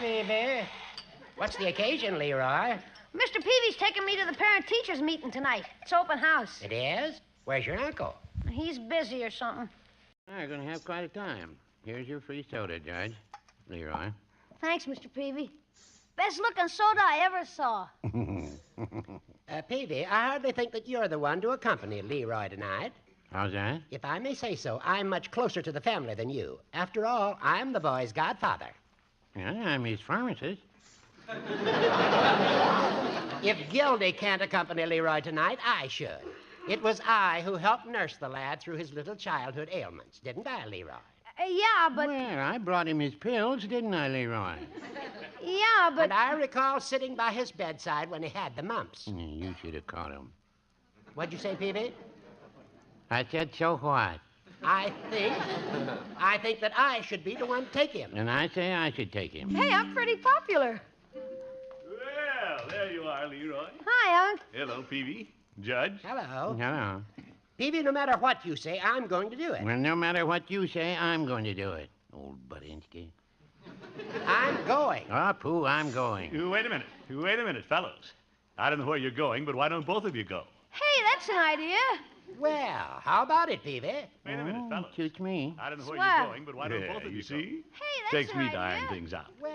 Phoebe. What's the occasion, Leroy? Mr. Peavy's taking me to the parent-teachers meeting tonight. It's open house. It is? Where's your uncle? He's busy or something. You're going to have quite a time. Here's your free soda, Judge. Leroy. Thanks, Mr. Peavy. Best-looking soda I ever saw. Peavy, I hardly think that you're the one to accompany Leroy tonight. How's that? If I may say so, I'm much closer to the family than you. After all, I'm the boy's godfather. Yeah, I'm his pharmacist. If Gildy can't accompany Leroy tonight, I should. It was I who helped nurse the lad through his little childhood ailments, didn't I, Leroy? Yeah, but... Well, I brought him his pills, didn't I, Leroy? Yeah, but... And I recall sitting by his bedside when he had the mumps. You should have caught him. What'd you say, Peavy? I said, so what? I think that I should be the one to take him. And I say I should take him. Hey, I'm pretty popular. Well, there you are, Leroy. Hi, Unc. Hello, Peavy. Judge. Hello. Hello. Peavy, no matter what you say, I'm going to do it. Well, no matter what you say, I'm going to do it. Old Budinsky. I'm going. Oh, Pooh, I'm going. Wait a minute, fellows. I don't know where you're going, but why don't both of you go? Hey, that's an idea. Well, how about it, Peavy? Wait a minute, fellows. Suits me. I don't know where Swell. you're going, but why don't both of you see? Hey, that's Takes an me idea. to iron things out. Well,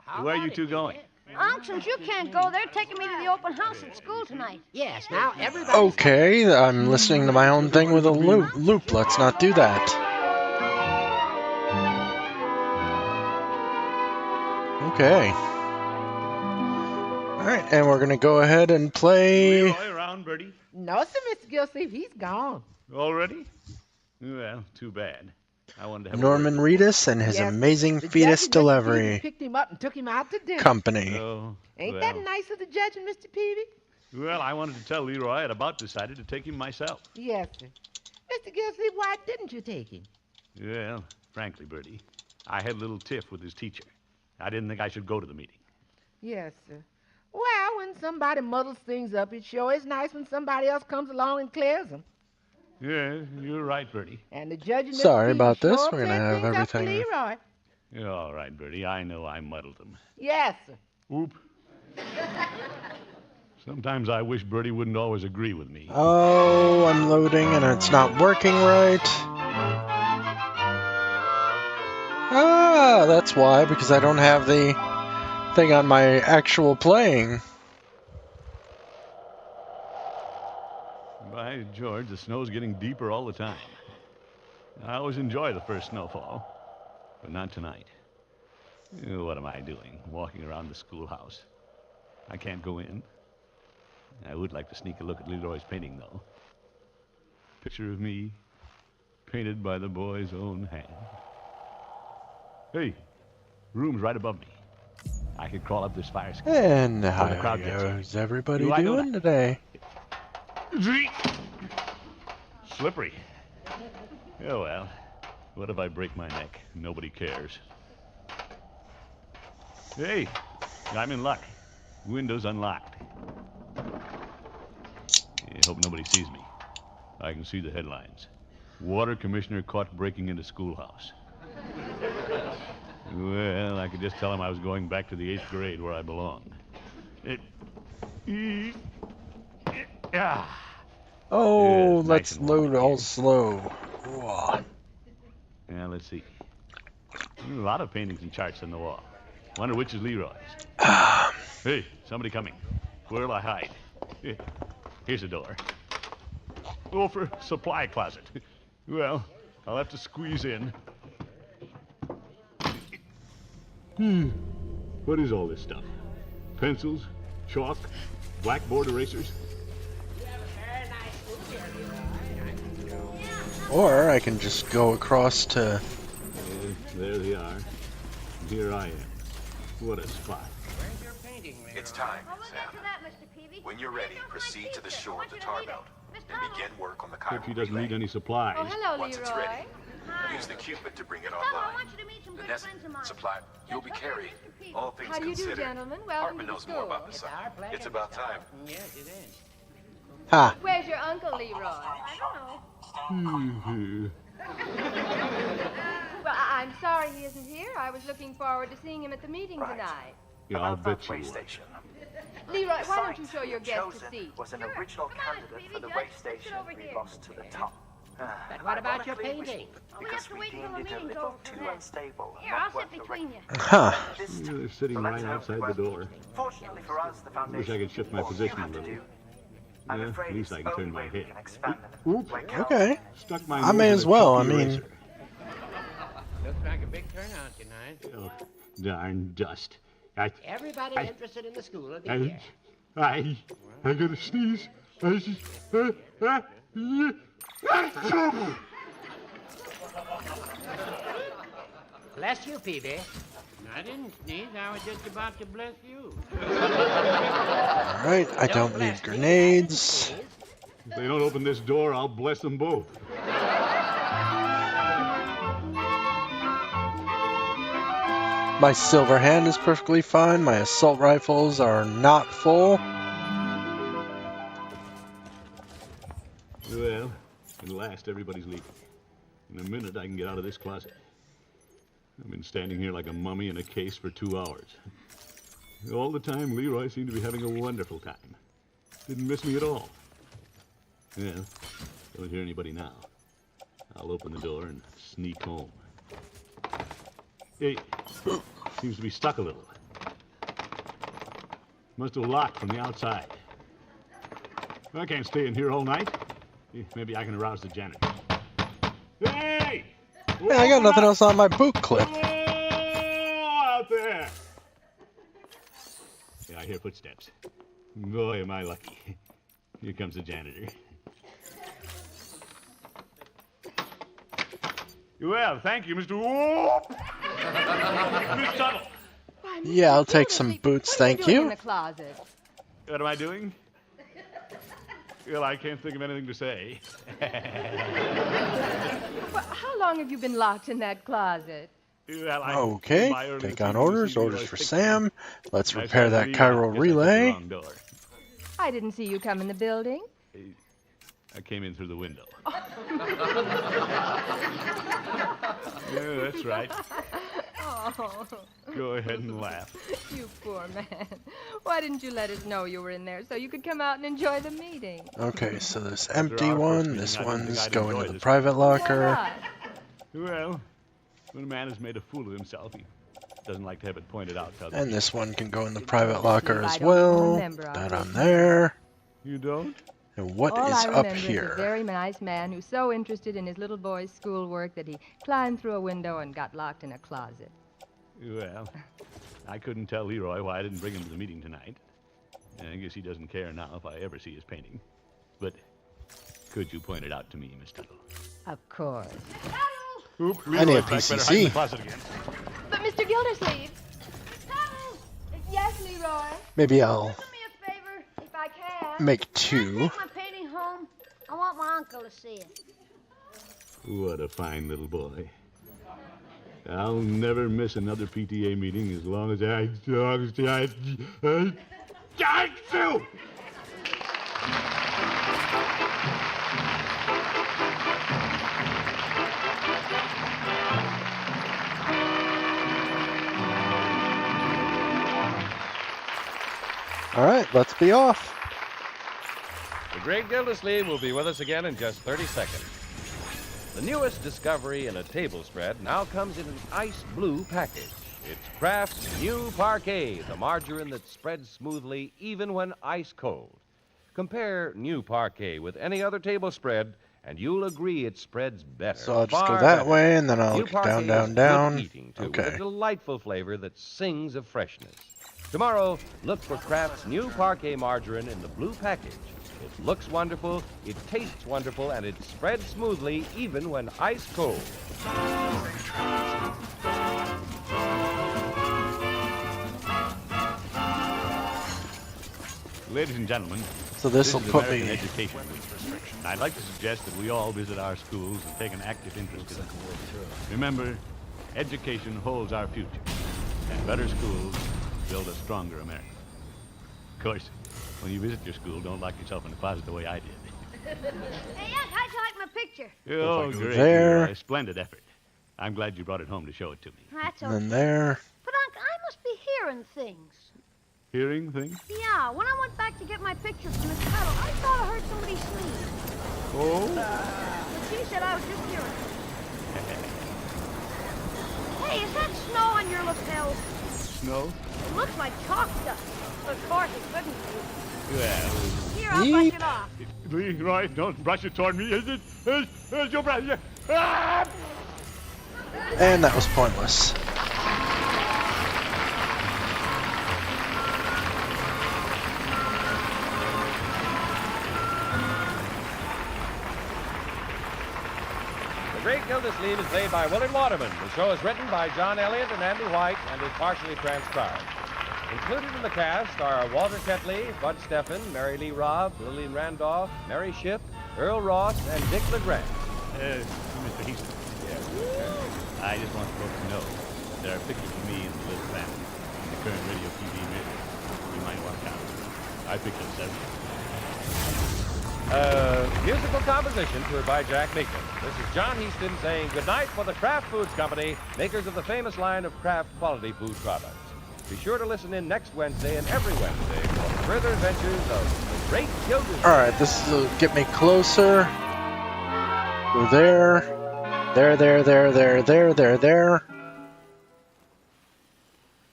how Where are about you it, two Peavy? going? Unc, since you can't go, they're taking me to the open house at school tonight. Yes, now everybody... Okay, I'm listening to my own thing with a loop. Let's not do that. Okay. Alright, and we're going to go ahead and play... Leroy around, Bertie? No, sir, Mr. Gilsleeve. He's gone. Already? Well, too bad. I wanted to have Norman Reedus and his Yes, amazing the fetus judge and Mr. delivery Peavy picked him up and took him out to dinner. company. Oh, Ain't well. that nice of the judge and Mr. Peavy? Well, I wanted to tell Leroy I'd about decided to take him myself. Yes, sir. Mr. Gilsleeve, why didn't you take him? Well, frankly, Bertie, I had a little tiff with his teacher. I didn't think I should go to the meeting. Yes, sir. Well, when somebody muddles things up, it sure is nice when somebody else comes along and clears them. Yeah, you're right, Bertie. And the judge and Mr. Sorry Peavy about this. sure We're gonna cleared have things up for everything- Leroy. You're all right, Bertie. I know I muddled him. Yes, sir. Oop. Sometimes I wish Bertie wouldn't always agree with me. Oh, I'm loading and it's not working right. Ah, that's why, because I don't have the thing on my actual playing. By George, the snow's getting deeper all the time. I always enjoy the first snowfall, but not tonight. What am I doing, walking around the schoolhouse? I can't go in. I would like to sneak a look at Leroy's painting, though. Picture of me, painted by the boy's own hand. Hey, room's right above me. I could crawl up this fire escape. And the how crowd gets in. is everybody Why don't doing today? Slippery. Oh, well. What if I break my neck? Nobody cares. Hey, I'm in luck. Window's unlocked. I hope nobody sees me. I can see the headlines. Water commissioner caught breaking into schoolhouse. Well, I could just tell him I was going back to the 8th grade where I belong. Oh, Yeah, nice let's and load warm. all slow. Whoa. Yeah, let's see. A lot of paintings and charts on the wall. Wonder which is Leroy's. Hey, somebody coming. Where'll I hide? Here's a door. Oh, for supply closet. Well, I'll have to squeeze in. What is all this stuff? Pencils, chalk, blackboard erasers? Or I can just go across to... There they are. Here I am. What a spot. Where's your painting, Leroy? It's time, Well, look Sam. after that, Mr. Peavy. When you're ready, Hey, don't proceed like to the teacher. shore I of the want tar you to belt meet him. and begin work on the Hope chiral he doesn't relay. need any supplies. Oh, hello, Once it's Leroy. ready, Hi. use the Cupid to bring it Stella, I online. want you to meet some The good next friends of mine. supply you'll be Yes, carrying. Mr. Peavy. All things How do you do, considered, gentlemen? Welcome Hartman to knows the more about school. the It's our site. pleasure. It's about time. Yes, it is. Ha! Where's your uncle, Leroy? I don't know. Well, I'm sorry he isn't here. I was looking forward to seeing him at the meeting tonight. Yeah, I'll bet you way would. station. Leroy, why don't you show your guests a chosen seat? was an original candidate for the way station we lost to the top. But what about your painting? We have to wait until the deemed it a meeting's little over for too that. unstable. Here, I'll sit between you. Huh. Yeah, they're sitting right outside the door. Fortunately for us, the Wish foundation I could shift my all you position a have to little. do. I'm Yeah, afraid at least it's I can the turn only my way we head. can expand Oop. like Okay. Stuck my I may nose as in a well. I chunky mean, eraser. Looks like a big turnout tonight. Oh, darn dust. Everybody interested in the school will be I here. gotta sneeze. Bless you, Peavy. I didn't sneeze. I was just about to bless you. alright, I don't need grenades. If they don't open this door, I'll bless them both. My silver hand is perfectly fine. My assault rifles are not full. Well, at last everybody's leaving. In a minute, I can get out of this closet. I've been standing here like a mummy in a case for 2 hours. All the time, Leroy seemed to be having a wonderful time. Didn't miss me at all. Well, don't hear anybody now. I'll open the door and sneak home. Hey, seems to be stuck a little. Must have locked from the outside. I can't stay in here all night. Maybe I can arouse the janitor. Hey! Yeah, I got nothing else on my boot clip. Oh, out there! Yeah, I hear footsteps. Boy, am I lucky. Here comes the janitor. Well, thank you, Mr. Whoop! Miss Tuttle. Yeah, I'll take some boots, thank What are you doing in you. the closet? What am I doing? Well, I can't think of anything to say. Well, how long have you been locked in that closet? Well, Okay, by early take this on evening, orders. see Orders Leroy for fixing Sam. Let's I repair said, that "Lee, I chiral guess I took the relay. wrong door." I didn't see you come in the building. I came in through the window. Yeah, that's right. Oh, Go ahead and laugh. you poor man. Why didn't you let us know you were in there so you could come out and enjoy the meeting? Okay, so this After empty our first one, meeting, this I didn't think one's I'd going enjoy to the this private Why locker. not? Well, when a man has made a fool of himself, he doesn't like to have it pointed out to others. And this one can go in the private locker I as don't well. remember That all on this. there. You don't? And what All is I up remember is a here? very nice man who's so interested in his little boy's schoolwork that he climbed through a window and got locked in a closet. Well, I couldn't tell Leroy why I didn't bring him to the meeting tonight. And I guess he doesn't care now if I ever see his painting. But could you point it out to me, Miss Tuttle? Of course. Oop, I need a Leroy's back. Better hide in the PCC. closet again. But Mr. Gildersleeve. Yes, Leroy. Maybe I'll Do me a favor, if I can. make Can I two. take my painting home? I want my uncle to see it. What a fine little boy. I'll never miss another PTA meeting as long as I do. All right, let's be off. The great Gildersleeve will be with us again in just 30 seconds. The newest discovery in a table spread now comes in an ice blue package. It's Kraft's new Parquet, the margarine that spreads smoothly even when ice cold. Compare new Parquet with any other table spread, and you'll agree it spreads better. So I'll just go far that better. way, and then I'll New go Parquet down, is down, good down. eating, too, with Okay. a delightful flavor that sings of freshness. Tomorrow, look for Kraft's new Parquet margarine in the blue package. It looks wonderful, it tastes wonderful, and it spreads smoothly even when ice cold. Ladies and gentlemen, So this will is put American me. Education Week. I'd like to suggest that we all visit our schools and take an active interest in them. Remember, education holds our future, and better schools build a stronger America. Of course, when you visit your school, don't lock yourself in the closet the way I did. Hey, Unc, how'd you like my picture? Oh, I go great. there. Leroy. Splendid effort. I'm glad you brought it home to show it to me. That's And okay. then there. But, Unc, I must be hearing things. Hearing things? Yeah, when I went back to get my picture from Miss Tuttle, I thought I heard somebody sneeze. Oh? But she said I was just hearing it. Hey, is that snow on your lapels? Snow? It looks like chalk dust. Of course, it couldn't be. Well, Here, I'll brush it off. Right, don't brush it toward me, is it? Is your brush? Ah! And that was pointless. The Great Gildersleeve is played by Willard Waterman. The show is written by John Elliott and Andy White and is partially transcribed. Included in the cast are Walter Tetley, Bud Steffen, Mary Lee Robb, Lillian Randolph, Mary Shipp, Earl Ross, and Dick LeGrand. Mr. Houston. Yes. I just want folks to know there are pictures of me and the little family in the current radio TV mirror. You might want to count. I picked up 7. Musical composition to it by Jack Meekman. This is John Houston saying goodnight for the Kraft Foods Company, makers of the famous line of Kraft quality food products. Be sure to listen in next Wednesday and every Wednesday for further adventures of the Great Gildersleeve. Alright, this will get me closer. Go there. There.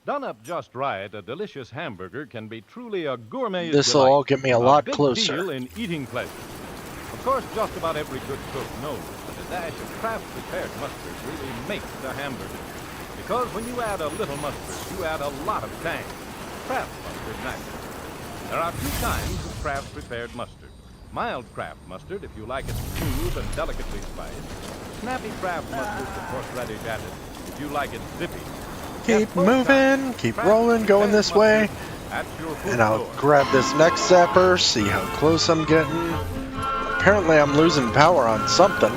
Done up just right, a delicious hamburger can be truly a gourmet This'll delight. all get me a lot big closer. Deal in eating pleasure. Of course, just about every good cook knows that a dash of Kraft prepared mustard really makes the hamburger. Because when you add a little mustard, you add a lot of tang. Kraft mustard naturally. There are 2 kinds of Kraft prepared mustard. Mild Kraft mustard, if you like it smooth and delicately spiced. Snappy Kraft mustard with horseradish added, if you like it zippy. Keep moving, keep rolling, going this way. And I'll grab this next zapper, see how close I'm getting. Apparently I'm losing power on something.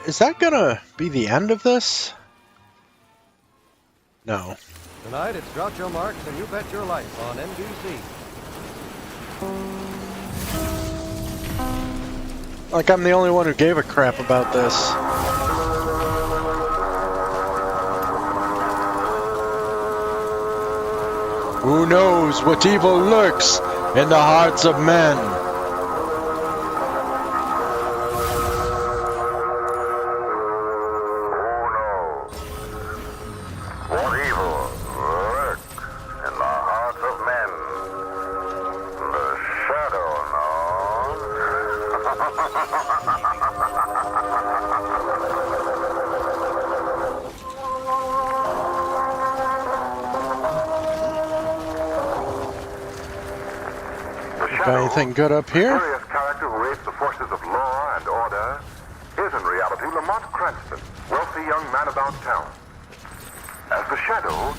Is that gonna be the end of this? No. Tonight it's Groucho Marx and You Bet Your Life on NBC. Like I'm the only one who gave a crap about this. Who knows what evil lurks in the hearts of men? What evil lurks in the hearts of men? The shadow Got anything good up here? Mysterious character who aids the forces of law and order is in reality Lamont Cranston, wealthy young man about town. As the Shadow,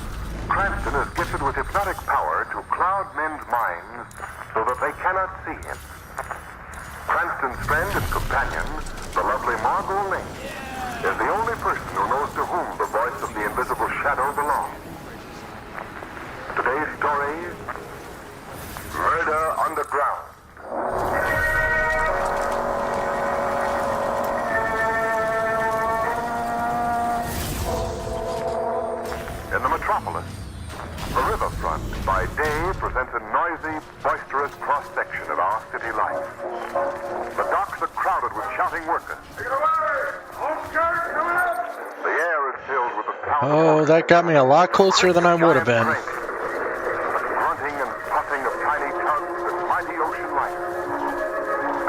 Cranston is gifted with hypnotic power to cloud men's minds so that they cannot see him. Cranston's friend and companion, the lovely Margot Lane, is the only person who knows to whom the voice of the invisible Shadow belongs. Today's story, Murder Underground. In the metropolis, the riverfront by day presents a noisy, boisterous cross-section of our city life. The docks are crowded with shouting workers. The air is filled with the sound Oh, that got me a lot closer than I would have been. grunting and puffing of tiny tugs and mighty ocean life.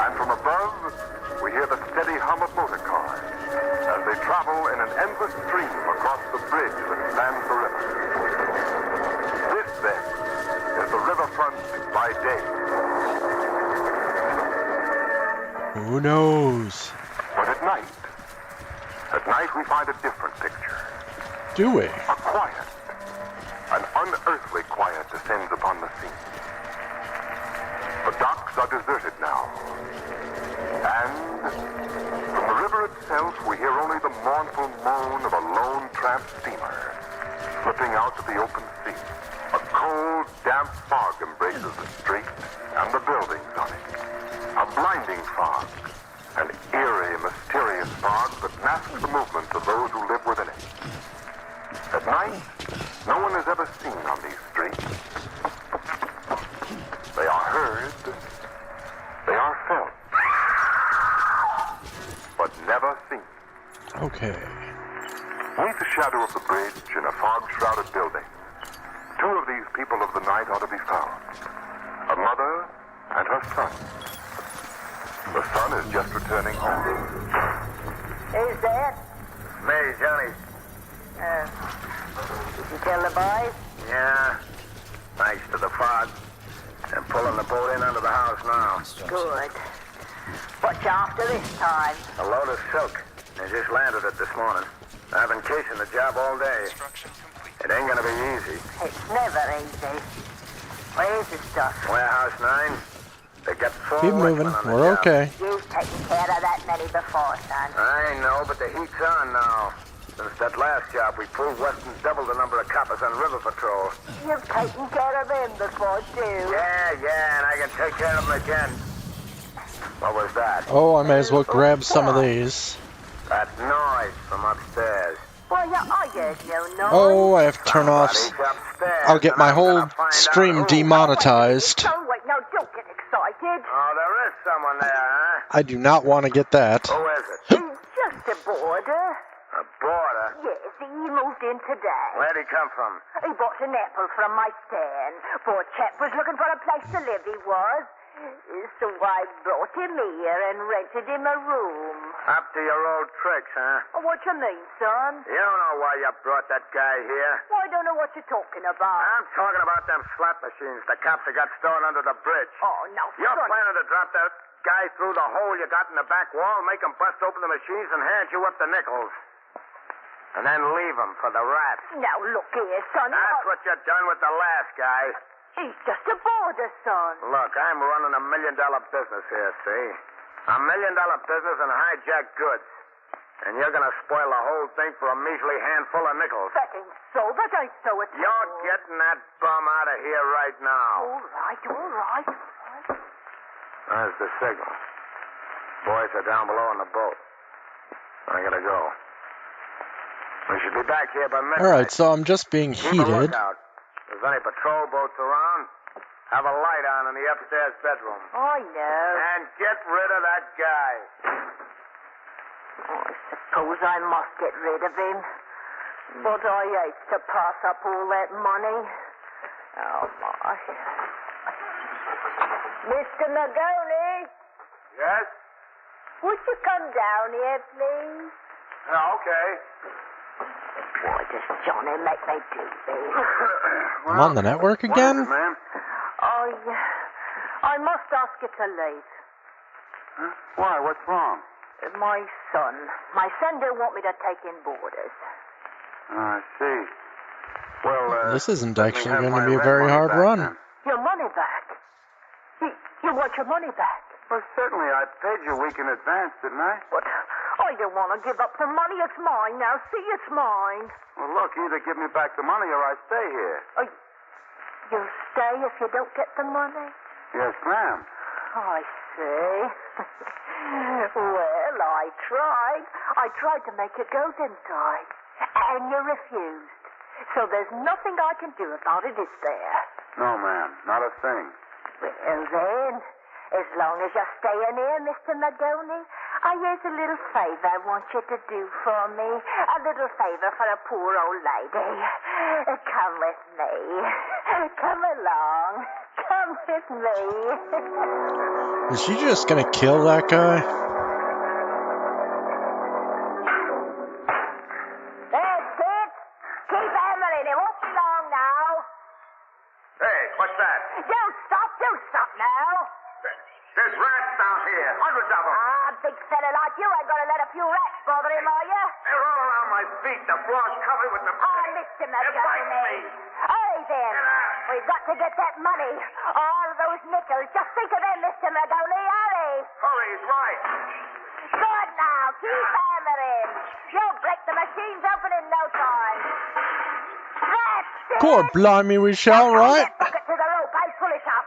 And from above, we hear the steady hum of motor cars as they travel in an endless stream across the bridge that spans the river. This, then, is the riverfront by day. Who knows? But at night we find a different picture. Do we? A quiet, an unearthly quiet descends upon the scene. The docks are deserted now. And from the river itself, we hear only the mournful moan of a lone tramp steamer slipping out to the open sea. A cold, damp fog embraces the street and the buildings on it. A blinding fog, an eerie, mysterious fog that masks the movements of those who live within it. At night, no one is ever seen on these streets. They are heard, they are felt, but never seen. Okay. Beneath the shadow of the bridge in a fog-shrouded building, two of these people of the night are to be found. A mother and her son. The son is just returning home. Who's that? Me, Johnny. Did you tell the boys? Yeah. Thanks to the fog. They're pulling the boat in under the house now. Good. What you after this time? A load of silk. They just landed it this morning. I've been casing the job all day. It ain't gonna be easy. It's never easy. Where's the stuff? Warehouse 9. They got 4 Keep moving. workmen on the We're job. okay. You've taken care of that many before, son. I know, but the heat's on now. Since that last job, we proved Weston doubled the number of coppers on river patrol. You've taken care of them before, too. Yeah, and I can take care of them again. What was that? Oh, I may as well grab some of these. That noise from upstairs. Well, yeah, I heard no noise. Oh, I have to turn off. Somebody's upstairs, I'll get and my I'm whole gonna find stream out who. demonetized. Oh, wait, now don't get excited. Oh, there is someone there, huh? I do not want to get that. Who is it? He's just a boarder. A boarder? Yes, he moved in today. Where'd he come from? He bought an apple from my stand. Poor chap was looking for a place to live, he was. So I brought him here and rented him a room. Up to your old tricks, huh? What you mean, son? You don't know why you brought that guy here. Well, I don't know what you're talking about. I'm talking about them slot machines the cops have got stored under the bridge. Oh, no, You're son. planning to drop that guy through the hole you got in the back wall, make him bust open the machines, and hand you up the nickels. And then leave him for the rats. Now, look here, son. That's what you done with the last guy. He's just a boarder, son. Look, I'm running $1 million business here, see? $1 million business and hijack goods. And you're gonna spoil the whole thing for a measly handful of nickels. That ain't so at all. You're getting that bum out of here right now. All right. There's the signal. Boys are down below on the boat. I gotta go. We should be back here by midnight. Alright, so I'm just being Keep a heated. lookout. If there's any patrol boats around, have a light on in the upstairs bedroom. I know. And get rid of that guy. Oh, I suppose I must get rid of him. But I hate to pass up all that money. Oh, my. Mr. Magoni, Yes? would you come down here, please? Okay. Boy, does Johnny make me do this. I'm on the network again? What is it, ma'am? I must ask you to leave. Huh? Why? What's wrong? My son don't want me to take in boarders. I see. Well, This isn't let me actually have going my to be a red very money hard back, run. then. Your money back? You want your money back? Well, certainly. I paid you a week in advance, didn't I? But I don't want to give up the money. It's mine now. See, it's mine. Well, look, either give me back the money or I stay here. You'll stay if you don't get the money? Yes, ma'am. I see. Well, I tried. I tried to make you go, didn't I? And you refused. So there's nothing I can do about it, is there? No, ma'am. Not a thing. Well, then, as long as you're staying here, Mr. Magoni, here's a little favor I want you to do for me. A little favor for a poor old lady. Come with me. Come along. Come with me. Is she just going to kill that guy? That's it. Keep hammering it. What's long now? Hey, what's that? Don't stop now. There's rats down here. Hundreds of them. Big fella like you ain't gonna let a few rats bother him, are you? They're all around my feet. The floor's covered with them. Mr. Magoni. Hurry then. Get out. We've got to get that money. All of those nickels. Just think of them, Mr. Magoni. Hurry. Hurry's right. Good now. Keep hammering. You'll break the machines open in no time. That's it. God blimey, we shall, right? Hook it to the rope. I'll pull it up.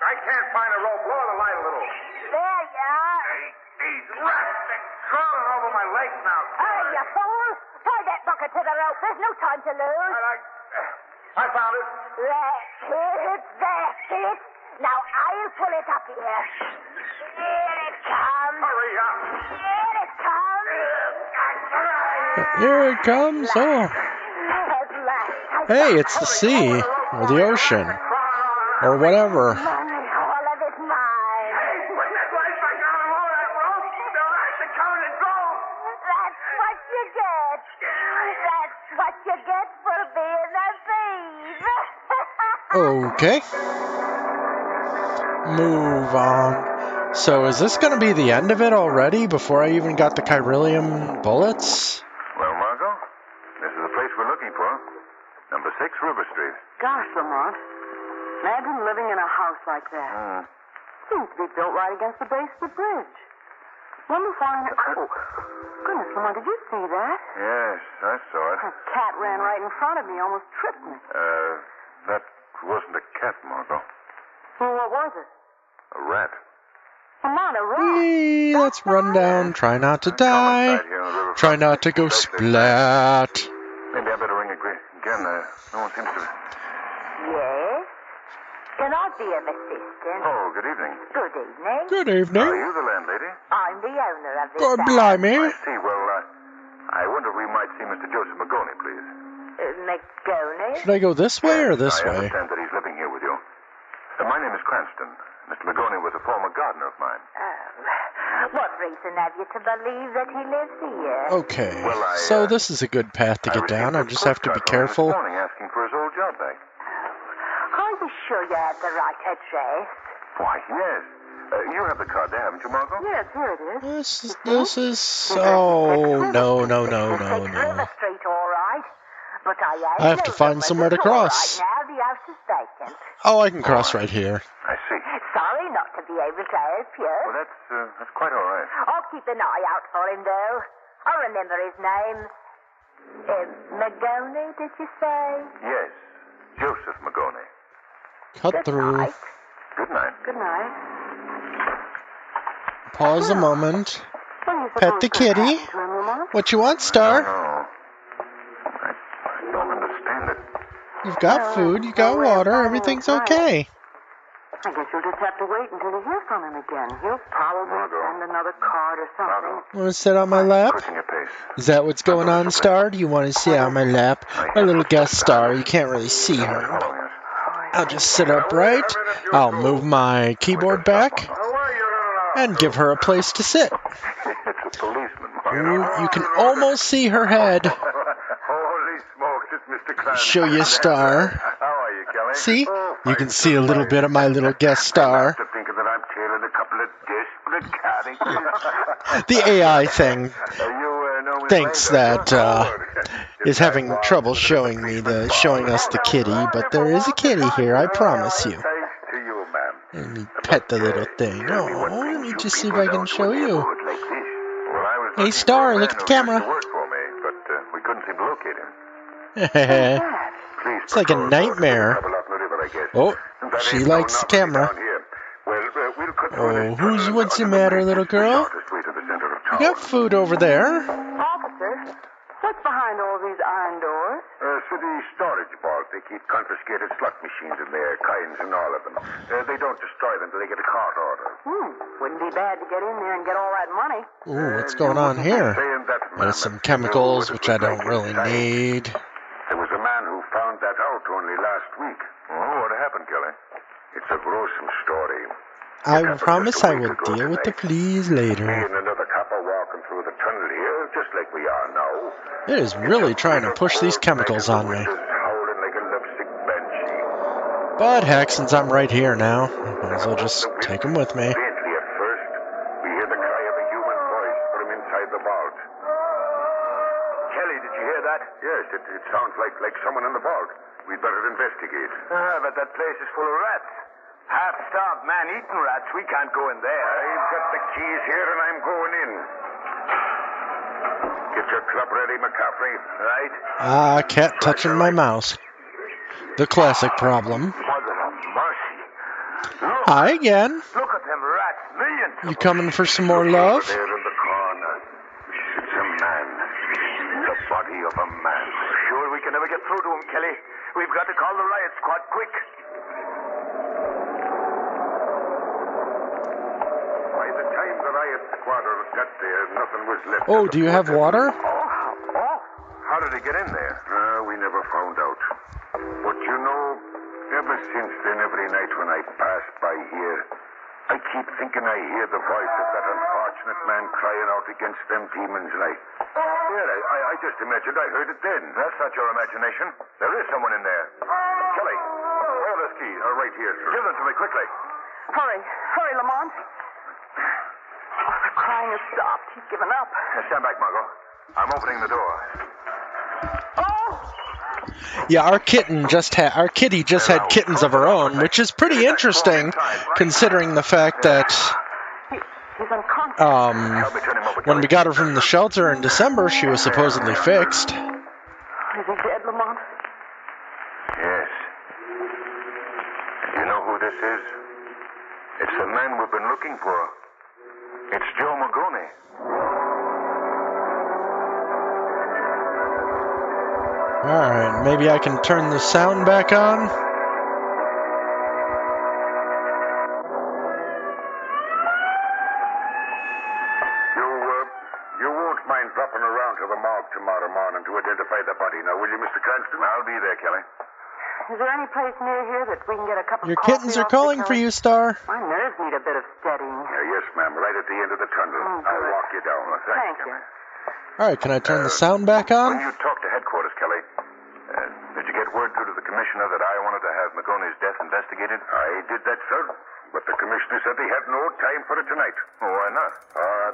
I can't find a rope. Lower the light a little. There right now. Hey, you fool! Tie that bucket to the rope. There's no time to lose. I found it. That's it. That's it. Now I'll pull it up here. Here it comes. Hurry up. Here it comes. Here it comes. Oh. At last. Hey, it's the sea. Or the ocean. Or whatever. Money, all of it mine. Hey, put that light back on and all that rope. They'll have to count and go. That's what you get. That's what you get for being a thief. Okay. Move on. So is this going to be the end of it already before I even got the chiralium bullets? Well, Margot, this is the place we're looking for. Number 6 River Street. Gosh, Lamont. Imagine living in a house like that. Seems to be built right against the base of the bridge. Wonder if oh, goodness, Lamont, did you see that? Yes, I saw it. A cat ran right in front of me, almost tripped me. That wasn't a cat, Margot. Well, what was it? A rat. Lamont, a rat. Whee, let's run down. Try not to die. Try not to go splat. Maybe I better ring again. No one seems to... Yes? Can I be an assistant? Oh, good evening. Good evening. Good evening. Are you the landlady? I'm the owner of this God house. blimey. I see. Well, I wonder if we might see Mr. Joseph Magoni, please. McGoney? Should I go this way or this I way? understand that he's living here with you. My name is Cranston. Mr. Magoni was a former gardener of mine. What reason have you to believe that he lives here? Okay. Well, So this is a good path to get down. I just have to be careful. This morning asking for his old job back. Are you sure you have the right address? Why, yes. You have the card there, haven't you, Margot? Yes, here it is. This is... Oh, no. River Street, all right. But I have to find somewhere to cross. Right now, the house is vacant. Oh, I can cross right here. I see. Sorry not to be able to help you. Well, that's quite all right. I'll keep an eye out for him, though. I'll remember his name. Magoni, did you say? Yes. Joseph Magoni. Cut through. Good night. Good night. Pause a moment. What do you Pet suppose the could kitty. happen to him, Lamont? What you want, Star? No. I don't understand it. You've got food, you got water, everything's okay. I guess you'll just have to wait until you hear from him again. He'll probably send another card or something. Want to sit on my lap? Quicken your pace. Is that what's going on, Star? Do you want to sit on my lap? My little guest star, you can't really see her. I'll just sit upright. I'll move my keyboard back and give her a place to sit. It's a policeman. You can almost see her head. Holy smokes, it's Mr. Clan. Show you Star. How are you, Kelly? See? You can see a little bit of my little guest star. After thinking that I'm tailing a couple of desperate characters. The AI thing thinks that is having trouble showing us the kitty, but there is a kitty here, I promise you. Let me pet the little thing. Oh, let me just see if I can show you. Hey, Star, look at the camera. We couldn't seem to locate him. It's like a nightmare. Oh, she likes the camera. Oh, what's the matter, little girl? You got food over there. Officer, what's behind all these iron doors? City storage vault. They keep confiscated slot machines in there, kinds and all of them. They don't destroy them till they get a court order. Wouldn't be bad to get in there and get all that money. Ooh, what's going on here? There's some chemicals, which I don't really need. There was a man who found that out only last week. Oh, what happened, Kelly? It's a gruesome story. I promise I will deal with the police later. Me and another copper walking through the tunnel here, just like we are now. It is really trying to push these chemicals on me. Howling like a lovesick banshee. But heck, since I'm right here now, I might as well just take them with me. Faintly at first, we hear the cry of a human voice from inside the vault. Kelly, did you hear that? Yes, it sounds like someone in the vault. We'd better investigate. But that place is full of rats. Half-starved man-eating rats. We can't go in there. I've got the keys here and I'm going in. Get your club ready, McCaffrey. Right? Ah, cat touching my mouse. The classic problem. Mother of mercy. Look, Hi again. look at them rats. Millions. You coming for some more love? There in the corner. It's a move, Kelly. We've got to call the riot squad quick. By the time the riot squad got there, nothing was left. Oh, do you have water? How did he get in there? We never found out. But you know, ever since then, every night when I pass by here, I keep thinking I hear the voice of that unfortunate man crying out against them demons like. Yeah, I just imagined I heard it then. That's not your imagination. There is someone in there. Kelly, wireless key are right here, sir. Give them to me quickly. Hurry, Lamont. Oh, the crying has stopped. He's given up. Stand back, Margot. I'm opening the door. Yeah, our kitty just had kittens of her own, which is pretty interesting, considering the fact that when we got her from the shelter in December, she was supposedly fixed. Is he dead, Lamont? Yes. Do you know who this is? It's the man we've been looking for. It's Joe Magoni. Alright, maybe I can turn the sound back on. You won't mind dropping around to the morgue tomorrow morning to identify the body now, will you, Mr. Cranston? I'll be there, Kelly. Is there any place near here that we can get a cup of Your coffee? kittens are calling for you, Star. My nerves need a bit of steadying. Yes, ma'am, right at the end of the tunnel. I'll walk you down. Thank you. Alright, can I turn the sound back on? When you talked to headquarters, Kelly, did you get word through to the commissioner that I wanted to have Magoni's death investigated? I did that, sir. But the commissioner said he had no time for it tonight. Why not?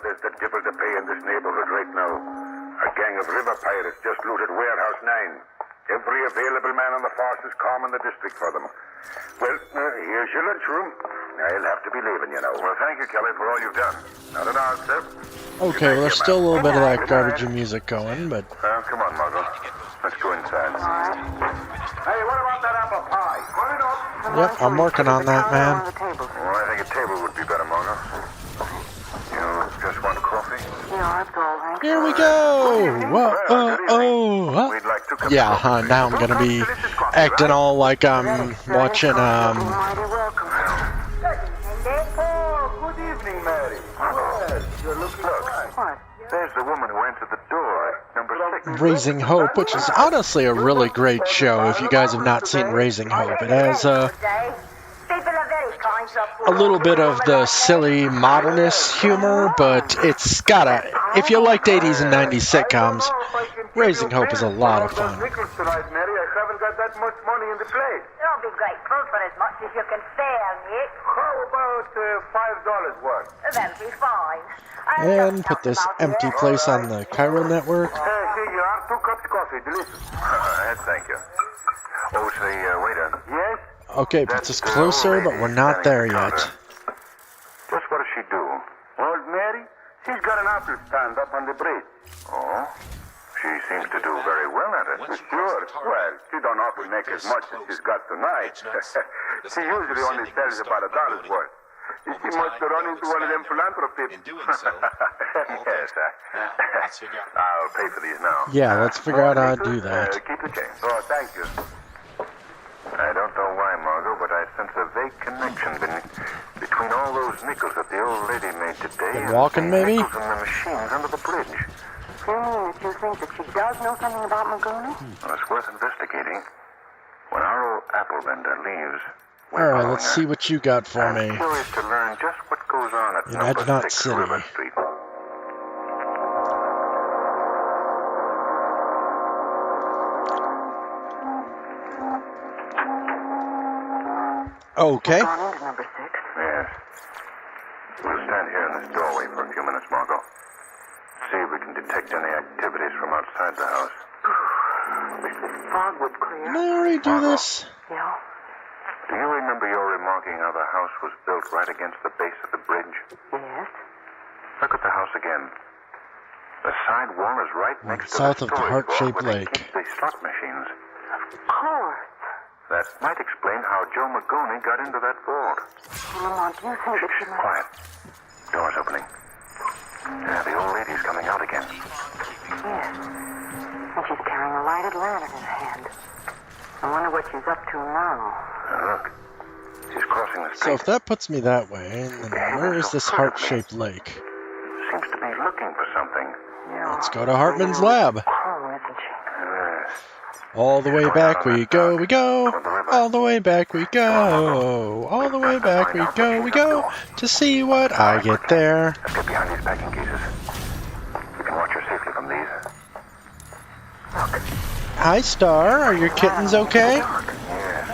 There's the devil to pay in this neighborhood right now. A gang of river pirates just looted Warehouse 9. Every available man on the force is combing the district for them. Well, here's your lunchroom. I'll have to be leaving, you know. Well, thank you, Kelly, for all you've done. Not at all, sir. Okay, well, there's still a little bit of that garbage music going, but... Come on, Margot. Let's go inside. Hey, what about that apple pie? Put it up. Yep, I'm working on that, man. Well, I think a table would be better, Margot. You just want coffee? Yeah, that's all right. Here we go! Whoa, yeah, now I'm gonna be acting all like I'm watching, Mighty welcome. Good evening, Mary. Look. There's the woman who entered the door, number 6. Raising Hope, which is honestly a really great show if you guys have not seen Raising Hope. It has a little bit of the silly modernist humor, but it's got if you liked 80s and 90s sitcoms, Raising Hope is a lot of fun. Tonight, Mary. I haven't got that much money in the plate. Don't be grateful for as much as you can spare, Nick. How about $5 worth? That'll be fine. And put this empty place on the Cairo network. Here you are. 2 cups coffee. Delicious. Thank you. Oh, say, waiter. Yes? Okay, puts us closer, but we're not there yet. Just what does she do? Old Mary? She's got an apple stand up on the bridge. Oh? She seems to do very well at it. Sure. Well, she don't often make as much as she's got tonight. She usually only sells about $1 worth. She must have run into one of them philanthropists. In doing so, Yes, let's figure out. I'll pay for these now. Yeah, let's figure out how to do that. Keep the change. Oh, thank you. I don't know why, Margot, but I sense a vague connection between all those nickels that the old lady made today Been walking, maybe? nickels in the machines under the bridge. You mean that you think that she does know something about Magoni? Well, it's worth investigating. When our old apple vendor leaves, Alright, let's see what you got for me. I'm curious to learn just what goes on at In number Ednot 6 City. River Street. Okay. Gone into number 6. Yes. We'll stand here in this doorway for a few minutes, Margot. See if we can detect any activities from outside the house. Wish this fog would clear. Did I already do this? Yeah. Do you remember your remarking how the house was built right against the base of the bridge? Yes. Look at the house again. The side wall is right next South to of the the storage vault heart-shaped where they lake. keep the slot machines. Of course. That might explain how Joe Magoni got into that vault. Lamont, do you think that she might... Quiet. Door's opening. Yeah, the old lady's coming out again. Yes. And she's carrying a lighted lantern in her hand. I wonder what she's up to now. Look, she's crossing the So street. if that puts me that way, then where is this heart-shaped lake? Seems to be looking for something. Let's go to Hartman's lab. Oh, isn't she? All the way back we go, we go. All the way back we go. All the way back we go, to see what I get there. Let's get behind these packing cases. We can watch her safely from these. Look. Hi, Star. Are your kittens okay? Yes.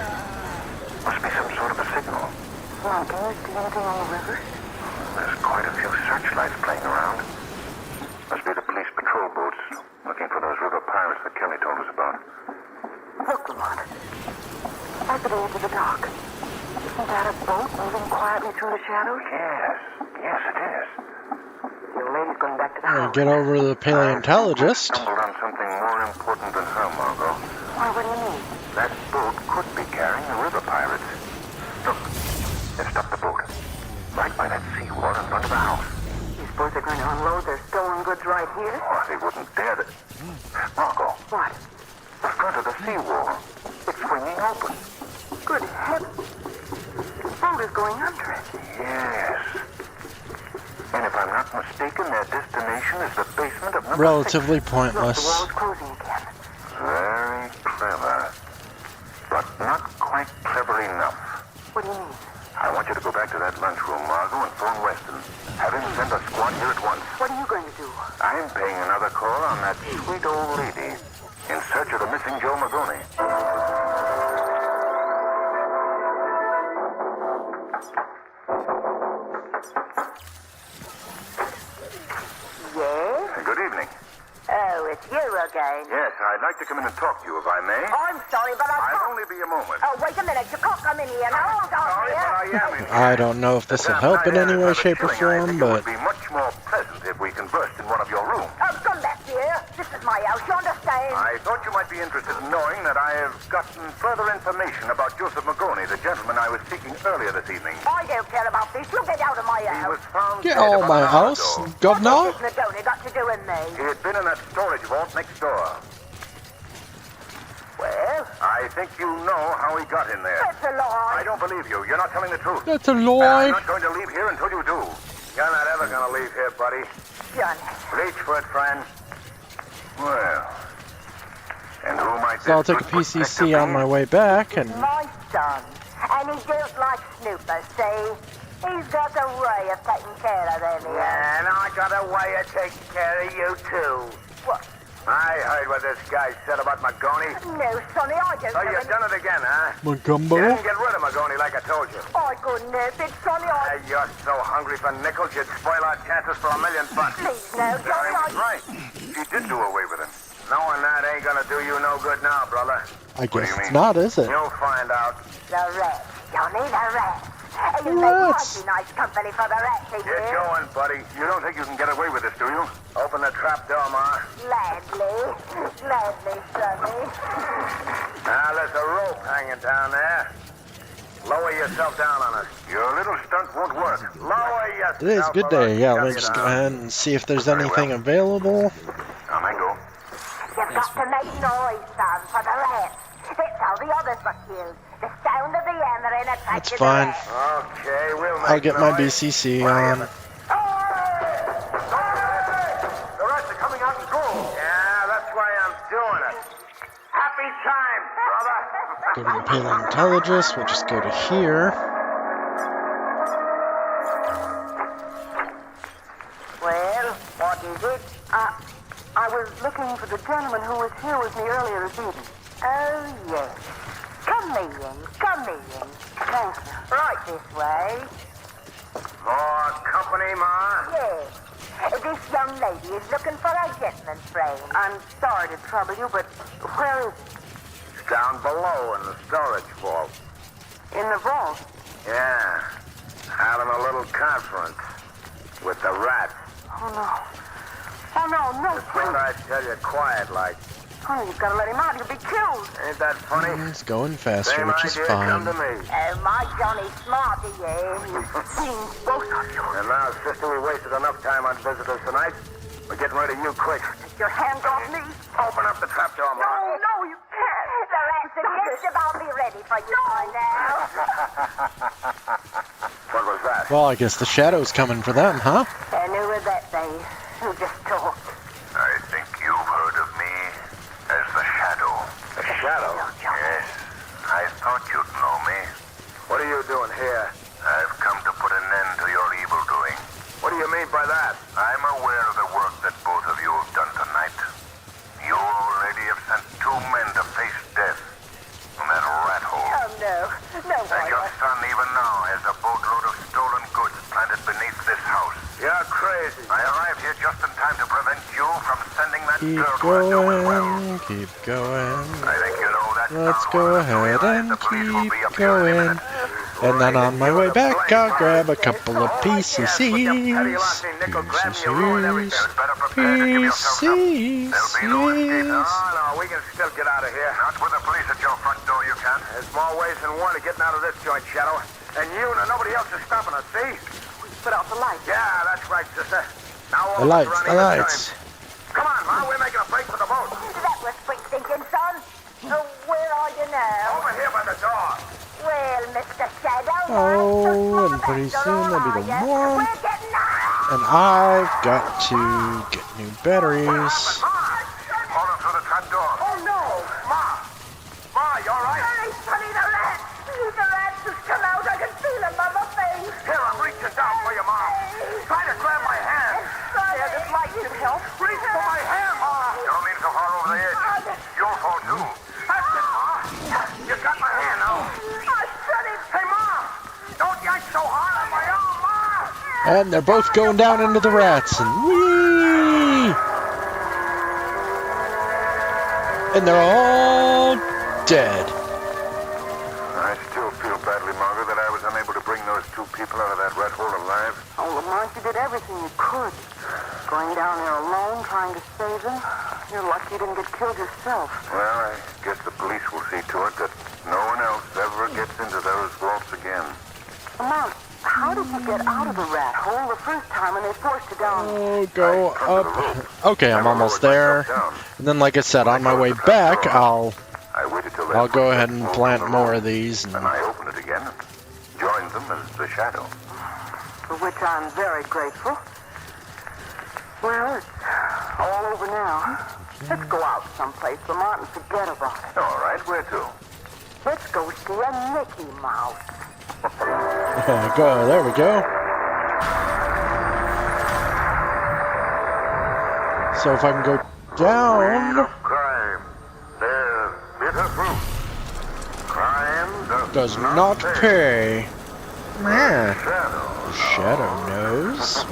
Must be some sort of a signal. Well, can you see anything on the river? There's quite a few searchlights playing around. Must be the police patrol boats looking for those river pirates that Kelly told us about. Look, Lamont. At the edge of the dock. Isn't that a boat moving quietly through the shadows? Yes, it is. The old lady's going back to the I'll house. get over to the paleontologist. Stumbled on something more important than her, Margot. Why, what do you mean? That boat could be carrying the river pirates. Look, they've stopped the boat. Right by that seawall in front of the house. You suppose they're going to unload their stolen goods right here? Oh, they wouldn't dare to. Margot, What? the front of the seawall. It's swinging open. Good heavens. The boat is going under it. Yes. And if I'm not mistaken, their destination is the basement of number Relatively 6. Look, the wall pointless. is closing again. Very clever. But not quite clever enough. What do you mean? I want you to go back to that lunchroom, Margot, and phone Weston. Have him send a squad here at once. What are you going to do? I'm paying another call on that sweet old lady in search of the missing Joe Magoni. Yes? Good evening. Oh, it's you again. Yes, I'd like to come in and talk to you, if I may. I'm sorry, but I I'll can't. only be a moment. Oh, wait a minute. You can't come in here now. Hold on Sorry, here. but I am in here. I don't know if this will help in any way, shape, or form, It but would be much more pleasant if we conversed in one of your rooms. Oh, come back here. This is my house. You understand? I thought you might be interested in knowing that I have gotten further information about Joseph Magoni, the gentleman I was seeking earlier this evening. I don't care about this. You get out of my He house. was found get dead out about my an hour house, ago. governor. What's Magoni got to do with me? He had been in that storage vault next door. Well, I think you know how he got in there. that's a lie. I don't believe you. You're not telling the truth. That's a And lie. I'm not going to leave here until you do. You're not ever going to leave here, buddy. Johnny. Reach for it, friend. Well, and who might So I'll this take a good PCC detective on be? my way back, and My son. And he don't like snoopers, see? He's got a way of taking care of them here. Yeah, and I got a way of taking care of you, too. What? I heard what this guy said about Magoni. No, Sonny, I don't So know you've done it again, huh? You Macumbo. didn't get rid of Magoni like I told you. I couldn't help it, Sonny. You're so hungry for nickels, you'd spoil our chances for $1 million. Please, no, Johnny, That's right. She did do away with him. Knowing that ain't gonna do you no good now, brother. I What do guess you it's mean? not, is it? You'll find out. The rats, Johnny, the rats. You make Rats. mighty nice company for the rats, you Get do. going, buddy. You don't think you can get away with this, do you? Open the trap door, Ma. Gladly. Gladly, Sonny. Now, there's a rope hanging down there. Lower yourself down on us. Your little stunt won't work. Lower yourself. It is a good or I'll day. Yeah, shove let's you just go down. ahead and see if there's Very anything well. available. Now, Mango. You've got to make noise, son, for the rats. That's how the others were killed. The sound of the hammering attracted That's the fine. rats. Okay, we'll make I'll get my noise. BCC Where are on. you? The rats are coming out in droves. Yeah, that's why I'm doing it. Happy time, brother. Go to the paleontologist. We'll just go to here. Well, what is it? I was looking for the gentleman who was here with me earlier this evening. Oh, yes. Come in, come in. Thanks. Right this way. More company, Ma? Yes. This young lady is looking for a gentleman's friend. I'm sorry to trouble you, but where is It's down below in the storage vault. he? In the vault? Yeah. Having a little conference with the rats. Oh, no. Oh, no, no, Just wait till I tell you quiet like. Honey, you've got to let him out. He'll be killed. Ain't that funny? It's going faster, Same which is idea come to fine. me. Oh, my Johnny's smart, he is. Seems both of you. And now, sister, we wasted enough time on visitors tonight. We're getting rid of you quick. Your hands off me. Open up the trapdoor, Ma. No, no, you can't. The rats just about be ready for you by now. What was that? Well, I guess the shadow's coming for them, huh? And who were that they who just talked? I think you've heard of me as the Shadow. The Shadow? Yes. I thought you'd know me. What are you doing here? I've come to put an end to your evil doing. What do you mean by that? I'm aware of the work that both of you have done tonight. You already have sent 2 men to face death in that rat hole. Oh, no. No, And your boy. son even now has a boatload of stolen goods planted beneath this house. You're crazy. I arrived here just in time to prevent you from sending that Keep girl to a new well. going, keep going. I think you know that. Let's go ahead and keep going. And then on my way back, I'll grab a couple of PCCs. PCCs. No, we can still get out of here. Not with the police at your front door, you can't. There's more ways than one of getting out of this joint, Shadow. And you and nobody else is stopping us, see? Put out the light. Yeah, that's right, sister. Now The all of us lights, are the running lights. Come on, Ma, we're making a break for the boat. That was quick thinking, son. Oh, where are you now? Over here by the door. Well, Mr. Shadow. Oh, and pretty soon there'll be the warm. We're getting out. And I've got to get new batteries. Fall in through the trap door. Oh, no. Ma. Ma, you all right? Hey, Sonny, the rats. The rats has come out. I can feel them on my face. Here, I'm reaching down for you, Ma. Try to grab my hand. Yeah, this light should help. Reach for my hand, Ma. You don't mean to fall over the edge. You'll fall too. That's it, Ma. You got my hand now. Hey, Ma. Don't yank so hard on my arm, Ma. And they're both going down into the rats. And whee! And they're all dead. I still feel badly, Margaret, that I was unable to bring those 2 people out of that rat hole alive. Oh, Lamont, you did everything you could. Going down there alone, trying to save them. You're lucky you didn't get killed yourself. Well, I guess the police will see to it that no one else ever gets into those vaults again. Lamont, how did you get out of the rat hole the first time when they forced you down? Oh, go up. Okay, I'm almost there. And then, like I said, on my way back, I'll go ahead and plant more of these. And I opened it again and joined them as the Shadow. For which I'm very grateful. Well, it's all over now. Let's go out someplace, Lamont, and forget about it. All right, where to? Let's go see a Mickey Mouse. There we go. So if I can go down, Crime. There's bitter fruit. Crime does not pay. Yeah. Shadow knows.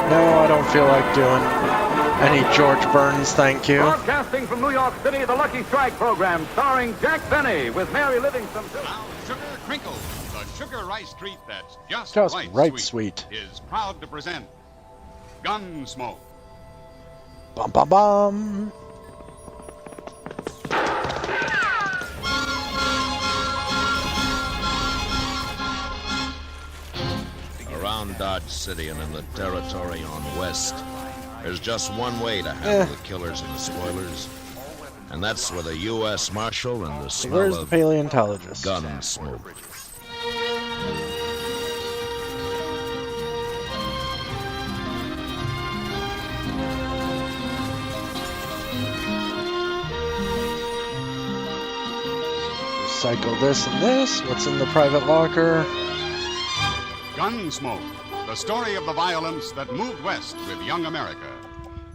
No, I don't feel like doing any George Burns, thank you. Broadcasting from New York City, the Lucky Strike program, starring Jack Benny with Mary Livingston. Now, Sugar Crinkles, the sugar rice treat that's just right sweet. is proud to present Gunsmoke. Bum bum bum. Around Dodge City and in the territory on West, there's just one way to handle the killers and the spoilers, and that's with a U.S. Marshal and the smell Where's the of paleontologist? Gunsmoke. Recycle this and this. What's in the private locker? Gunsmoke, the story of the violence that moved west with young America.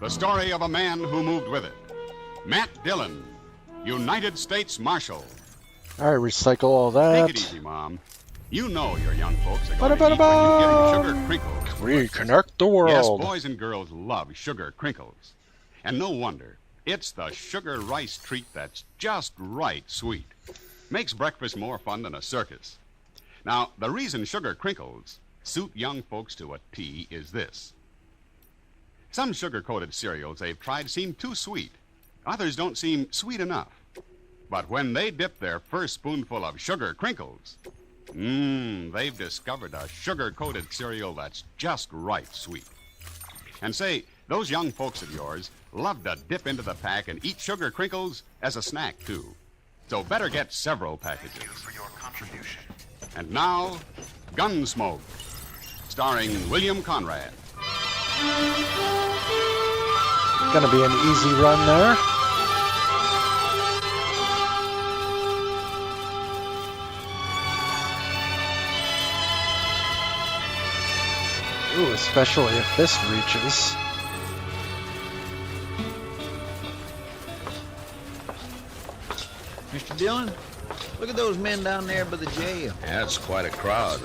The story of a man who moved with it. Matt Dillon, United States Marshal. All right, recycle all that. Take it easy, Mom. You know your young folks are going to eat when you give them sugar crinkles. Reconnect the world. Yes, boys and girls love sugar crinkles. And no wonder. It's the sugar rice treat that's just right sweet. Makes breakfast more fun than a circus. Now, the reason sugar crinkles suit young folks to a T is this. Some sugar-coated cereals they've tried seem too sweet. Others don't seem sweet enough. But when they dip their first spoonful of sugar crinkles, They've discovered a sugar-coated cereal that's just right sweet. And say, those young folks of yours love to dip into the pack and eat sugar crinkles as a snack, too. So better get several packages. Thank you for your contribution. And now, Gunsmoke, starring William Conrad. Gonna be an easy run there. Ooh, especially if this reaches. Mr. Dillon, look at those men down there by the jail. Yeah, it's quite a crowd.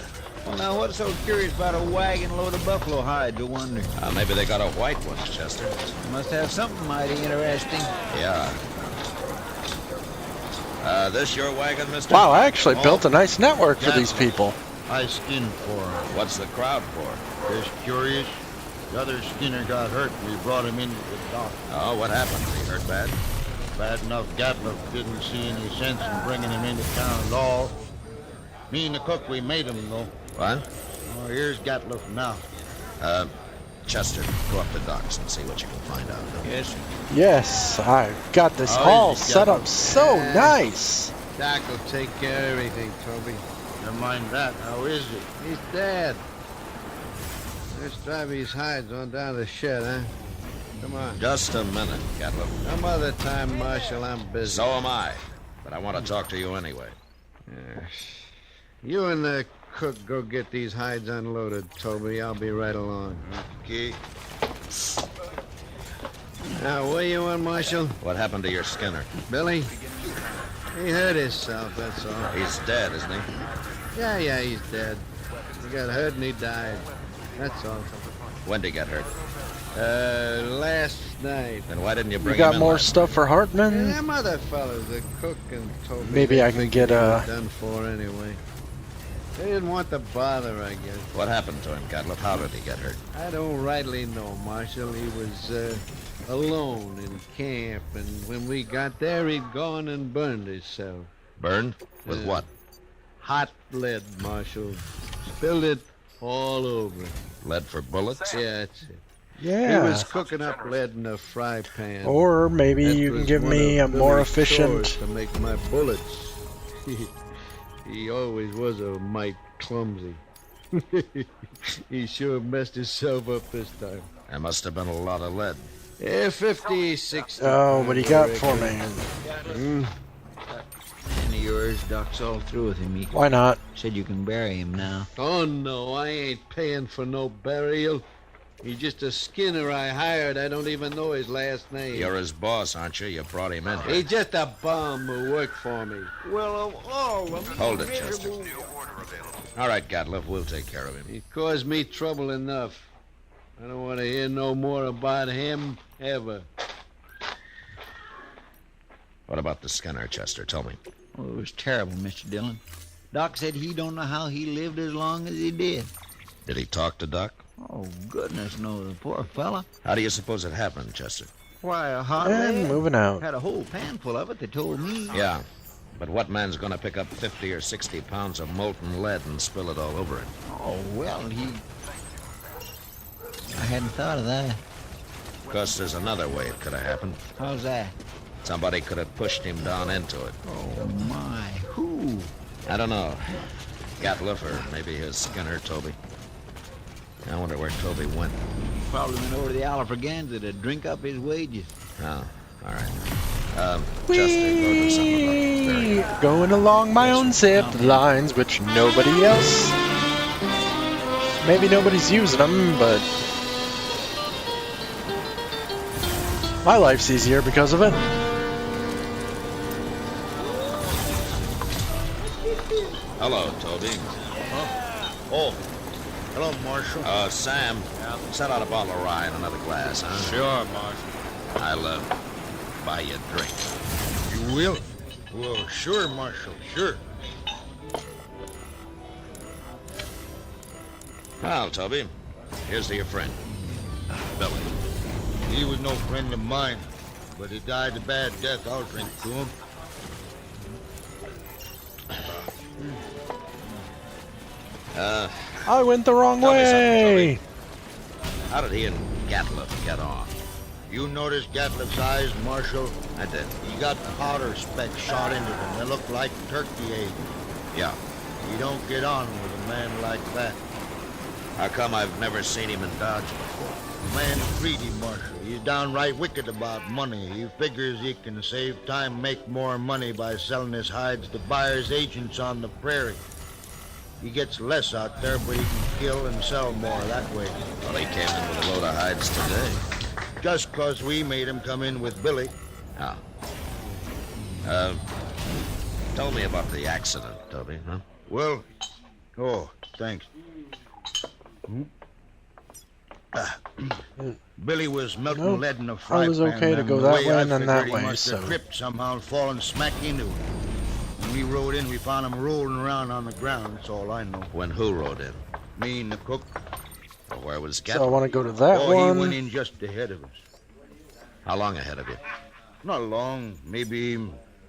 Well, now, what's so curious about a wagon load of buffalo hides, I wonder? Maybe they got a white one, Chester. Must have something mighty interesting. Yeah. This your wagon, mister? Wow, I actually built a nice network for these people. I skinned for him. What's the crowd for? Just curious. The other skinner got hurt. We brought him into the dock. Oh, what happened? He hurt bad? Bad enough Gatliff didn't see any sense in bringing him into town at all. Me and the cook, we made him, though. What? Oh, here's Gatliff now. Chester, go up the docks and see what you can find out. Yes, sir. Yes, I've got this all set up so nice. Doc will take care of everything, Toby. Never mind that. How is he? He's dead. Let's drive these hides on down to the shed, huh? Come on. Just a minute, Gatliff. Some other time, Marshal, I'm busy. So am I. But I want to talk to you anyway. Yes. You and the cook go get these hides unloaded, Toby. I'll be right along. Okay. Now, where you on, Marshal? What happened to your Skinner? Billy? He hurt himself, that's all. He's dead, isn't he? Yeah, he's dead. He got hurt and he died. That's all. When did he get hurt? Last night. Then why didn't you bring You him got in more last stuff for Hartman? Yeah, them other fellas, the cook and Toby. Maybe I can get a... Done for anyway. They didn't want to bother, I guess. What happened to him, Gatliff? How did he get hurt? I don't rightly know, Marshal. He was alone in camp, and when we got there, he'd gone and burned himself. Burned? With what? Hot lead, Marshal. Spilled it all over. Lead for bullets? Yeah, that's it. Yeah. He was cooking up lead in a fry pan. Or maybe That you can was give one me of a more Billy's efficient... chores to make my bullets. He always was a mite clumsy. He sure messed himself up this time. There must have been a lot of lead. Yeah, 50, 60. Oh, what do you got for me? And yours, Doc's all through with him. He Why not? said you can bury him now. Oh, no, I ain't paying for no burial. He's just a skinner I hired. I don't even know his last name. You're his boss, aren't you? You brought him in here. He's just a bum who worked for me. Well, of all of them... Hold it, Chester. All right, Gatliff, we'll take care of him. He caused me trouble enough. I don't want to hear no more about him ever. What about the Skinner, Chester? Tell me. Oh, it was terrible, Mr. Dillon. Doc said he don't know how he lived as long as he did. Did he talk to Doc? Oh, goodness knows, the poor fella. How do you suppose it happened, Chester? Why, a hot And lead. moving out. Had a whole pan full of it, they told me. Yeah, but what man's going to pick up 50 or 60 pounds of molten lead and spill it all over it? Oh, well, I hadn't thought of that. Of course, there's another way it could have happened. How's that? Somebody could have pushed him down into it. Oh, my. Who? I don't know. Gatliff or maybe his Skinner, Toby. I wonder where Toby went. Probably went over to the Alfraganza to drink up his wages. Oh, all right. Chester, go do something about the burying. Going along my own zip lines, which nobody else... Maybe nobody's using them, but... My life's easier because of it. Hello, Toby. Oh, hello, Marshal. Sam, set out a bottle of rye and another glass, huh? Sure, Marshal. I'll, buy you a drink. You will? Well, sure, Marshal, sure. Well, Toby, here's to your friend, Billy. He was no friend of mine, but he died a bad death. I'll drink to him. I went the wrong Tell me something, way. Toby. How did he and Gatliff get on? You noticed Gatliff's eyes, Marshal? I did. He got powder specks shot into them. They look like turkey eggs. Yeah. You don't get on with a man like that. How come I've never seen him in Dodge before? The man's greedy, Marshal. He's downright wicked about money. He figures he can save time, make more money by selling his hides to buyers' agents on the prairie. He gets less out there, but he can kill and sell more that way. Well, he came in with a load of hides today. Just 'cause we made him come in with Billy. Ah. Tell me about the accident, Toby, huh? Well, oh, thanks. Billy was melting lead in a fry pan. I was okay to go and that the way I and then figured that he way, must have so... tripped somehow and fallen smack into it. When we rode in, we found him rolling around on the ground. That's all I know. When who rode in? Me and the cook. Well, where was Gatliff? So I want to go to that Oh, one. he went in just ahead of us. How long ahead of you? Not long, maybe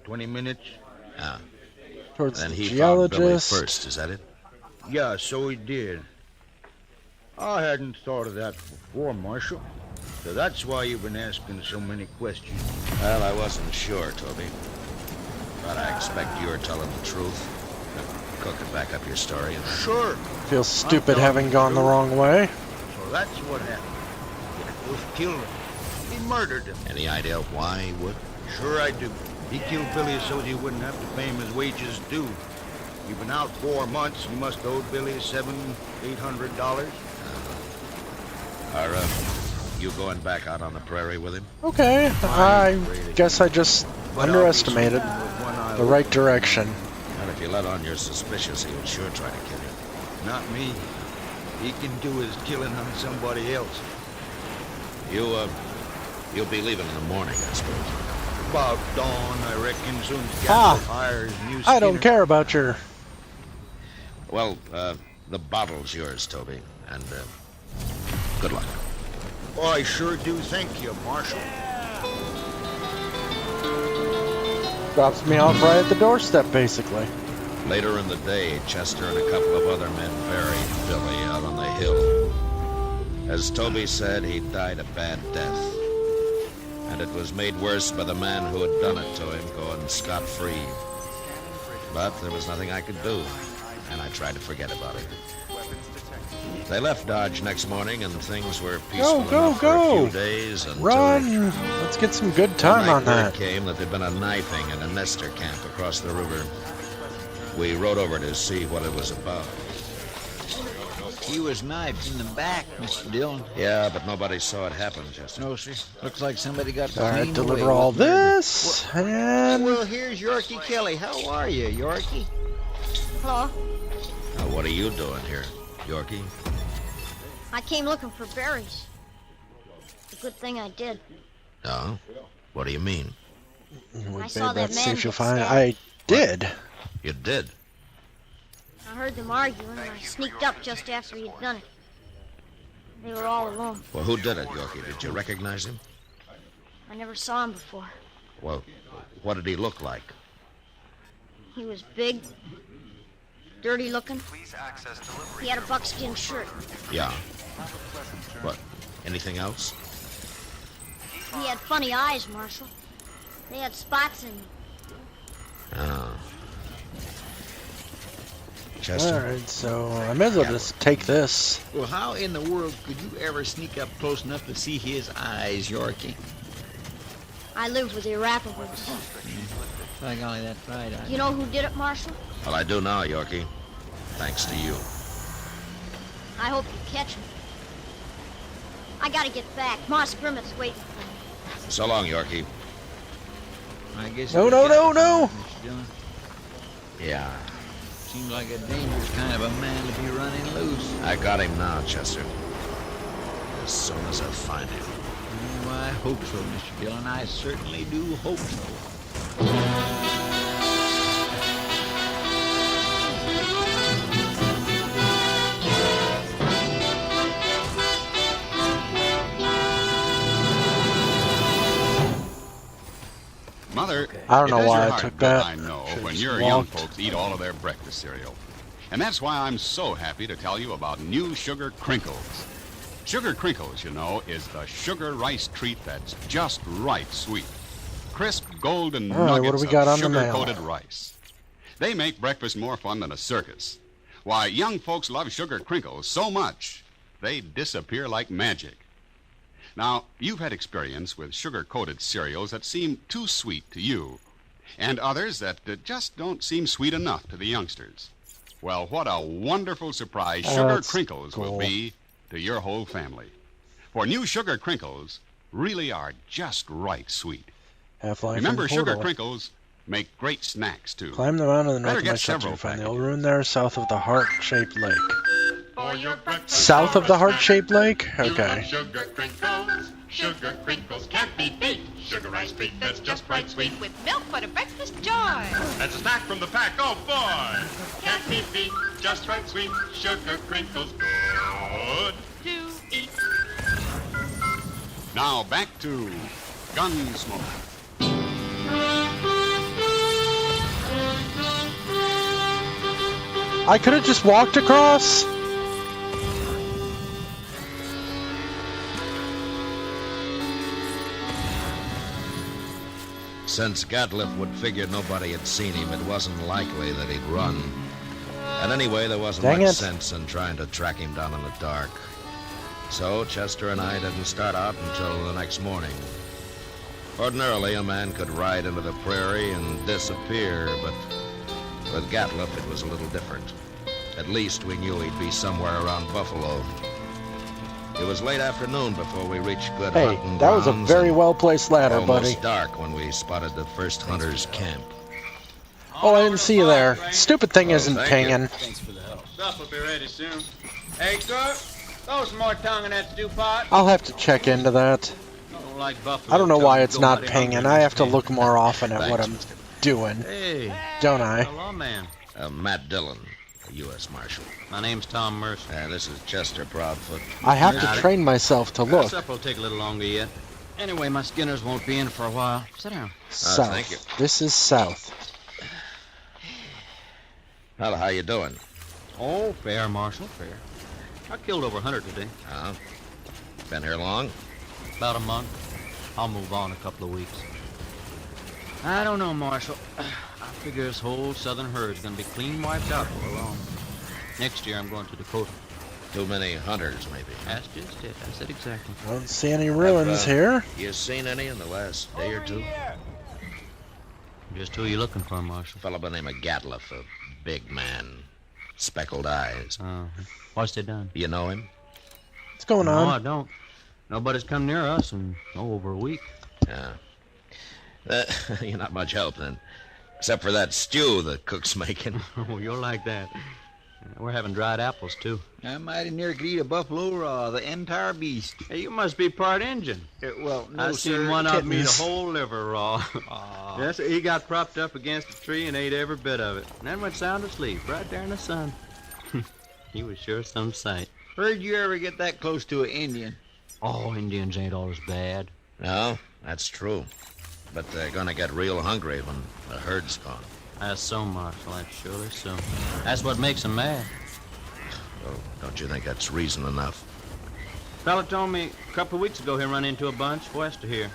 20 minutes. Ah. Towards then the he found Billy geologist. first, is that it? Yeah, so he did. I hadn't thought of that before, Marshal. So that's why you've been asking so many questions. Well, I wasn't sure, Toby. But I expect you're telling the truth. Cook can back up your story. And Sure. Feels stupid having gone the wrong way. So that's what happened. Gatliff killed him. He murdered him. Any idea why he would? Sure I do. He killed Billy so he wouldn't have to pay him his wages due. You've been out 4 months. You must owe Billy $700-800. Are you going back out on the prairie with him? Okay, I guess I just underestimated the right direction. Well, if you let on you're suspicious, he would sure try to kill you. Not me. He can do his killing on somebody else. You'll be leaving in the morning, I suppose. About dawn, I reckon, soon as Ah, Gatliff hires new I don't skinner. care about your... Well, the bottle's yours, Toby, and good luck. Oh, I sure do thank you, Marshal. Drops me off right at the doorstep, basically. Later in the day, Chester and a couple of other men buried Billy out on the hill. As Toby said, he died a bad death. And it was made worse by the man who had done it to him going scot-free. But there was nothing I could do, and I tried to forget about it. They left Dodge next morning, and things were peaceful enough for a few days until... Run! Let's get some good time on word that. came that there'd been a knifing in a Nestor camp across the river. We rode over to see what it was about. He was knifed in the back, Mr. Dillon. Yeah, but nobody saw it happen, Chester. No, sir. Looks like somebody got All right, clean deliver away all with murder. this, and... Well, here's Yorkie Kelly. How are you, Yorkie? Hello. Now, what are you doing here, Yorkie? I came looking for berries. It's a good thing I did. No? What do you mean? I saw that see man if you'll get find... stabbed. I did. You did? I heard them arguing, and I sneaked up just after he'd done it. They were all alone. Well, who did it, Yorkie? Did you recognize him? I never saw him before. Well, what did he look like? He was big, dirty looking. He had a buckskin shirt. Yeah. What? Anything else? He had funny eyes, Marshal. They had spots in them. Oh. Chester? Alright, so I may as well just take this. Well, how in the world could you ever sneak up close enough to see his eyes, Yorkie? I lived with the Arapahoes. By golly, that's right. You know who did it, Marshal? Well, I do now, Yorkie. Thanks to you. I hope you catch him. I gotta get back. Moss Grimmett's waiting for me. So long, Yorkie. I guess. No, no, no, no! Mr. Dillon. Yeah. Seems like a dangerous kind of a man to be running loose. I got him now, Chester. As soon as I find him. Oh, I hope so, Mr. Dillon. I certainly do hope so. Mother, I don't know it does why your I heart took good, that. I know, Should've when just your young walked. folks eat all of their breakfast cereal. And that's why I'm so happy to tell you about new Sugar Crinkles. Sugar Crinkles, you know, is the sugar rice treat that's just right sweet. Crisp golden All right, nuggets what do we got of on the mail? sugar-coated rice. They make breakfast more fun than a circus. Why, young folks love Sugar Crinkles so much, they disappear like magic. Now, you've had experience with sugar-coated cereals that seem too sweet to you, and others that just don't seem sweet enough to the youngsters. Well, what a wonderful surprise Sugar Crinkles will be to your whole family. For new Sugar Crinkles really are just right sweet. Half-Life Remember, and Sugar Portal. Crinkles make great snacks, too. Climb the mountain to the north Better of my get shelter several to find the packages. old ruin there south of the heart-shaped lake. South of the heart-shaped lake? Okay. Sugar Crinkles, Sugar Crinkles can't be beat. Sugar rice treat that's just right sweet. With milk for the breakfast joy. That's a snack from the pack, oh boy! Can't be beat, just right sweet. Sugar Crinkles, good to eat. Now back to Gunsmoke. I could have just walked across. Since Gatliff would figure nobody had seen him, it wasn't likely that he'd run. And anyway, there wasn't Dang much it. sense in trying to track him down in the dark. So Chester and I didn't start out until the next morning. Ordinarily, a man could ride into the prairie and disappear, but with Gatliff, it was a little different. At least we knew he'd be somewhere around Buffalo. It was late afternoon before we reached good Hey, hunting that was a grounds very and well-placed ladder, almost buddy. dark when we spotted the first hunter's camp. Oh, I didn't see you there. Stupid thing isn't thank pinging. you. Thanks for the help. Stuff will be ready soon. Hey, cook, throw some more tongue in that stew pot. I'll have to check into that. Don't like buffalo I don't know tongue, why it's go not mighty pinging. hungry I in have to this look more often at what I'm doing. Hey. Don't I? Lawman. Matt Dillon, U.S. Marshal. My name's Tom Mercer. This is Chester Proudfoot. I have to train myself to look. Supper will take a little longer yet. Anyway, my Skinners won't be in for a while. Sit down. South. thank you. This is south. Well, how you doing? Oh, fair, Marshal, fair. I killed over 100 today. Been here long? About a month. I'll move on a couple of weeks. I don't know, Marshal. I figure this whole southern herd's gonna be clean wiped out for long. Next year I'm going to Dakota. Too many hunters, maybe. That's just it. I said exactly. I don't see any ruins here. You seen any in the last day or two? Just who you looking for, Marshal? A fellow by the name of Gatliff, a big man, speckled eyes. What's they done? You know him? What's going on? No, I don't. Nobody's come near us in over a week. Yeah. You're not much help then. Except for that stew the cook's making. Oh, you're like that. We're having dried apples, too. I mighty near could eat a buffalo raw, the entire beast. Hey, you must be part Injun. Well, no, I sir. seen one of them eat a Kittens. whole liver raw. Yes, he got propped up against a tree and ate every bit of it. And then went sound asleep right there in the sun. He was sure some sight. Where'd you ever get that close to an Indian? Oh, Indians ain't always bad. No, that's true. But they're gonna get real hungry when the herd's gone. That's so, Marshal. That's surely so. That's what makes them mad. Well, don't you think that's reason enough? Fella told me a couple of weeks ago he run into a bunch west of here.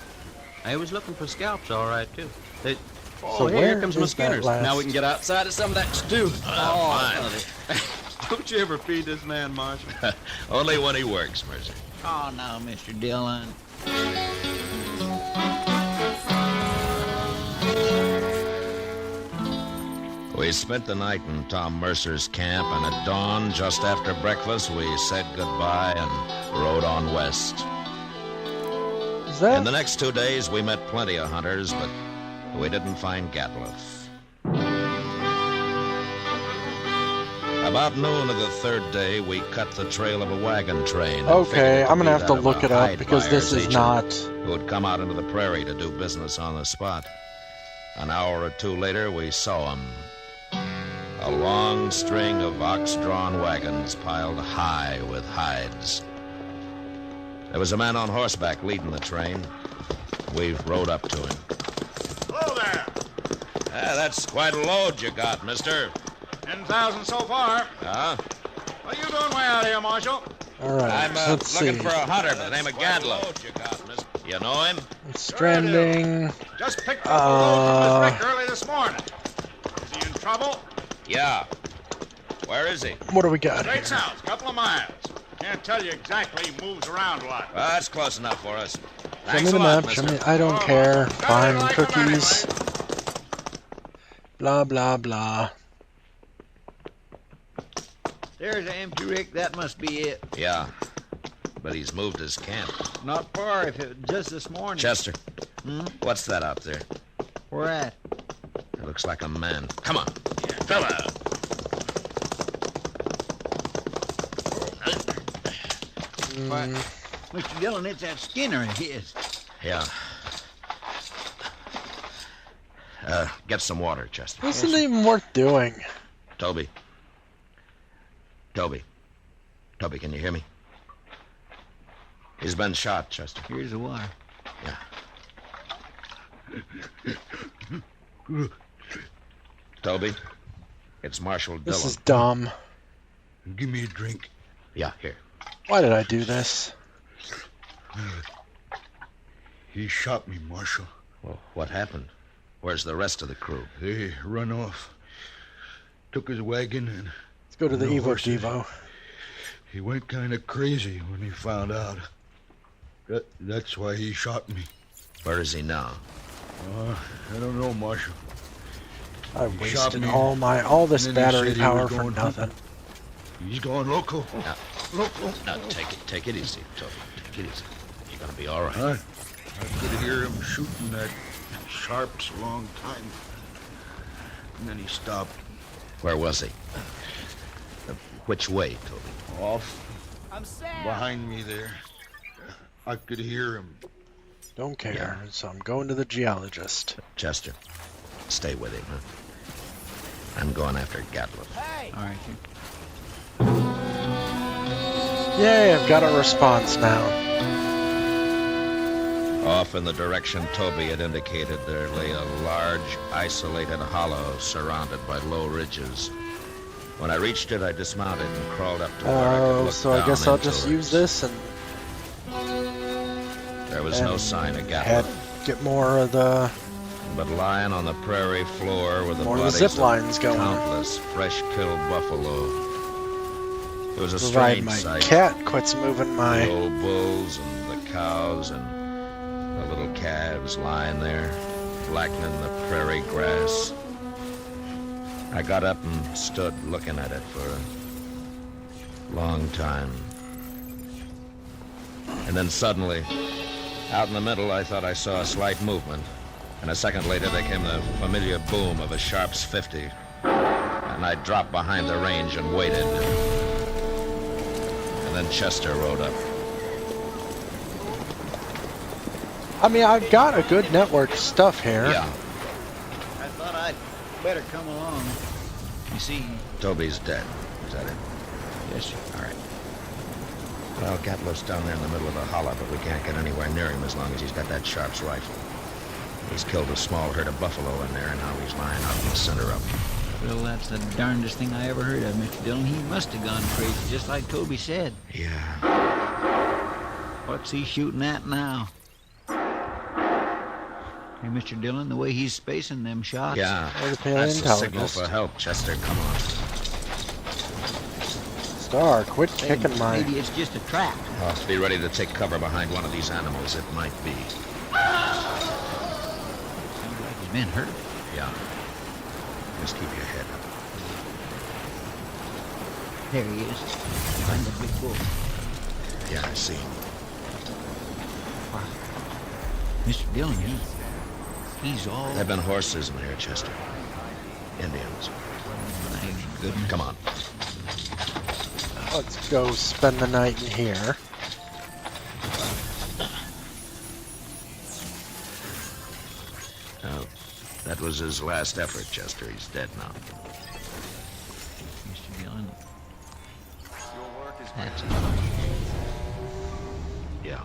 They was looking for scalps, all right, too. They... So hey, where here comes my is that Skinners. last- Now we can get outside of some of that stew. Fine. Don't you ever feed this man, Marshal? Only when he works, Mercer. Oh, now, Mr. Dillon. We spent the night in Tom Mercer's camp, and at dawn, just after breakfast, we said goodbye and rode on west. In the next 2 days, we met plenty of hunters, but we didn't find Gatliff. About noon of the third day, we cut the trail of a wagon train. and Okay, figured it I'm would gonna be have to that of look a it up hide because this buyer's is agent not. who had come out into the prairie to do business on the spot. An hour or two later, we saw him. A long string of ox-drawn wagons piled high with hides. There was a man on horseback leading the train. We rode up to him. Hello there. That's quite a load you got, mister. 10,000 so far. Huh? What are you doing way out here, Marshal? All right, I'm let's looking see. for a hunter by the name of Gadlow. You know him? Stranding. Just picked up a load from his wreck early this morning. Is he in trouble? Yeah. Where is he? What do we got Straight here? south, couple of miles. Can't tell you exactly. He moves around a lot. Well, that's close enough for us. Show me Thanks the a lot, map. Show mister. me. I don't care. Fine cookies. Blah blah blah. There's an empty rick. That must be it. Yeah. But he's moved his camp. Not far, if it just this morning. Chester. What's that out there? Where at? It looks like a man. Come on. Fella. Why, Mr. Dillon, it's that Skinner of his. Yeah. Get some water, Chester. This isn't even worth doing. Toby. Toby, can you hear me? He's been shot, Chester. Here's the water. Yeah. Toby, it's Marshal Dillon. This is dumb. Give me a drink. Yeah, here. Why did I do this? He shot me, Marshal. Well, what happened? Where's the rest of the crew? They run off. Took his wagon and... Let's go to the Evo horses. Devo. He went kind of crazy when he found out. That's why he shot me. Where is he now? I don't know, Marshal. I He shot wasted me, all this and then he battery said he was power for going nothing. He's going loco. Loco. Now, take it easy, Toby. Take it easy. You're gonna be all right. I could hear him shooting at Sharps a long time. And then he stopped. Where was he? Which way, Toby? Off. Behind me there. I could hear him. Don't care, so I'm going to the geologist. Chester, stay with him, huh? I'm going after Gatlow. Hey. All right. Yay, I've got a response now. Off in the direction Toby had indicated, there lay a large, isolated hollow surrounded by low ridges. When I reached it, I dismounted and crawled up to where I could look so I down guess I'll into just it. use this and... There was no sign of Head, Gatlow. get more of the... But lying on the prairie floor were the More of the bodies zip lines of going. countless fresh-killed buffalo. It was a Provide strange my sight. cat quits moving my... The old bulls and the cows and the little calves lying there, blackening the prairie grass. I got up and stood looking at it for a long time. And then suddenly, out in the middle, I thought I saw a slight movement. And a second later, there came the familiar boom of a Sharps 50. And I dropped behind the range and waited. And then Chester rode up. I mean, I've got a good network stuff here. Yeah. I thought I'd better come along. You see... Toby's dead. Is that it? Yes, sir. All right. Well, Gatlow's down there in the middle of the hollow, but we can't get anywhere near him as long as he's got that Sharps rifle. He's killed a small herd of buffalo in there, and now he's lying out in the center of them. Well, that's the darndest thing I ever heard of, Mr. Dillon. He must have gone crazy, just like Toby said. Yeah. What's he shooting at now? Hey, Mr. Dillon, the way he's spacing them shots. Yeah. That's the signal for help, Chester. Come on. Star, quit kicking my... Maybe it's just a trap. Well, be ready to take cover behind one of these animals. It might be. Sounds like he's been hurt. Yeah. Just keep your head up. There he is. Behind the big bull. Yeah, I see. Wow. Mr. Dillon, he's all... There have been horses in here, Chester. Indians. My goodness. Come on. Let's go spend the night in here. Now, that was his last effort, Chester. He's dead now. Mr. Dillon. Your work is That's Yeah.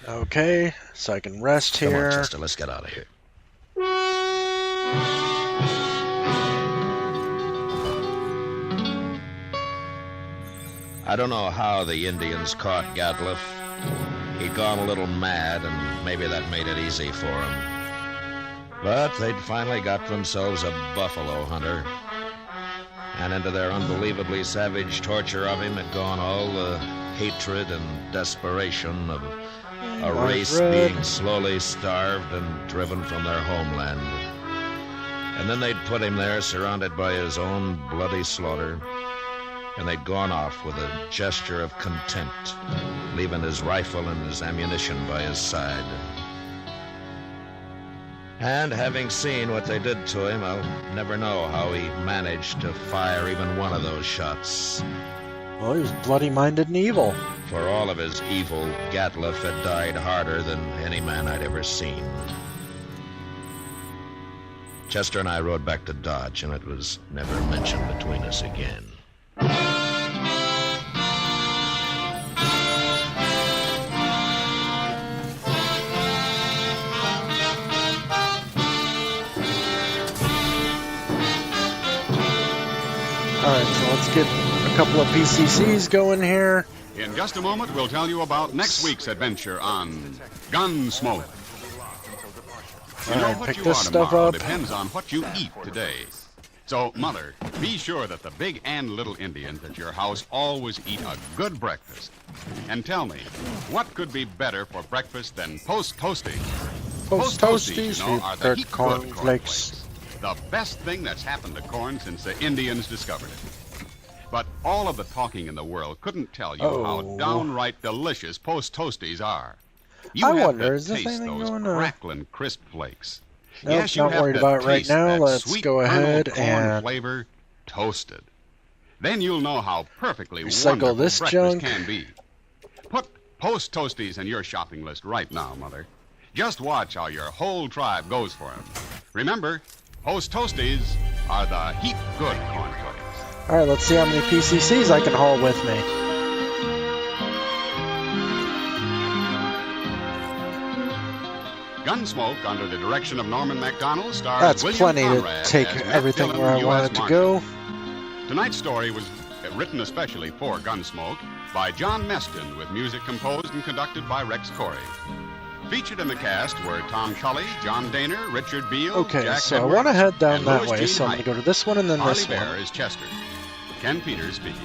Okay, so I can rest Come here. on, Chester. Let's get out of here. I don't know how the Indians caught Gatliff. He'd gone a little mad, and maybe that made it easy for him. But they'd finally got themselves a buffalo hunter. And into their unbelievably savage torture of him had gone all the hatred and desperation of a race being slowly starved and driven from their homeland. And then they'd put him there, surrounded by his own bloody slaughter, and they'd gone off with a gesture of contempt, leaving his rifle and his ammunition by his side. And having seen what they did to him, I'll never know how he managed to fire even one of those shots. Well, he was bloody-minded and evil. For all of his evil, Gatliff had died harder than any man I'd ever seen. Chester and I rode back to Dodge, and it was never mentioned between us again. Alright, so let's get a couple of PCCs going here. In just a moment, we'll tell you about next week's adventure on Gunsmoke. You know, what you are tomorrow depends on what you eat today. So, Mother, be sure that the big and little Indians at your house always eat a good breakfast. And tell me, what could be better for breakfast than Post Toasties? Post Toasties, you know, are the heap corn good flakes. The best thing that's happened to corn since the Indians discovered it. But all of the talking in the world couldn't tell you how downright delicious Post Toasties are. You I have wonder, to is this taste anything those going on? crackling crisp flakes. Nope, Yes, you not have worried to about it right taste now. that Let's sweet go ahead kernel corn and flavor toasted. Then you'll know how perfectly recycle wonderful this breakfast junk. can be. Put Post Toasties in your shopping list right now, Mother. Just watch how your whole tribe goes for them. Remember, Post Toasties are the heap good cornflakes. Alright, let's see how many PCCs I can haul with me. Gunsmoke, under the direction of Norman MacDonald, stars That's William plenty Conrad to take as Matt everything Dillon, where I U.S. want it to Marshal. go. Tonight's story was written especially for Gunsmoke by John Meston, with music composed and conducted by Rex Corey. Featured in the cast were Tom Cully, John Daner, Richard Beale, Okay, Jack so I Edwards, want to head down and that Louis way, Jean so I'm going Hite. to go to this one and then Harley this Bear one. is Chester. Ken Peters speaking.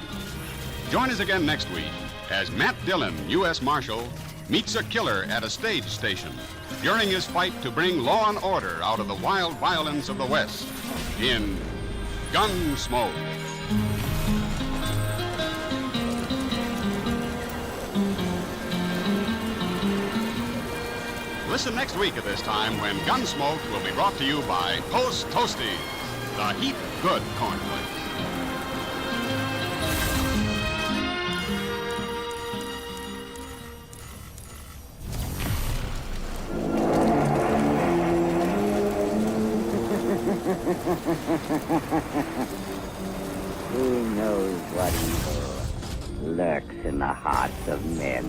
Join us again next week as Matt Dillon, U.S. Marshal, meets a killer at a stage station during his fight to bring law and order out of the wild violence of the West in Gunsmoke. Listen next week at this time when Gunsmoke will be brought to you by Post Toasties, the heap good cornflakes. Who knows what evil lurks in the hearts of men?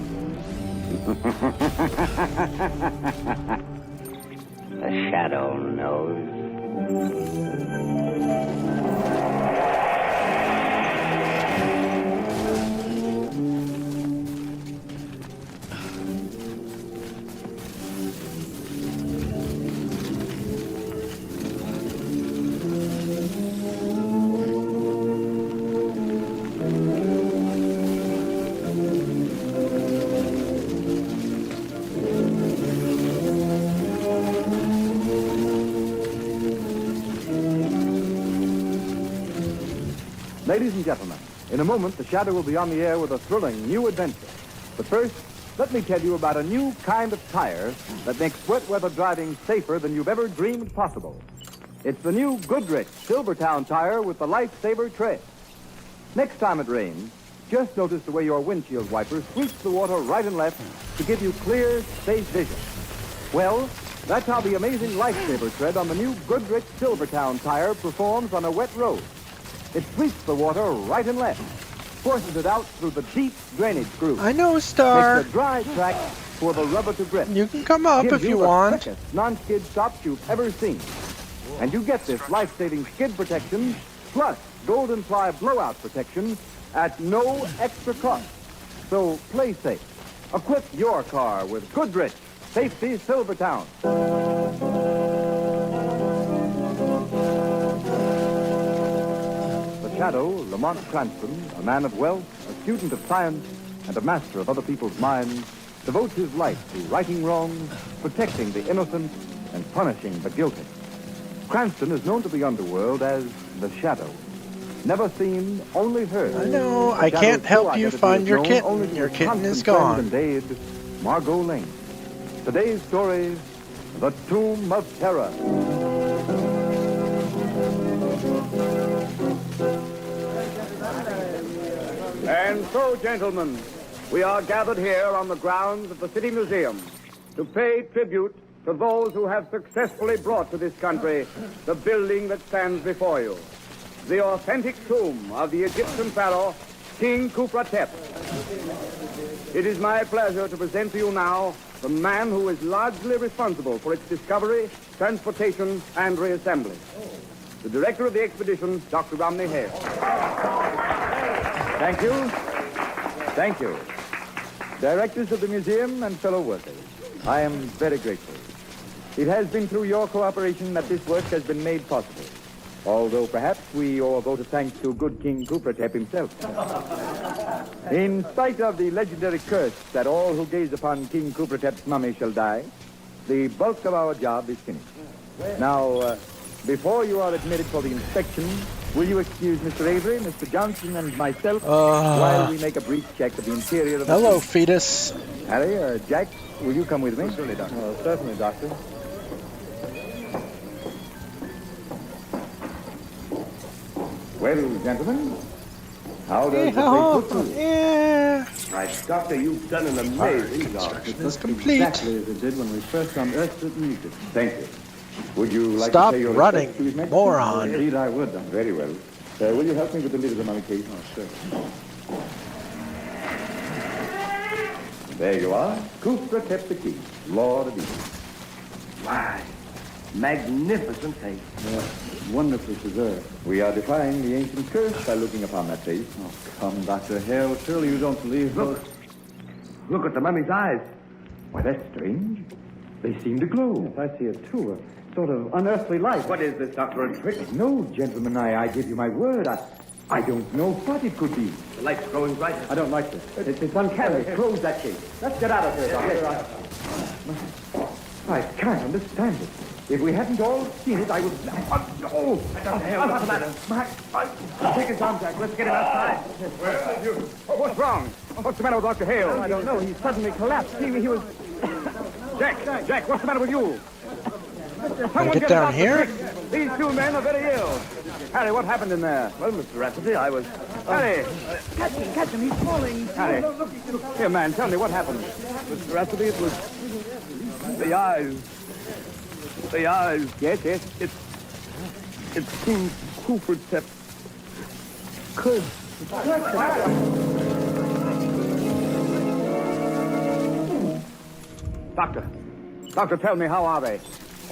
The shadow knows. Ladies and gentlemen, in a moment, the Shadow will be on the air with a thrilling new adventure. But first, let me tell you about a new kind of tire that makes wet weather driving safer than you've ever dreamed possible. It's the new Goodrich Silvertown tire with the Lifesaver tread. Next time it rains, just notice the way your windshield wiper sweeps the water right and left to give you clear, safe vision. Well, that's how the amazing Lifesaver tread on the new Goodrich Silvertown tire performs on a wet road. It sweeps the water right and left, forces it out through the deep drainage grooves. I know, Star. Makes a dry track for the rubber to grip. You can come up Gives if you the want. quickest non-skid stops you've ever seen. And you get this life-saving skid protection, plus golden ply blowout protection at no extra cost. So play safe. Equip your car with Goodrich Safety Silvertown. The Shadow, Lamont Cranston, a man of wealth, a student of science, and a master of other people's minds, devotes his life to righting wrongs, protecting the innocent, and punishing the guilty. Cranston is known to the underworld as the Shadow. Never seen, only heard. I know, I can't help you find your kitten. Your kitten is gone. And aid, Margot Lane. Today's story, The Tomb of Terror. And so, gentlemen, we are gathered here on the grounds of the City Museum to pay tribute to those who have successfully brought to this country the building that stands before you, the authentic tomb of the Egyptian pharaoh, King Khupratep. It is my pleasure to present to you now the man who is largely responsible for its discovery, transportation, and reassembly. The director of the expedition, Dr. Romney Hale. Thank you. Thank you. Directors of the museum and fellow workers, I am very grateful. It has been through your cooperation that this work has been made possible. Although perhaps we owe a vote of thanks to good King Khupratep himself. In spite of the legendary curse that all who gaze upon King Khupratep's mummy shall die, the bulk of our job is finished. Now, before you are admitted for the inspection, will you excuse Mr. Avery, Mr. Johnson, and myself while we make a brief check of the interior of the Hello, tomb? fetus. Harry, Jack, will you come with me? Certainly, Doctor. Certainly, Doctor. Well, gentlemen, how does the place look to you? Yeah. Right, Doctor, you've done an amazing job. It looks complete. exactly as it did when we first unearthed it and used it. Thank you. Would you like Stop to say your running, respects to His Majesty? moron. Indeed, I would. Very well. Will you help me with the lid of the mummy case? Oh, sure. There you are. Khupratep the King, Lord of Egypt. Why, magnificent face. Wonderfully preserved. We are defying the ancient curse by looking upon that face. Oh, come, Dr. Hale. Surely you don't believe... Look at the mummy's eyes. Why, that's strange. They seem to glow. Yes, I see it, too. A sort of unearthly light. What is this, Doctor, a trick? No, gentlemen, I give you my word. I don't know what it could be. The light's growing brighter. I don't like this. It's uncanny. Close that case. Let's get out of here, Doctor. I can't understand it. If we hadn't all seen it, I would... Oh! What's the matter? Take his arm, Jack. Let's get him outside. What's wrong? What's the matter with Dr. Hale? I don't know. He suddenly collapsed. He was... Jack, what's the matter with you? Can I get down here? These two men are very ill. Harry, what happened in there? Well, Mr. Rafferty, I was... Harry! Catch him. He's falling. Harry. Here, man, tell me what happened. Mr. Rafferty, it was... The eyes. The eyes. Yes. It's King Khupratep. Curse. Doctor, tell me, how are they?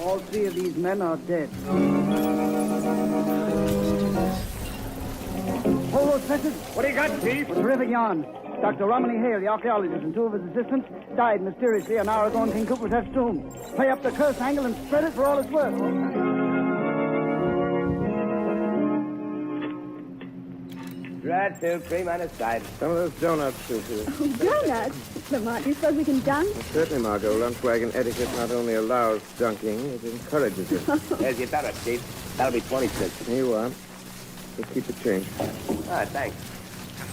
All three of these men are dead. Hold those fences. What do you got, Chief? A terrific yarn. Dr. Romney Hale, the archaeologist, and two of his assistants died mysteriously an hour ago in King Khupratep's tomb. Play up the curse angle and spread it for all it's worth. Dried silk, cream on its side. Some of those donuts, Susie. Oh, donuts? Lamont, you suppose we can dunk? Certainly, Margot. Lunch wagon etiquette not only allows dunking, it encourages it. There's your donut, Chief. That'll be 20 cents. Here you are. Just keep the change. Ah, thanks.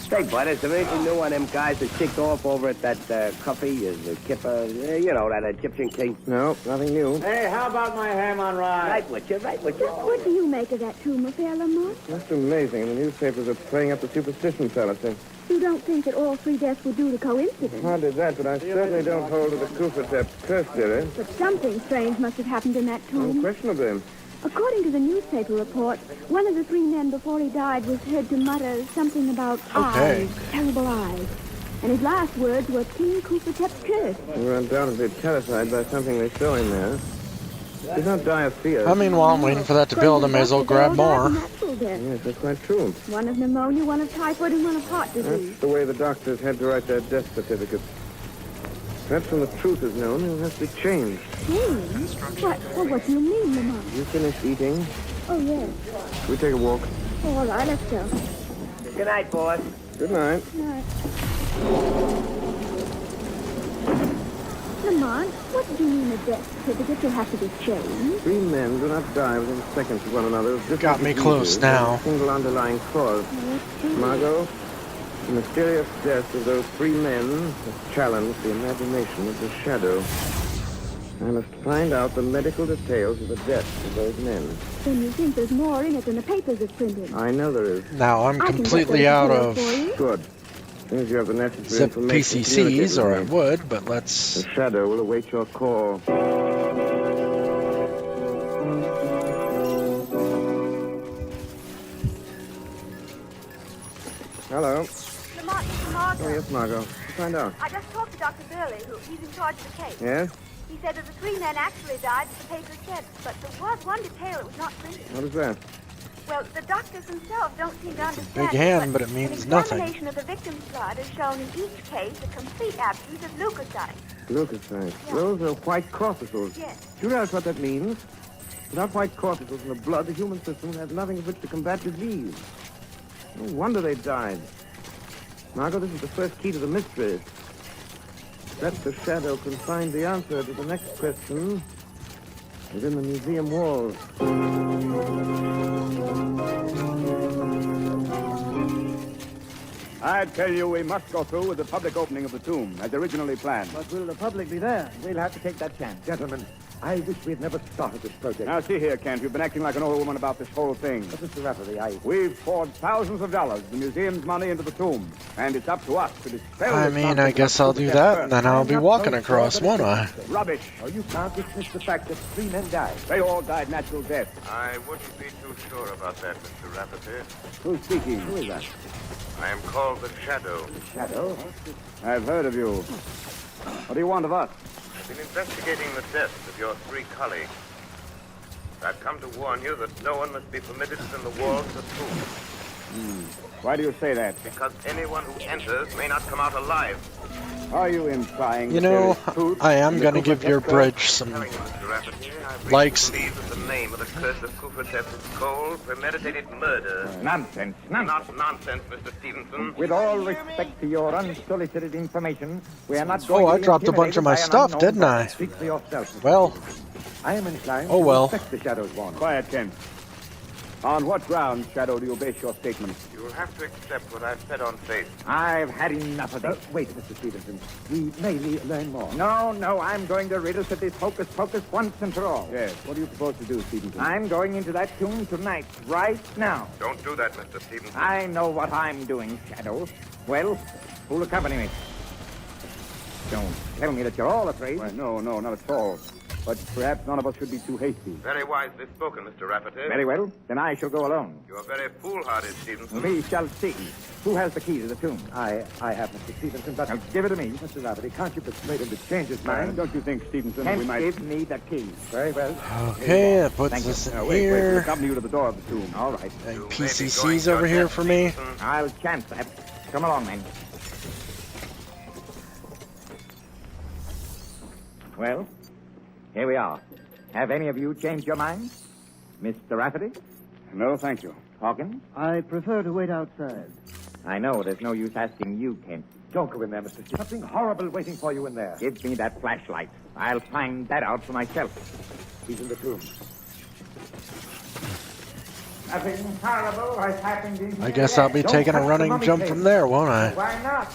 Say, bud, is there anything new on them guys that kicked off over at that coffee, the kipper, you know, that Egyptian king? No, nothing new. Hey, how about my ham on rye? Right with you. What do you make of that tomb affair, Lamont? That's amazing. The newspapers are playing up the superstition fallacy. You don't think that all three deaths were due to coincidence? Hardly that, but I certainly don't hold to the Khupratep curse theory. But something strange must have happened in that tomb. Unquestionably. According to the newspaper reports, one of the three men before he died was heard to mutter something about eyes, terrible eyes. And his last words were King Khupratep's curse. We were undoubtedly terrified by something they saw in there. Did not die of fear. I mean, while I'm waiting for that to build, I may as well grab more. Natural deaths. Yes, that's quite true. One of pneumonia, one of typhoid, and one of heart disease. That's the way the doctors had to write their death certificates. Perhaps when the truth is known, it'll have to be changed. Changed? What do you mean, Lamont? You finished eating? Oh, yes. Should we take a walk? Oh, all right, let's go. Good night, boss. Good night. Good night. Lamont, what do you mean a death certificate will have to be changed? 3 men do not die within seconds of one another. Got me close now. A single underlying cause. Margot, the mysterious death of those 3 men has challenged the imagination of the Shadow. I must find out the medical details of the deaths of those men. Then you think there's more in it than the papers have printed? I know there is. Now I'm completely out of Good. As soon as you have the necessary zip information, PCCs, or I would, but let's... The Shadow will await your call. Hello. Lamont, this is Margot. Oh, yes, Margot. Find out. I just talked to Dr. Burley, he's in charge of the case. Yes? He said that the 3 men actually died, as the paper said, but there was one detail that was not printed. What is that? Well, the doctors themselves don't seem to understand. Big hand, but it means nothing. An examination of the victim's blood has shown in each case a complete absence of leukocytes. Leukocytes. Those are white corpuscles. Yes. Do you realize what that means? Without white corpuscles in the blood, the human system has nothing of which to combat disease. No wonder they died. Margot, this is the first key to the mystery. That the Shadow can find the answer to the next question within the museum walls. I tell you, we must go through with the public opening of the tomb, as originally planned. But will the public be there? We'll have to take that chance. Gentlemen, I wish we had never started this project. Now, see here, Kent. You've been acting like an old woman about this whole thing. But, Mr. Rafferty, We've poured thousands of dollars, the museum's money, into the tomb. And it's up to us to dispel I mean, I guess I'll do that, and then I'll be walking across, won't I? Rubbish. Oh, you can't dismiss the fact that 3 men died. They all died natural death. I wouldn't be too sure about that, Mr. Rafferty. Who's speaking? Who is that? I am called the Shadow. The Shadow? I've heard of you. What do you want of us? I've been investigating the deaths of your 3 colleagues. I've come to warn you that no one must be permitted within the walls of the tomb. Why do you say that? Because anyone who enters may not come out alive. Are you implying You know, I am going to give your bridge some likes. I believe that the name of the curse of Kufatep is cold, premeditated murder. Nonsense. Not nonsense, Mr. Stevenson. With all respect to your unsolicited information, we are not Oh, going to I be dropped a bunch of my intimidated by an stuff, unknown didn't I? person. Speak for yourself, Mr. Well, Stevenson. I am inclined oh well. to respect the Shadow's warning. Quiet, Kent. On what grounds, Shadow, do you base your statement? You will have to accept what I've said on faith. I've had enough of this. Wait, Mr. Stevenson. We may learn more. No, I'm going to rid us of this hocus-pocus once and for all. Yes. What are you supposed to do, Stevenson? I'm going into that tomb tonight, right now. Don't do that, Mr. Stevenson. I know what I'm doing, Shadow. Well, who'll accompany me? Don't tell me that you're all afraid. Why, no, not at all. But perhaps none of us should be too hasty. Very wisely spoken, Mr. Rafferty. Very well. Then I shall go alone. You are very foolhardy, Stevenson. We shall see. Who has the key to the tomb? I have, Mr. Stevenson, but... Now, give it to me. Mr. Rafferty, can't you persuade him to change his mind? Don't you think, Stevenson, Can't we might... give me the key. Very well. Okay, that puts Thank us you. in Wait, here. we'll accompany you to the door of the tomb. All right. And PCC's over here for me. I'll chance that. Come along, then. Well, here we are. Have any of you changed your minds? Mr. Rafferty? No, thank you. Hawkins? I prefer to wait outside. I know there's no use asking you, Kent. Don't go in there, Mr. Stevenson. Something horrible waiting for you in there. Give me that flashlight. I'll find that out for myself. He's in the tomb. Nothing horrible has happened in here. I guess I'll be Don't taking a touch the running mummy jump case. from there, won't I? Why not?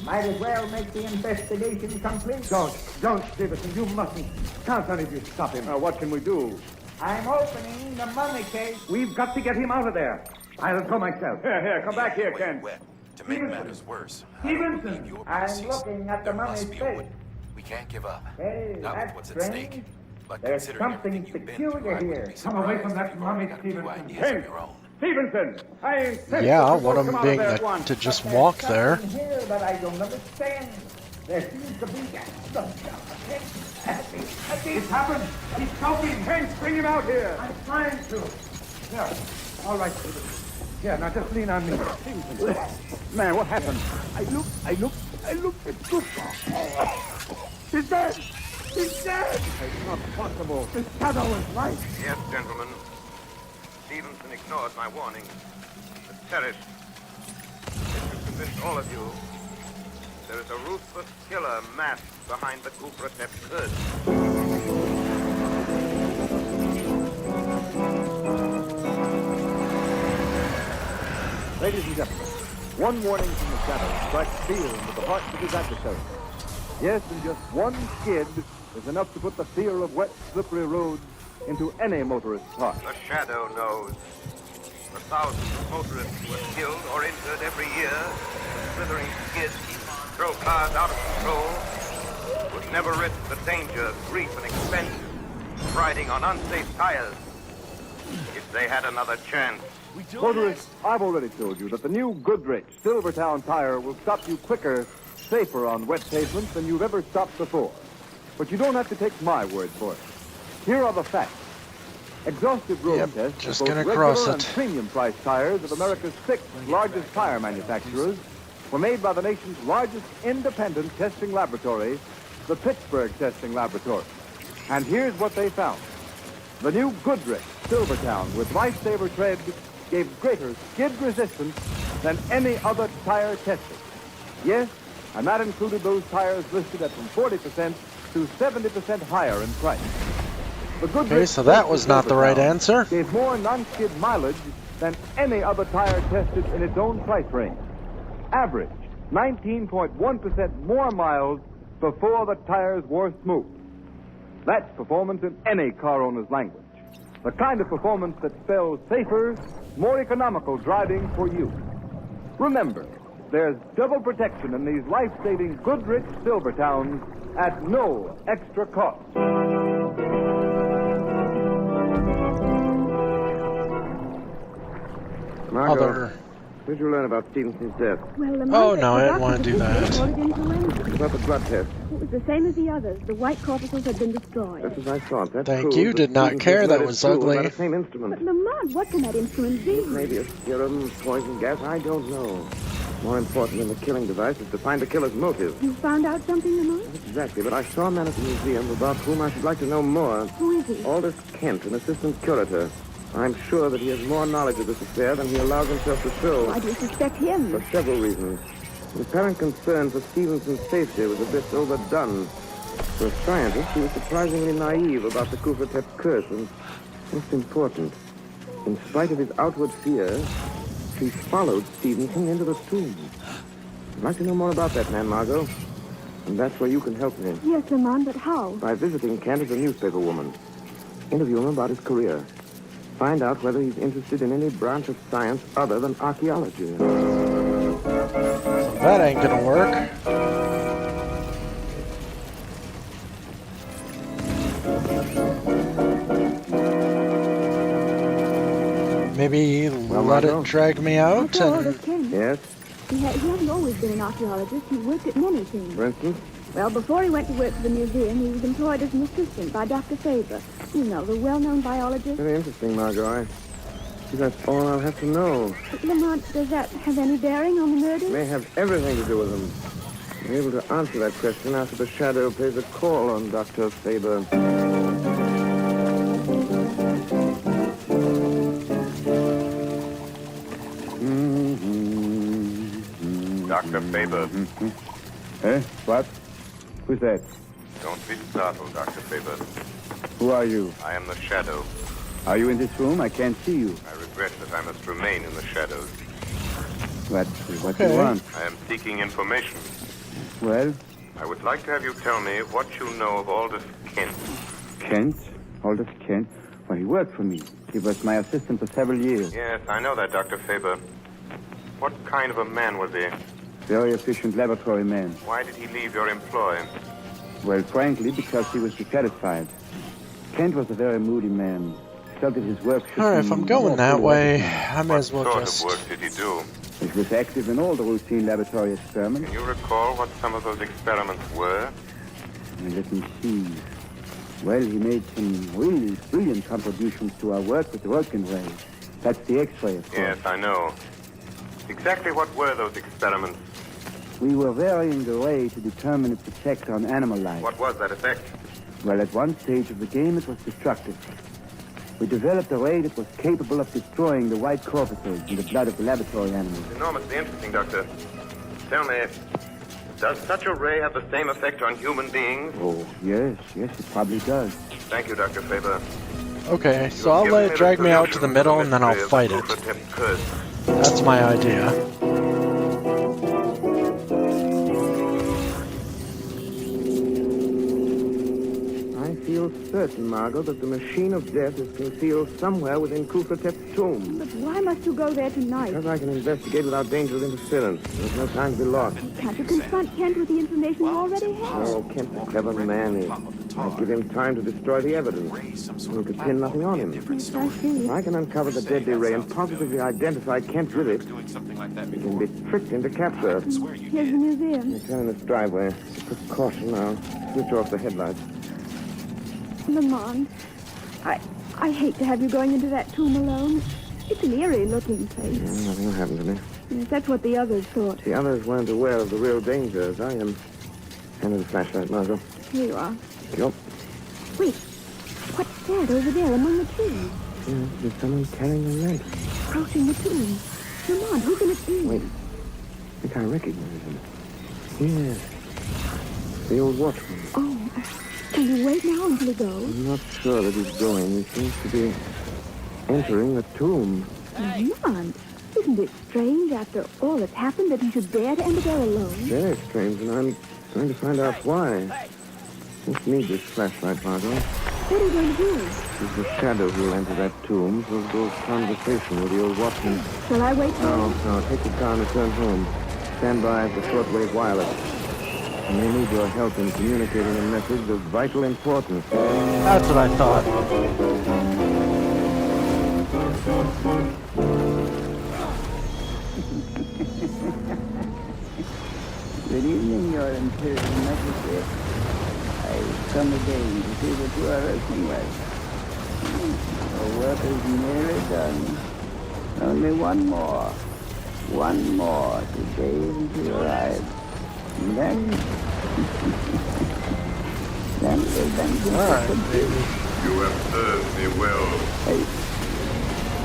Might as well make the investigation complete. Don't, Stevenson. You mustn't. Can't any of you stop him. What can we do? I'm opening the mummy case. We've got to get him out of there. I'll go myself. Here, come back here, Ken. To make matters worse, Stevenson, I'm looking at the mummy's face. we can't give up. Hey, Not with that's what's at strange. stake. But There's considering something everything you've been peculiar through, I here. wouldn't be Come away from surprised that if mummy, you've got a few Stevenson. ideas of your own. Stevenson, I insist. Yeah, I that you want both him come out being of there at once. to just walk there. Here that I don't understand. There seems to be It's happened. He's choking. Hank, bring him out here. I'm trying to. No. All right. Here, now just lean on me. Man, what happened? I look at Cooper. He's dead! He's dead! It's not possible. The shadow is right. Yes, gentlemen. Stevenson ignored my warning. But perished. It should convince all of you there is a ruthless killer masked behind the Kupratep curse. Ladies and gentlemen, one warning from the shadow strikes fear into the hearts of his adversaries. Yes, and just one skid is enough to put the fear of wet, slippery roads into any motorist's heart. The shadow knows. The thousands of motorists who are killed or injured every year, slithering skids, throw cars out of control, would never risk the danger, grief, and expense of riding on unsafe tires if they had another chance. Motorists, I've already told you that the new Goodrich Silvertown tire will stop you quicker, safer on wet pavements than you've ever stopped before. But you don't have to take my word for it. Here are the facts. Exhaustive road tests just of both gonna cross regular it. and premium price tires of America's 6 largest tire manufacturers were made by the nation's largest independent testing laboratory, the Pittsburgh Testing Laboratory. And here's what they found. The new Goodrich Silvertown with Lifesaver tread gave greater skid resistance than any other tire tested. Yes, and that included those tires listed at from 40% to 70% higher in price. The Goodrich Okay, so that was not the right Silvertown answer. gave more non-skid mileage than any other tire tested in its own price range. Average 19.1% more miles before the tires wore smooth. That's performance in any car owner's language. The kind of performance that spells safer, more economical driving for you. Remember, there's double protection in these life-saving Goodrich Silvertowns at no extra cost. Margot, what did you learn about Stevenson's death? Well, the Oh, no, I didn't want to do that. Influenza. About the blood test. It was the same as the others. The white corpuscles had been destroyed. Just as I thought. That Thank proves you, that did not Stevenson's care, that blood is was fueled ugly. by the same instrument. But Lamont, what can that instrument be? Maybe a serum, poison gas, I don't know. More important than the killing device is to find the killer's motive. You found out something, Lamont? Exactly, but I saw a man at the museum about whom I should like to know more. Who is he? Aldous Kent, an assistant curator. I'm sure that he has more knowledge of this affair than he allows himself to show. Why do you suspect him? For several reasons. The apparent concern for Stevenson's safety was a bit overdone. For a scientist, he was surprisingly naive about the Kupratep curse, and most important, in spite of his outward fear, he followed Stevenson into the tomb. I'd like to know more about that man, Margot. And that's where you can help me. Yes, Lamont, but how? By visiting Kent as a newspaper woman. Interview him about his career. Find out whether he's interested in any branch of science other than archaeology. That ain't gonna work. Maybe let it drag me out and... Yes? He hasn't always been an archaeologist. He worked at many things. For instance? Well, before he went to work for the museum, he was employed as an assistant by Dr. Faber. You know, the well-known biologist. Very interesting, Margot. That's all I'll have to know. Lamont, does that have any bearing on the murder? It may have everything to do with them. I'll be able to answer that question after the Shadow pays a call on Dr. Faber. Dr. Faber. Eh? What? Who's that? Don't be startled, Dr. Faber. Who are you? I am the Shadow. Are you in this room? I can't see you. I regret that I must remain in the shadows. What do you want? I am seeking information. Well? I would like to have you tell me what you know of Aldous Kent. Kent? Aldous Kent? Well, he worked for me. He was my assistant for several years. Yes, I know that, Dr. Faber. What kind of a man was he? Very efficient laboratory man. Why did he leave your employ? Well, frankly, because he was dissatisfied. Kent was a very moody man. Felt that his work should Alright, be if I'm going more that full way, recognized. I may as well What just... sort of work did he do? He was active in all the routine laboratory experiments. Can you recall what some of those experiments were? Let me see. Well, he made some really brilliant contributions to our work with the Röntgen ray. That's the X-ray, of course. Yes, I know. Exactly what were those experiments? We were varying the ray to determine its effect on animal life. What was that effect? Well, at one stage of the game, it was destructive. We developed a ray that was capable of destroying the white corpuscles in the blood of the laboratory animals. Enormously interesting, Doctor. Tell me, does such a ray have the same effect on human beings? Oh, yes, it probably does. Thank you, Dr. Faber. Okay, so I'll let it drag me out to the middle and then I'll fight it. That's my idea. I feel certain, Margot, that the machine of death is concealed somewhere within Kufratep's tomb. But why must you go there tonight? Because I can investigate without danger of interference. There's no time to be lost. Can't you confront Kent with the information you already have? Oh, Kent's a clever man. I'd give him time to destroy the evidence. We could pin nothing on him. Yes, I see. I can uncover the deadly ray and positively identify Kent with it. He can be tricked into capture. Here's the museum. I turn in this driveway. Just caution now. Switch off the headlights. Lamont, I hate to have you going into that tomb alone. It's an eerie-looking place. Nothing will happen to me. Yes, that's what the others thought. The others weren't aware of the real danger as I am. Hand me the flashlight, Margot. Here you are. Yup. Wait, what's that over there among the trees? Yeah, there's someone carrying a lamp. Approaching the tomb. Lamont, who can it be? Wait. I think I recognize him. Yes. The old watchman. Oh, can you wait now until he goes? I'm not sure that he's going. He seems to be entering the tomb. Lamont, isn't it strange after all that's happened that he should dare to enter there alone? Very strange, and I'm going to find out why. Let's need this flashlight, Margot. What are you going to do? It's the shadow who'll enter that tomb, so we'll go conversation with the old watchman. Shall I wait for No, take the car and return home. Stand by for shortwave wireless. I may need your help in communicating a message of vital importance. That's what I thought. Good evening, Your Imperial Majesty. I've come again to see that you are working well. The work is nearly done. Only one more. One more to gaze into your eyes. And then... then we'll venture All right, baby. You have served me well. Hey,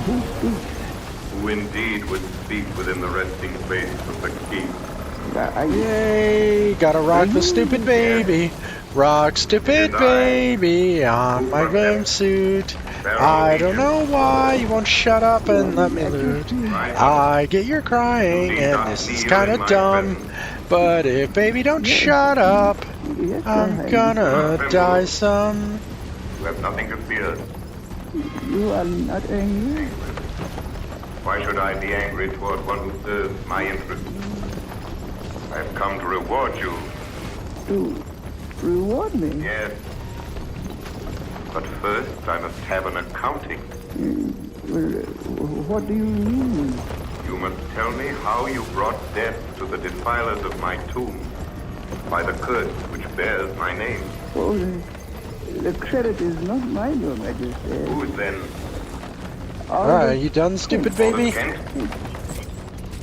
who speaks? Who indeed would speak within the resting place of the key. Yay! Gotta rock the stupid baby. Rock stupid baby on my glam suit. I don't know why you won't shut up and let me loot. I get you're crying and this is kinda dumb. But if baby don't shut up, I'm gonna die some. You have nothing to fear. You are not angry? Why should I be angry toward one who serves my interests? I've come to reward you. To reward me? Yes. But first, I must have an accounting. Well, what do you mean? You must tell me how you brought death to the defilers of my tomb by the curse which bears my name. Oh, the credit is not mine, Your Majesty. Whose then? Alright, you done, stupid baby?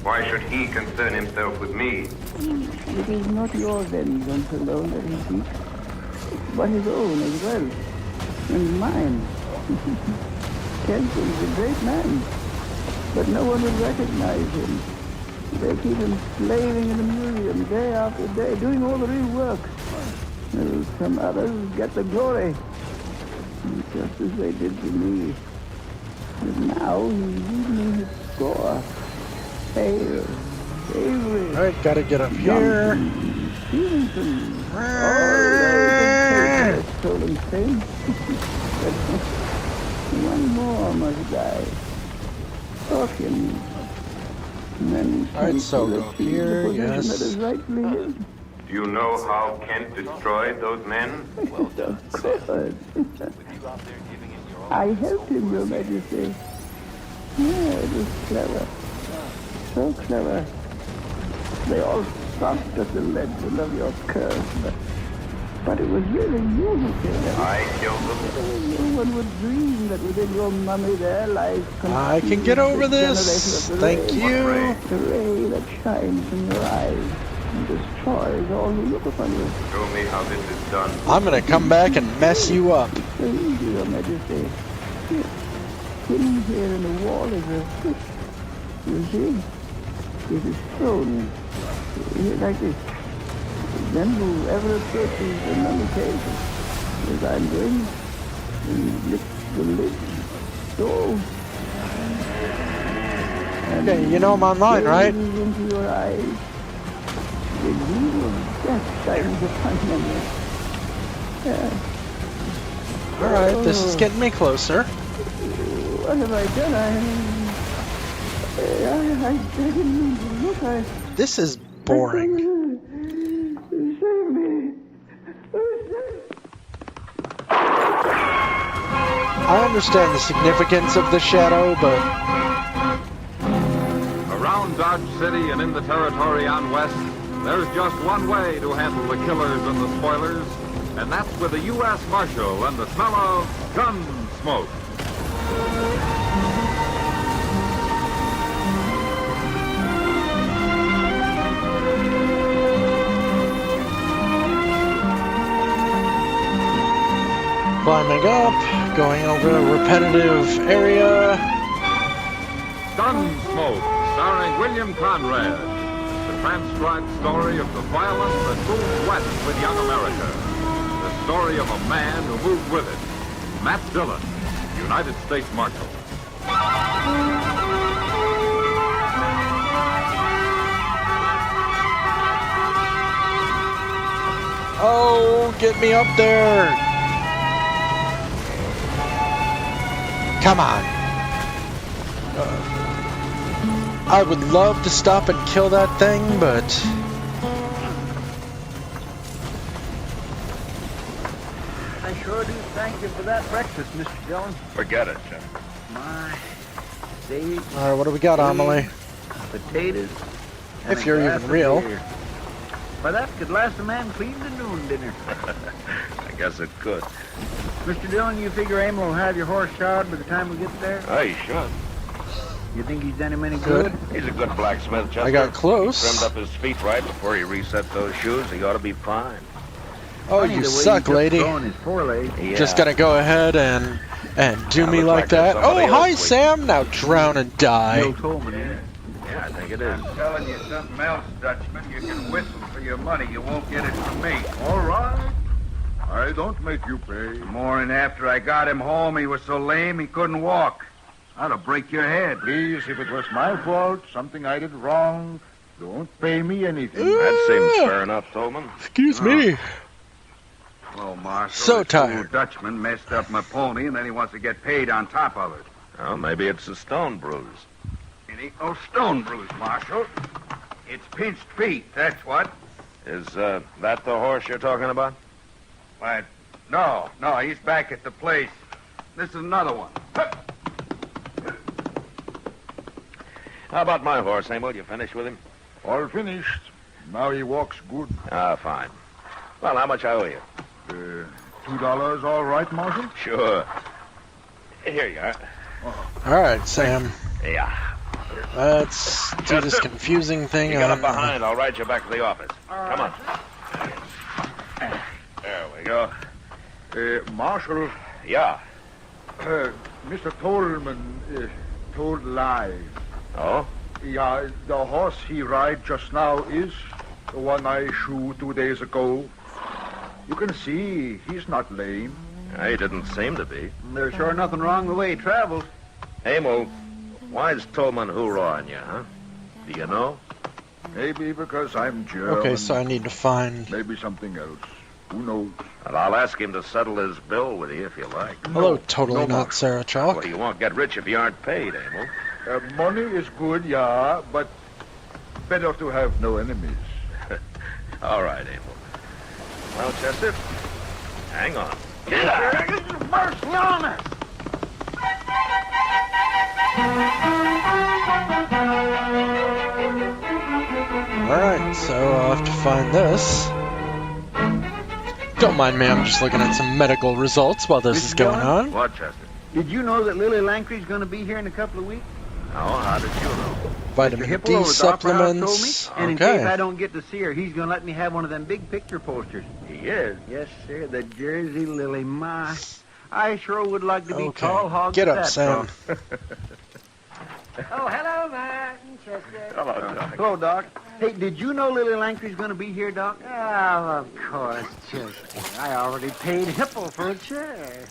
Why should he concern himself with me? It is not your vengeance alone that he seeks, but his own as well, and mine. Kent is a great man, but no one will recognize him. They keep him slaving in the museum day after day, doing all the real work. Well, some others get the glory, just as they did to me. But now he's evening his score. Hale, Avery. Alright, gotta get up here. Stevenson. Oh, stolen fame. One more must die. Hawkins. Alright, so go here, yes. That is rightfully his. Do you know how Kent destroyed those men? Well done. Of course. I helped him, Your Majesty. Yeah, it was clever. So clever. They all scoffed at the legend of your curse, but But it was really you who killed him. No one would dream that within your mummy there lies... I can get over this. Thank you. The ray that shines from your eyes and destroys all who look upon you. Show me how this is done. I'm gonna come back and mess you up. Please, Your Majesty. Here, hidden here in the wall is a switch. You see? It is thrown here like this. Then whoever approaches the mummy cave, as I'm doing, and lift the lid, so... Okay, you know I'm online, right? Into your eyes. The gleam of death shines upon them. Alright, this is getting me closer. What have I done? I didn't mean to look. This is boring. Save me. I understand the significance of the shadow, but... Around Dodge City and in the territory on west, there's just one way to handle the killers and the spoilers, and that's with a U.S. Marshal and the smell of gun smoke. Climbing up, going over a repetitive area. Gunsmoke, starring William Conrad. The transcribed story of the violence that moved west with young America. The story of a man who moved with it. Matt Dillon, United States Marshal. Oh, get me up there! Come on. I would love to stop and kill that thing, but... I sure do thank you for that breakfast, Mr. Dillon. Forget it, Jim. My steak. Alright, what do we got, Amelie? Potatoes. If you're even real. Why, that could last a man clean to noon dinner. I guess it could. Mr. Dillon, you figure Emil will have your horse shod by the time we get there? Oh, he should. You think he's done him any good? He's a good blacksmith, Chester. I got close. He trimmed up his feet right before he reset those shoes. He ought to be fine. Oh, you suck, lady. Yeah. Just gonna go ahead and do me like that. Oh, hi, Sam. Now drown and die. Yeah, I think it is. I'm telling you something else, Dutchman. You can whistle for your money. You won't get it from me. All right. I don't make you pay. Morning after I got him home, he was so lame he couldn't walk. I'd have break your head. Please, if it was my fault, something I did wrong, don't pay me anything. That seems fair enough, Tolman. Excuse me. Oh, Marshal, So this tired. old Dutchman messed up my pony, and then he wants to get paid on top of it. Well, maybe it's a stone bruise. It ain't no stone bruise, Marshal. It's pinched feet, that's what. Is that the horse you're talking about? Why, no, he's back at the place. This is another one. How about my horse, Emil? You finished with him? All finished. Now he walks good. Ah, fine. Well, how much I owe you? $2, all right, Marshal? Sure. Here you are. Alright, Sam. Yeah. Let's do this confusing thing. You get up behind. I'll ride you back to the office. Come on. There we go. Marshal. Yeah. Mr. Tolman told lies. Oh? Yeah, the horse he ride just now is the one I shoot 2 days ago. You can see he's not lame. He didn't seem to be. There's sure nothing wrong the way he travels. Emil, why's Tolman hoorahing you, huh? Do you know? Maybe because I'm German. Okay, so I need to find... Maybe something else. Who knows? Well, I'll ask him to settle his bill with you if you like. Hello, totally not Sarah Chalk. Well, you won't get rich if you aren't paid, Emil. Money is good, yeah, but better to have no enemies. All right, Emil. Well, Chester, hang on. Mercy on us! Alright, so I'll have to find this. Don't mind me, I'm just looking at some medical results while this is going on. What, Chester? Did you know that Lily Langtry's going to be here in a couple of weeks? Oh, how did you know? Vitamin Mr. D Hipple over at the Opera House supplements. told me, and in case I Okay. don't get to see her, he's going to let me have one of them big picture posters. He is? Yes, sir, the Jersey Lily. My, I sure would like to be Okay. tall hog Get to up, that Sam. talk. Oh, hello, Matt and Chester. Hello, Doc. Hello, Doc. Hey, did you know Lily Langtry's going to be here, Doc? Oh, of course, Chester. I already paid Hipple for a chair.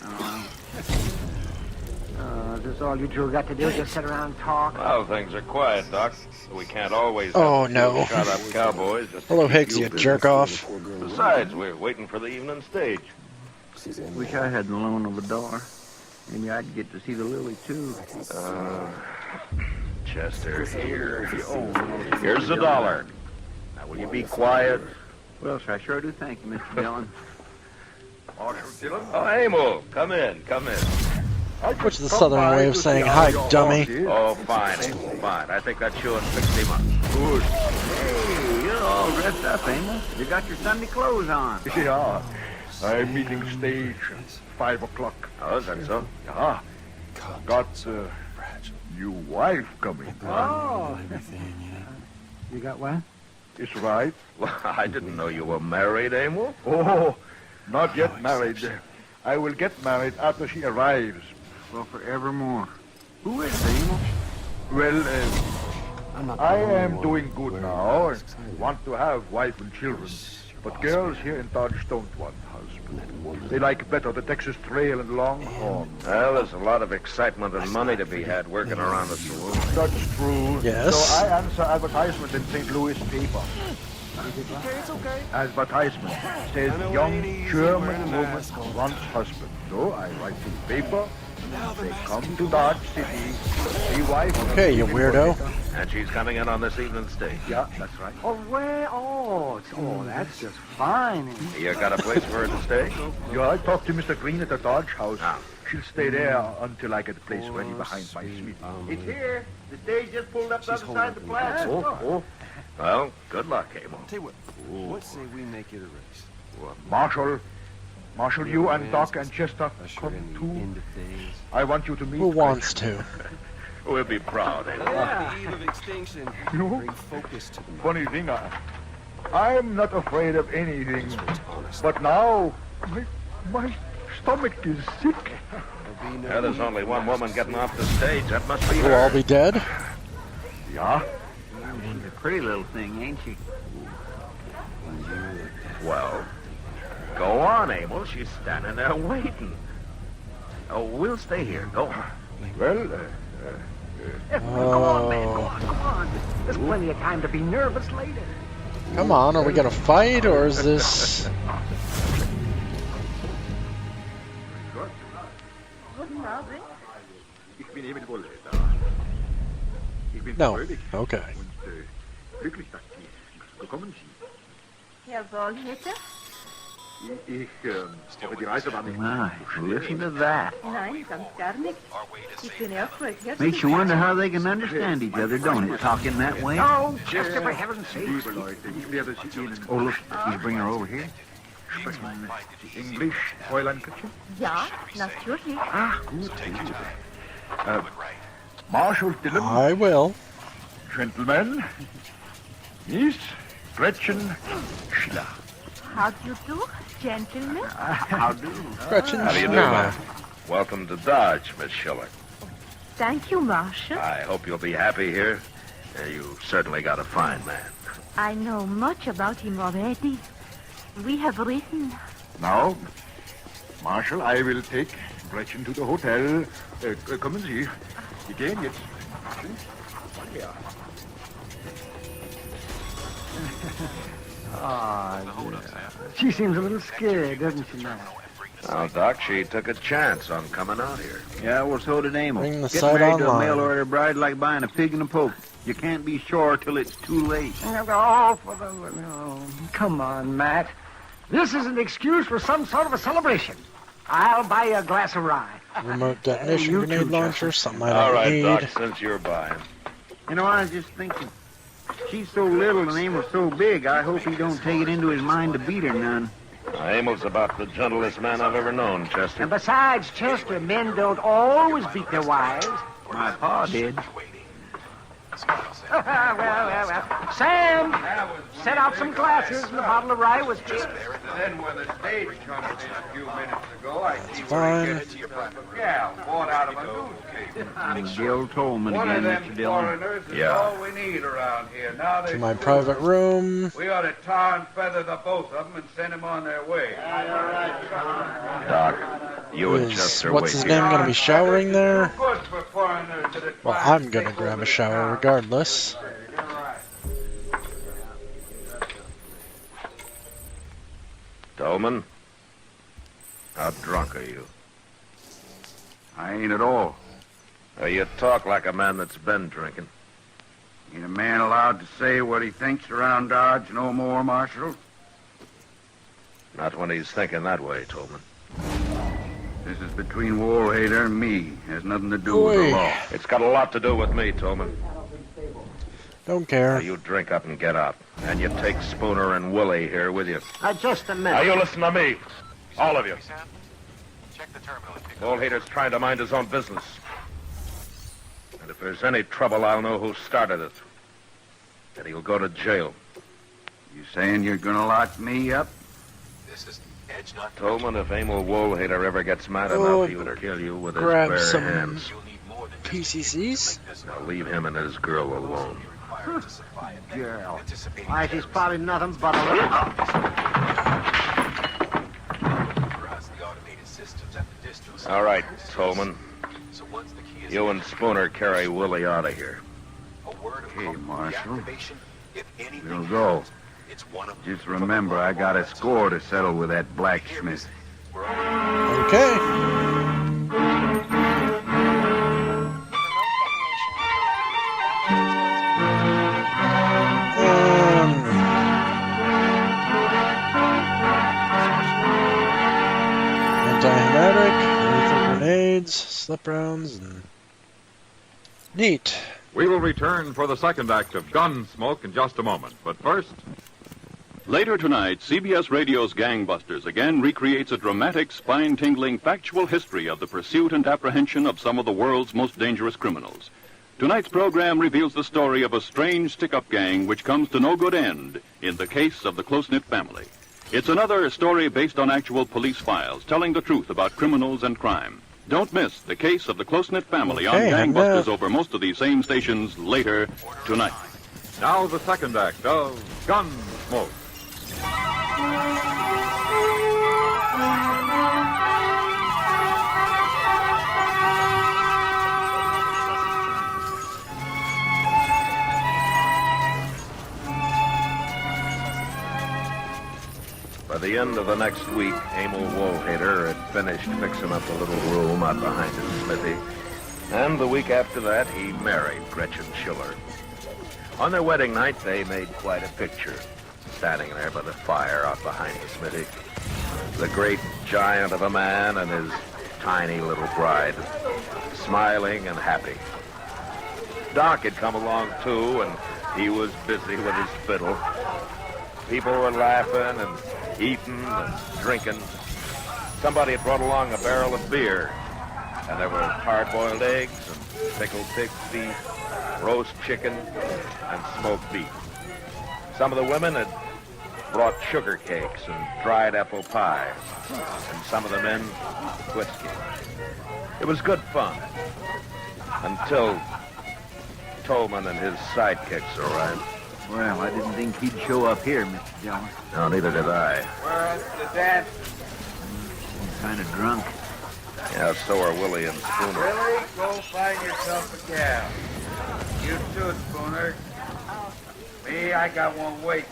Is this all you two got to do? Just sit around and talk? Well, things are quiet, Doc. We can't always Oh, have no. shut up cowboys. Just to Hello, keep Higgs, you busy. jerk off. Besides, we're waiting for the evening stage. Wish I had the loan of a dollar. Maybe I'd get to see the Lily, too. Chester, here's the dollar. Now, will you be quiet? Well, sir, I sure do thank you, Mr. Dillon. Oh, Emil, come in, come in. Which is the southern way of saying hi, dummy. Oh, fine, fine. I think that shoe has fixed him up. Good. Hey, you're all dressed up, Amos. You got your Sunday clothes on. Yeah. I'm meeting stage 5 o'clock. Oh, is that so? Yeah. Got new wife coming. Oh. You got what? Is right. Well, I didn't know you were married, Emil. Oh, not yet married. I will get married after she arrives. Well, forevermore. Who is it, Amos? Well, I am doing good now and want to have wife and children. But girls here in Dodge don't want husbands. They like better the Texas Trail and Longhorn. Well, there's a lot of excitement and money to be had working around the saloon. That's true. Yes. So I answer advertisement in St. Louis paper. Advertisement says young German woman wants husband. So I write to the paper. They come to Dodge City. See wife. Okay, you weirdo. And she's coming in on this evening's stage. Yeah, that's right. Oh, where? That's just fine. You got a place for her to stay? Yeah, I talked to Mr. Green at the Dodge House. She'll stay there until I get a place ready behind my suite. It's here. The stage just pulled up the other side of the platform. Oh. Well, good luck, Emil. Tell you what say we make it a race? Marshal, you and Doc and Chester come too. I want you to meet. Who wants to? We'll be proud, Emil. The eve of extinction. You? Bring focus to the Funny thing, I'm not afraid of anything. But now, my stomach is sick. Well, there's only one woman getting off the stage. That must be We'll her. all be dead. Yeah? She's a pretty little thing, ain't she? Well, go on, Emil. She's standing there waiting. Oh, we'll stay here. Go on. Well, Go on, man. Go on. There's plenty of time to be nervous later. Come on, are we gonna fight or is this... No. Okay. Herr Wohlhäter? Ich habe die Reisewarnung. My, listen to that. Nein, ganz gar nichts. Ich bin erfreut. Makes you wonder how they can understand each other, don't it, talking that way? Oh, Chester, for heaven's sake. Liebe Leute, ich werde Sie Ihnen... Oh, look, he's bringing her over here. Sprechen Sie Englisch, Fräulein Kötchen? Ja, natürlich. Ah, gut. Marshal Dillon. I will. Gentlemen, Miss Gretchen Schiller. How do you do, gentlemen? How do? Gretchen How do you do, Schiller. ma'am? Welcome to Dodge, Miss Schiller. Thank you, Marshal. I hope you'll be happy here. You certainly got a fine man. I know much about him already. We have written. Now, Marshal, I will take Gretchen to the hotel. Kommen Sie. Wir gehen jetzt. Ja. She seems a little scared, doesn't she now? Now, Doc, she took a chance on coming out here. Yeah, well, so did Amos. Bring the Getting site married to a online. mail order bride like buying a pig in a poke. You can't be sure till it's too late. Oh, for the... No. Come on, Matt. This is an excuse for some sort of a celebration. I'll buy you a glass of rye. Remote detonation You grenade too, launcher, something I All don't right, need. Doc, since you're buying. You know, I was just thinking, she's so little and Amos so big, I hope he don't take it into his mind to beat her none. Amel's about the gentlest man I've ever known, Chester. And besides, Chester, men don't always beat their wives. My pa did. well. Sam, set out some glasses and a bottle of rye whiskey. Then when the stage comes in a few minutes ago, I see Fine. where he gets himself a gal bought out of a newspaper. Gil Tolman One again, of them Mr. Dillon. foreigners is Yeah. all we need around here. Now To they my private room. we ought to tar and feather the both of them and send them on their way. Doc, you and Is Chester what's wait his here. name going to be showering there? Good for foreigners that are Well, trying I'm to going to take grab over a the shower town. regardless. Tolman, how drunk are you? I ain't at all. You talk like a man that's been drinking. Ain't a man allowed to say what he thinks around Dodge no more, Marshal? Not when he's thinking that way, Tolman. This is between Woolhader and me. Has nothing to do with the Oi. law. It's got a lot to do with me, Tolman. Don't Now, care. you drink up and get out. And you take Spooner and Willie here with you. Just a Now, minute. you listen to me. All of you. Woolhader's trying to mind his own business. And if there's any trouble, I'll know who started it. And he'll go to jail. You saying you're gonna lock me up? Tolman, if Emil Woolhader ever gets mad Oh, enough, he'll kill you with his grab bare some hands. PCCs? Now leave him and his girl alone. Girl. Why, she's probably nothing but a little... All right, Tolman. You and Spooner carry Willie out of here. Okay, Marshal. We'll go. Just remember, I got a score to settle with that blacksmith. Okay. Anti-hematic, lethal grenades, slip rounds, and neat. We will return for the second act of Gunsmoke in just a moment. But first, later tonight, CBS Radio's Gangbusters again recreates a dramatic, spine-tingling, factual history of the pursuit and apprehension of some of the world's most dangerous criminals. Tonight's program reveals the story of a strange stick-up gang which comes to no good end in the case of the close-knit family. It's another story based on actual police files, telling the truth about criminals and crime. Don't miss the case of the close-knit family on Gangbusters over most of these same stations later tonight. now the second act of Gunsmoke. By the end of the next week, Emil Woolhader had finished fixing up a little room out behind his smithy. And the week after that, he married Gretchen Schiller. On their wedding night, they made quite a picture, standing there by the fire out behind the smithy. The great giant of a man and his tiny little bride, smiling and happy. Doc had come along, too, and he was busy with his fiddle. People were laughing and eating and drinking. Somebody had brought along a barrel of beer, and there were hard-boiled eggs and pickled pig feet, roast chicken, and smoked beef. Some of the women had brought sugar cakes and dried apple pie, and some of the men whiskey. It was good fun, until Tolman and his sidekicks arrived. Well, I didn't think he'd show up here, Mr. Dillon. No, neither did I. Where's the dance? I'm kind of drunk. Yeah, so are Willie and Spooner. Willie, go find yourself a gal. You too, Spooner. Me, I got one waiting.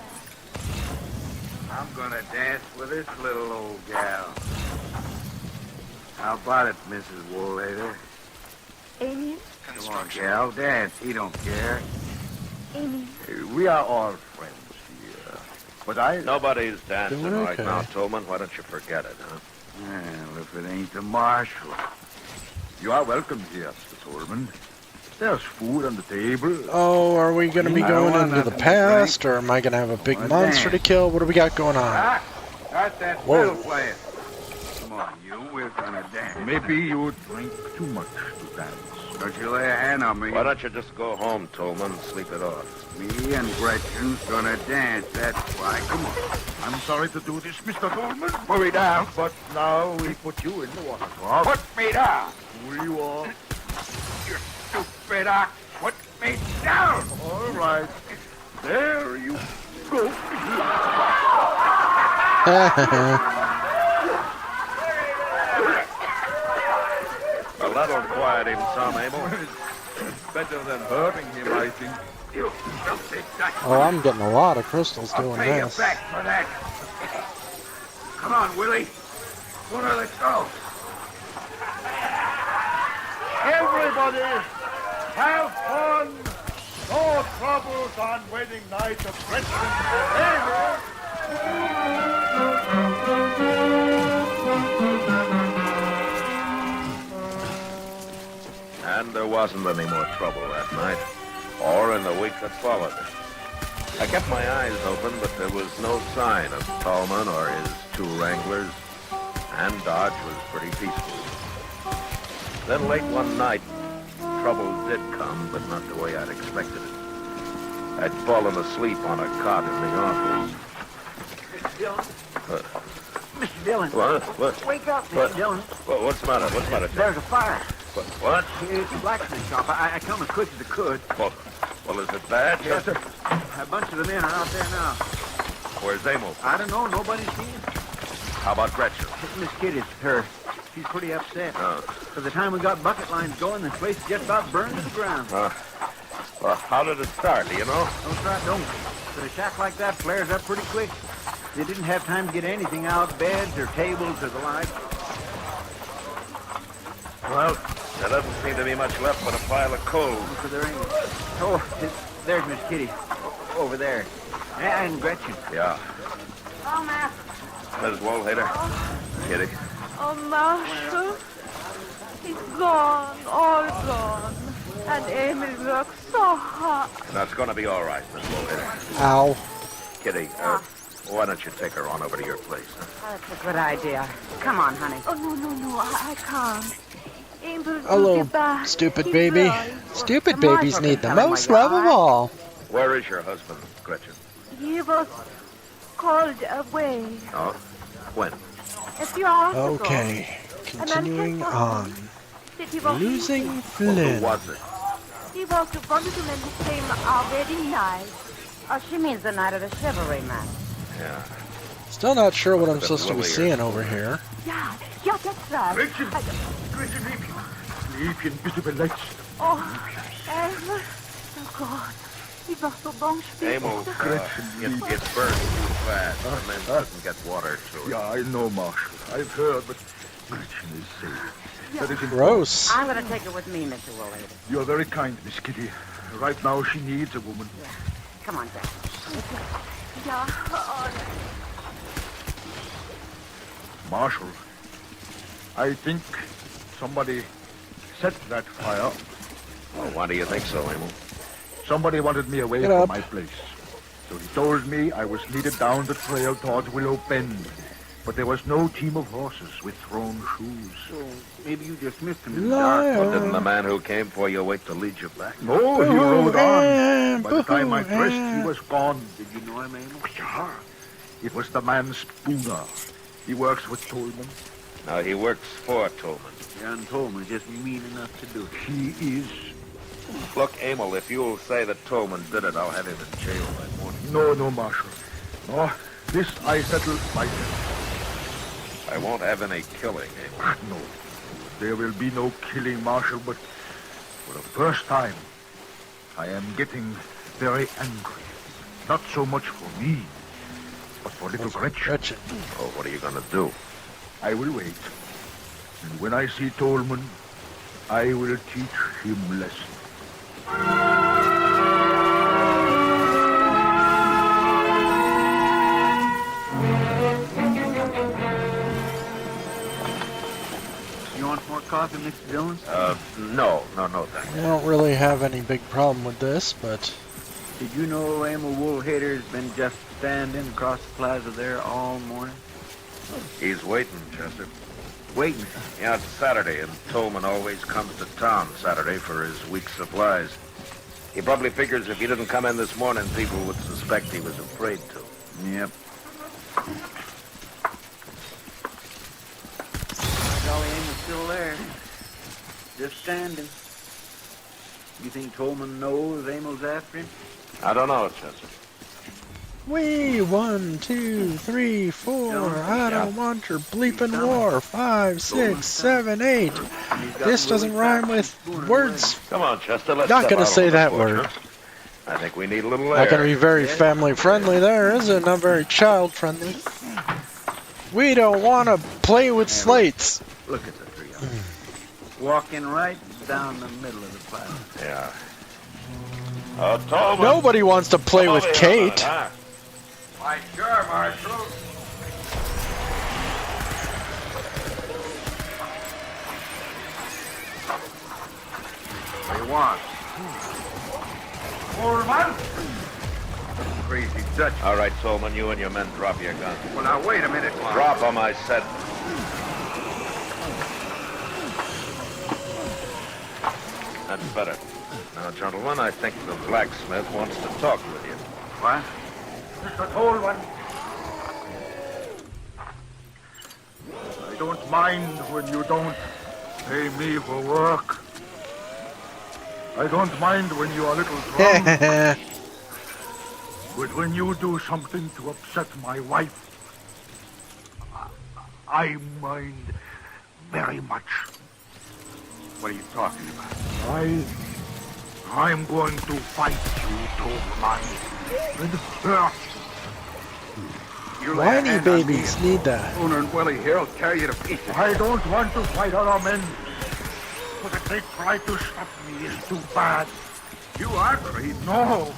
I'm gonna dance with this little old gal. How about it, Mrs. Woolhader? Amy? Come on, gal, dance. He don't care. Amy? We are all friends here. But Nobody's dancing Doing right okay. now, Tolman. Why don't you forget it, huh? Well, if it ain't the marshal. You are welcome here, Mr. Tolman. There's food on the table. Oh, are we going to be I going want into the nothing to past, or am I going to have a big monster to kill? What do we got going on? Got that Whoa. fiddle playing. Come on, you. We're gonna dance. Maybe you drink too much to dance. Don't you lay a hand on me. Why don't you just go home, Tolman, and sleep it off? Me and Gretchen's gonna dance, that's why. Come on. I'm sorry to do this, Mr. Tolman. Put me down, but now we put you in the water trough. Put me down. We walk. You stupid ox. Put me down. All right. There you go. Well, that'll quiet him some, Abel. Better than hurting him, I think. You filthy Dutch. Oh, I'm getting a lot of crystals I'll doing pay you this. back for that. Come on, Willie. Sooner, let's go. Everybody, have fun. No troubles on wedding night of Gretchen And there wasn't any more trouble that night, or in the week that followed. I kept my eyes open, but there was no sign of Tolman or his 2 wranglers, and Dodge was pretty peaceful. Then late one night, trouble did come, but not the way I'd expected it. I'd fallen asleep on a cot in the office. Mr. Dillon. Mr. Dillon. What? Wake up, What? Mr. Dillon. What's the matter? What's the matter? There's a fire. What? It's a blacksmith shop. I come as quick as I could. Well, is it bad? Yes, sir. A bunch of the men are out there now. Where's Amo? I don't know. Nobody's seen him. How about Gretchen? Miss Kitty's her. She's pretty upset. Oh. By the time we got bucket lines going, this place just about burned to the ground. Well, how did it start, do you know? Don't. But a shack like that flares up pretty quick. They didn't have time to get anything out, beds or tables or the like. Well, there doesn't seem to be much left but a pile of coal. So there ain't. Oh, there's Miss Kitty. Over there. And Gretchen. Yeah. Oh, Matt. Mrs. Woolhater. Kitty. Oh, Marshall. He's gone, all gone. And Emil worked so hard. Now, it's going to be all right, Miss Woolhater. Ow. Kitty, why don't you take her on over to your place? Huh? That's a good idea. Come on, honey. Oh, no, I can't. Emil will Hello, get back. stupid He baby. will. Stupid The babies Marshal need can the tell him most where you love of are. all. Where is your husband, Gretchen? He was called away Oh? When? a few hours ago. Okay, continuing on. Said he was Losing Well, Flynn. who was it? He was going to men who came our wedding night. Oh, she means the night of the chivalry match. Yeah. Still not sure what I'm Must have supposed to be been seeing over here. Yeah, that's right. Gretchen! Gretchen, Liebchen, bist du verletzt? Oh, Emil. Oh, God. He was so long Amo, it burns too fast. The men couldn't get water to it. Yeah, I know, Marshal. I've heard, but Gretchen is safe. That is Gross. I'm going to take her with me, Mr. Woolhater. You're very kind, Miss Kitty. Right now, she needs a woman. Come on, Jack. Yeah. Oh, Marshal, I think somebody set that fire. Well, why do you think so, Amo? Somebody wanted me away Get from up. my place. So he told me I was needed down the trail towards Willow Bend. But there was no team of horses with thrown shoes. So maybe you just missed him in the dark. Well, didn't the man who came for you wait to lead you back? No, he rode on. By the time I dressed, he was gone. Did you know him, Amo? Yeah. It was the man Spooner. He works with Tolman. Now, he works for Tolman. Yeah, and Tolman's just mean enough to do it. He is. Look, Emil, if you'll say that Tolman did it, I'll have him in jail that morning. No, Marshal. No, this I settled myself. I won't have any killing, Emil. No, there will be no killing, Marshal, but for the first time, I am getting very angry. Not so much for me, but for little Gretchen. Oh, what are you going to do? I will wait. And when I see Tolman, I will teach him lesson. You want more coffee, Mr. Dillon? No, thanks. I don't really have any big problem with this, but Did you know Emil Woolhater's been just standing across the plaza there all morning? He's waiting, Chester. Waiting? Yeah, it's Saturday, and Tolman always comes to town Saturday for his week's supplies. He probably figures if he didn't come in this morning, people would suspect he was afraid to. Yep. Golly, Amy's still there. Just standing. You think Tolman knows Amy's after him? I don't know, Chester. We 1, 2, 3, 4. I don't want your bleeping war. 5, 6, 7, 8. This doesn't rhyme with words. Come on, Chester. Let's Not step gonna out say on the that porch, word. huh? I think we need a little air. Not gonna be very family friendly there, is it? Not very child friendly. We don't want to play with slates. Look at the three of them. Walking right down the middle of the pile. Yeah. Tolman. Nobody wants to play with Kate. Why, sure, Marshal. What do you want? Foreman? Crazy Dutch. All right, Tolman, you and your men drop your guns. Well, now, wait a minute. Drop them, I said. That's better. Now, gentlemen, I think the blacksmith wants to talk with you. What? Mr. Tolman. I don't mind when you don't pay me for work. I don't mind when you are a little drunk. But when you do something to upset my wife, I mind very much. What are you talking about? I'm going to fight you, Tolman. And hurt. Whiny babies need that. Owner and Willie here will carry you to pieces. I don't want to fight other men. But if they try to stop me, it's too bad. You are crazy. No.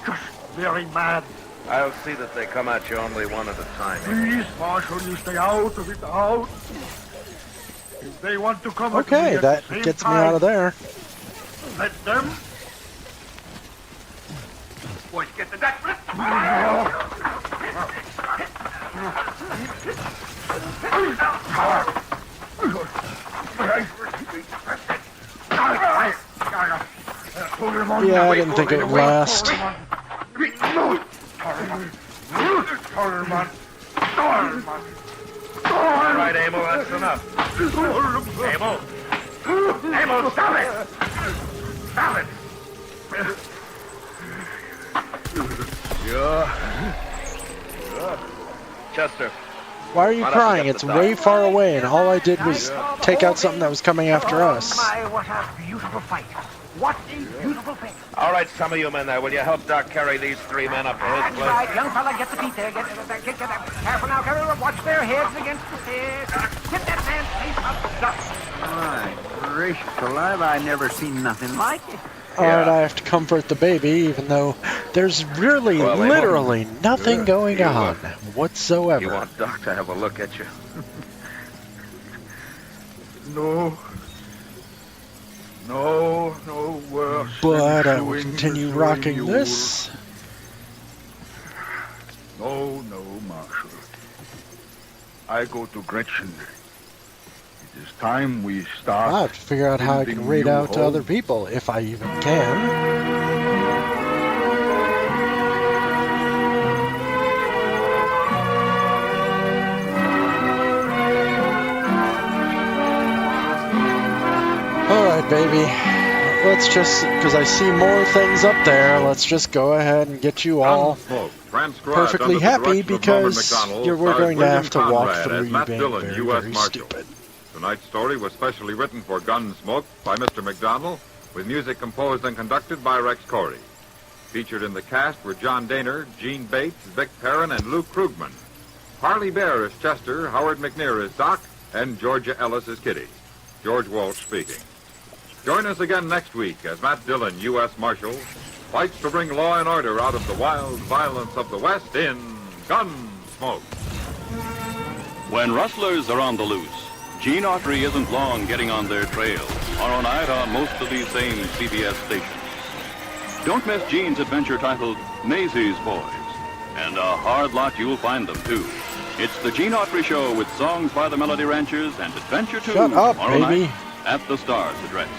Just very mad. I'll see that they come at you only one at a time. Please, Marshal, you stay out of it, out. If they want to come at me Okay, at that the same gets me time, out of there. let them. Boys, get the Dutch. Yeah, I didn't think it would last. All right, Abel, that's enough. Abel! Abel, stop it! Stop it! Sure. Chester. Why are you crying? It's way far away, and all I did was take out something that was coming after us. My, what a beautiful fight. What a beautiful thing. All right, some of you men there, will you help Doc carry these three men up to his That's place? right, young fella, get the feet there. Get careful now, careful. Watch their heads against the stairs. Get that man's face up, Doc. My gracious alive, I never seen nothing like it. Alright, I have to comfort the baby, even though there's really, literally nothing going on whatsoever. You want Doc to have a look at you? No. No worse. But I will continue rocking this. No, Marshal. I go to Grynch. It is time we start. I have to figure out how I can raid out to other people, if I even can. Alright, baby. Let's just, because I see more things up there, let's just go ahead and get you all perfectly happy, because we're going to have to walk through you being very, very stupid. Tonight's story was specially written for Gunsmoke by Mr. McDonald, with music composed and conducted by Rex Corey. Featured in the cast were John Daner, Gene Bates, Vic Perrin, and Luke Krugman. Harley Bear is Chester, Howard McNear is Doc, and Georgia Ellis is Kitty. George Walsh speaking. Join us again next week as Matt Dillon, U.S. Marshal, fights to bring law and order out of the wild violence of the West in Gunsmoke. When rustlers are on the loose, Gene Autry isn't long getting on their trail, tomorrow night on most of these same CBS stations. Don't miss Gene's adventure titled Maisie's Boys, and a hard lot you'll find them, too. It's the Gene Autry Show with songs by the Melody Ranchers and Adventure 2 Shut up, tomorrow baby. night at the Star's address.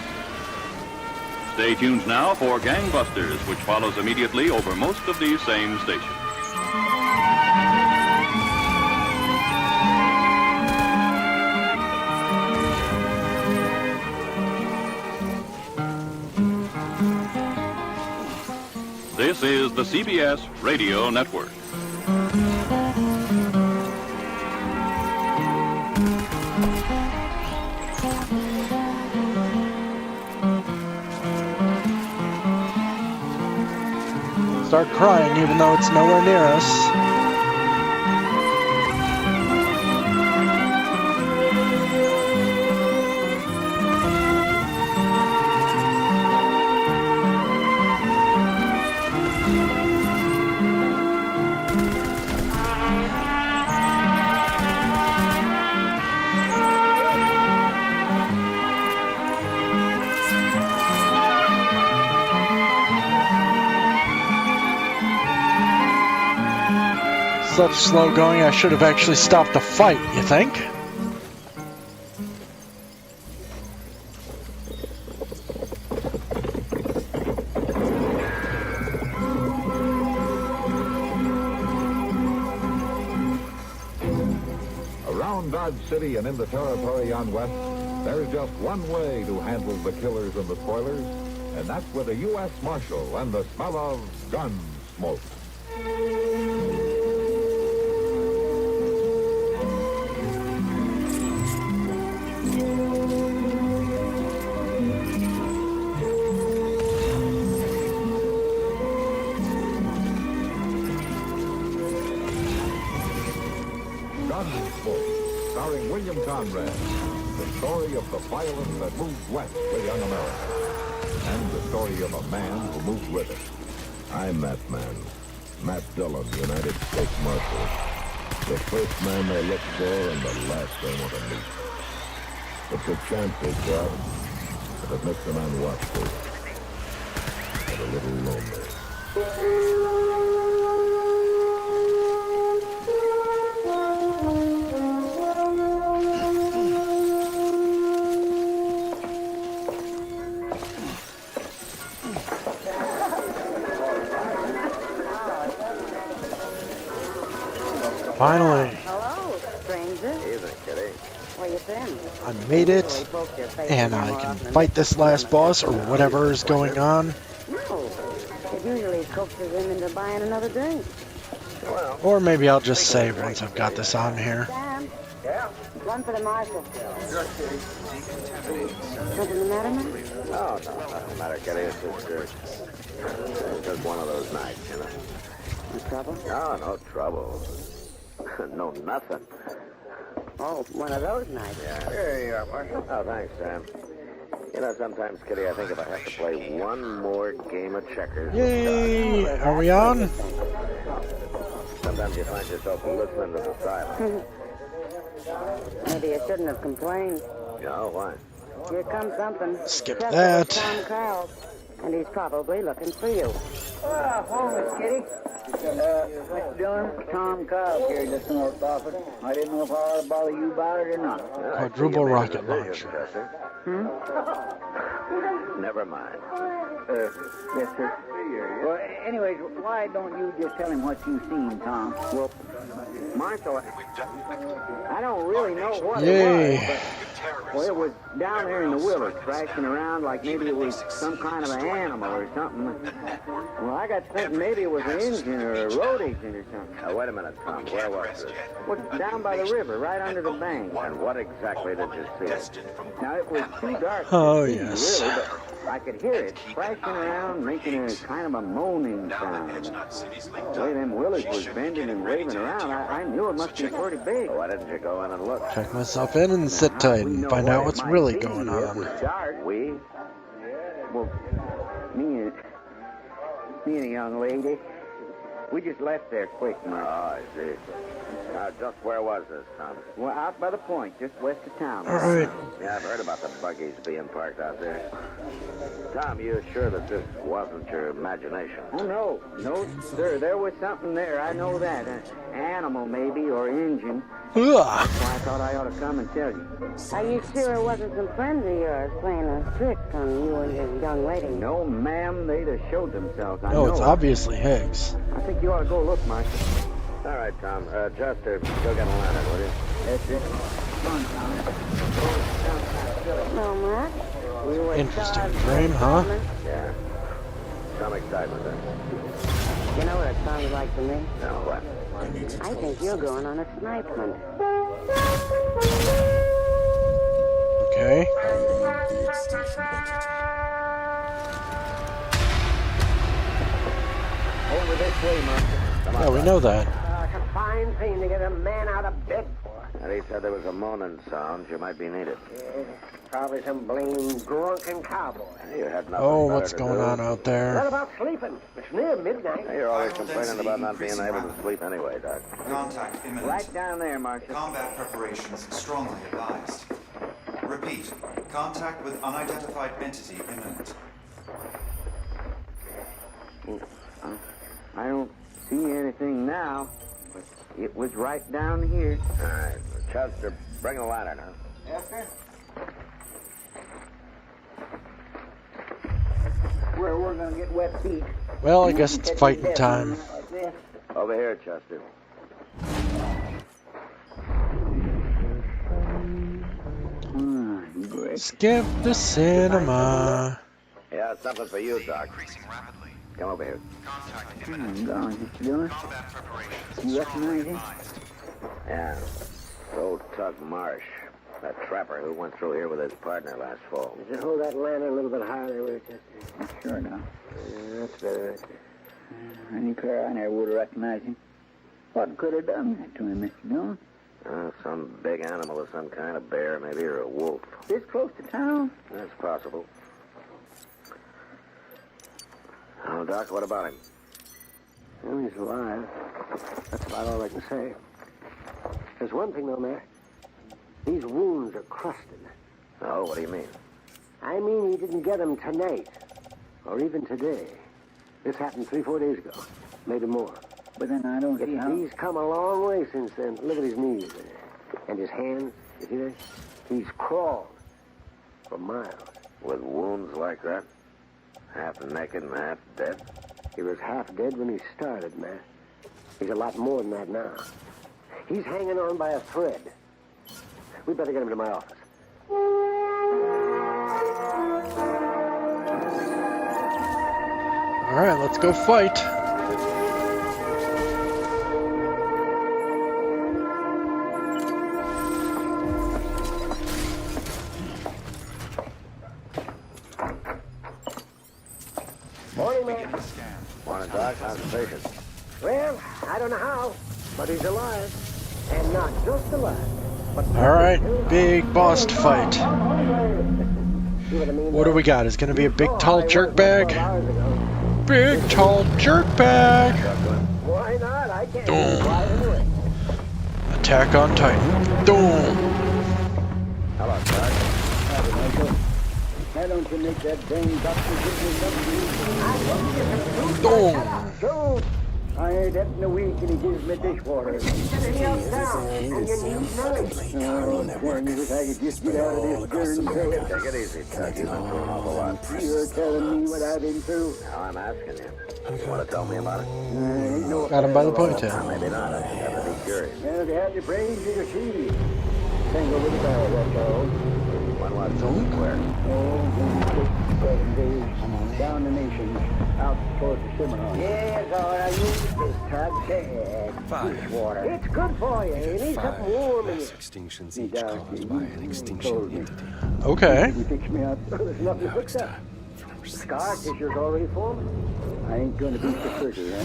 Stay tuned now for Gangbusters, which follows immediately over most of these same stations. This is the CBS Radio Network. Start crying even though it's nowhere near us. Such slow going, I should have actually stopped the fight, you think? Around Dodge City and in the territory on West, there's just one way to handle the killers and the spoilers, and that's with a U.S. Marshal and the smell of gun smoke. Starring William Conrad, the story of the violence that moved west with young America, and the story of a man who moved with it. I'm that man, Matt Dillon, United States Marshal. The first man they look for and the last they want to meet. It's a chanceless job, but it makes a man watchful and a little lonely. Finally, Hello, stranger. Evening, Kitty. Where you been? I made it, and I can fight this last boss or whatever is going on. No. It usually coaxes him into buying another drink. Or maybe I'll just save once I've got this on here. Sam? Yeah? Run for the marshal. Something the matter, man? Oh, no, nothing the matter, Kitty. It's just one of those nights, you know. No trouble? No, no trouble. No, nothing. Oh, one of those nights. Yeah. Here you are, Marshal. Oh, thanks, Sam. You know, sometimes, Kitty, I think if I have to play one more game of checkers... Yay! Are we on? Sometimes you find yourself listening to the silence. Maybe you shouldn't have complained. No, why? Here comes something. Skip Just that. Tom Carl, and he's probably looking for you. Home, Miss Kitty. Mr. Dillon, Tom Carl here just in our office. I didn't know if I ought to bother you about it or not. Quadruple rocket launcher. Never mind. Yes, sir. Well, anyways, why don't you just tell him what you've seen, Tom? Well, Marshal, I don't really know what Yay. it was, but, well, it was down there in the willows, thrashing around like maybe it was some kind of an animal or something. Well, I got thinking maybe it was an engine or a road agent or something. Now, wait a minute, Tom. Where was this? Well, down by the river, right under the bank. And what exactly did you see? Now, it was too dark Oh, to see, yes. really, but I could hear it thrashing around, making a kind of a moaning sound. The way them willows was bending and waving around, I knew it must be pretty big. Why didn't you go in and look? Check myself in and sit tight and find out what's really going on. We? Well, me and a young lady, we just left there quick, man. Oh, I see. Just where was this, Tom? Well, out by the point, just west of town. All right. Yeah, I've heard about the buggies being parked out there. Tom, you sure that this wasn't your imagination? Oh, no. No, sir. There was something there. I know that. An animal, maybe, or engine. That's why I thought I ought to come and tell you. Are you sure it wasn't some friends of yours playing a trick on you and your young lady? No, ma'am. They'd have showed themselves. I Oh, know. it's obviously Higgs. I think you ought to go look, Marshal. All right, Tom. Chester, go get a lantern, will you? Yes, sir. Come on, Tom. No, Matt. Interesting dream, huh? Yeah. Some excitement then. You know what it sounds like to me? No, what? I think you're going on a snipe hunt. Okay. Over this way, Master. Yeah, we know that. It's a fine thing to get a man out of bed for. And he said there was a moaning sound. You might be needed. Probably some blame drunken cowboy. You had nothing Oh, better what's to going do. on out What there? about sleeping? It's near midnight. You're always complaining about not being able to sleep anyway, Doc. Contact imminent. Right down there, Marshal. Combat preparations strongly advised. Repeat. Contact with unidentified entity imminent. I don't see anything now, but it was right down here. All right. Chester, bring a lantern, huh? Yes, sir. Where we're going to get wet feet. Well, I guess it's fighting time. Like this. Over here, Chester. Skip the cinema. Yeah, it's something for you, Doc. Come over here. I'm going, Mr. Dillon. You recognize him? Yeah. Old Tug Marsh. That trapper who went through here with his partner last fall. Just hold that lantern a little bit higher there, Chester. Sure now. Yeah, that's better right there. Any pair I never would have recognized him. What could have done that to him, Mr. Dillon? Some big animal of some kind, a bear maybe, or a wolf. This close to town? That's possible. Oh, Doc, what about him? Well, he's alive. That's about all I can say. There's one thing, though, Mayor. These wounds are crusted. Oh, what do you mean? I mean he didn't get them tonight. Or even today. This happened 3-4 days ago. Maybe more. But then I don't see how... He's come a long way since then. Look at his knees there. And his hands. You see that? He's crawled for miles. With wounds like that? Half naked and half dead? He was half dead when he started, man. He's a lot more than that now. He's hanging on by a thread. We better get him to my office. All right, let's go fight. Morning, man. Morning, Doc. How's the patient? Well, I don't know how, but he's alive. And not just alive, but... All right, big boss fight. What do we got? Is going to be a big, tall jerk bag? Big, tall jerk bag. Why not? I can't fly anyway. Attack on Titan. Boom. Hello, Doc. Why don't you make that dang doctor give me something? Boom. I ain't that in a week and he gives me dishwater. You wish I could just get out of this journey. Take it easy, Doc. You've been through an awful lot. You're telling me what I've been through. Now I'm asking you. You want to tell me about it? Got him by the ponytail. Maybe not. I'm going to be curious. Well, if you have your brains, you can see. Single with the barrel, that's all. When was it? Where? Oh, 7 days. Down the nation. Out towards the Cimarron. Yes, all right, you Tug said. Dishwater. It's good for you. You need something warm in Mass you. extinctions each caused by an extinction entity. Okay. You fix me up. There's nothing to fix up. Scar tissue's already formed. I ain't going to beat the surgery, huh?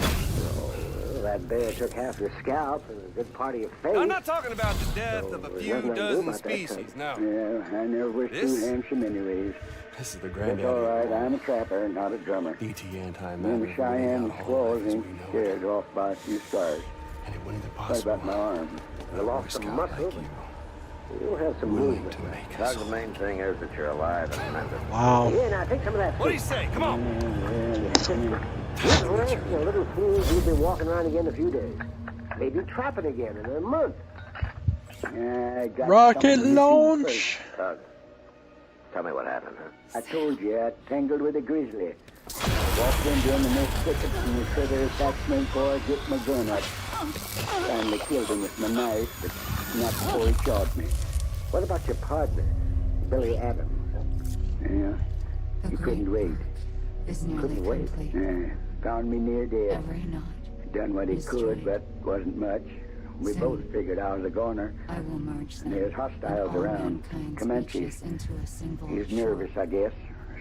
Well, that bear took half your scalp and a good part of your face. I'm not talking about the death of a there's few nothing I can do dozen about that, species, no. Yeah, I never wished This- to Hampshire anyways. This is the It's granddaddy. all right. I'm a trapper, not a drummer. BT antimatter. Them Cheyenne squaws ain't scared off by a few scars. And it wouldn't be What possible. about my arm? I lost some muscle. You'll have some movement. Doug, the main thing is that you're alive and mended. Wow. Yeah, now take some of that. What do you say? Come on. This rest, you little fools, you'll be walking around again in a few days. Maybe trapping again in a month. Rocket launch. Doug, tell me what happened, huh? I told you, I tangled with a grizzly. Walked in during the next thicket and the trigger attacked me before I get my gun up. Finally killed him with my knife, but not before he shot me. What about your partner, Billy Adams? Yeah, he couldn't wait. Couldn't wait. Yeah, found me near dead. Done what he could, but wasn't much. We both figured I was a goner. And there's hostiles around, Comanches. He's nervous, I guess.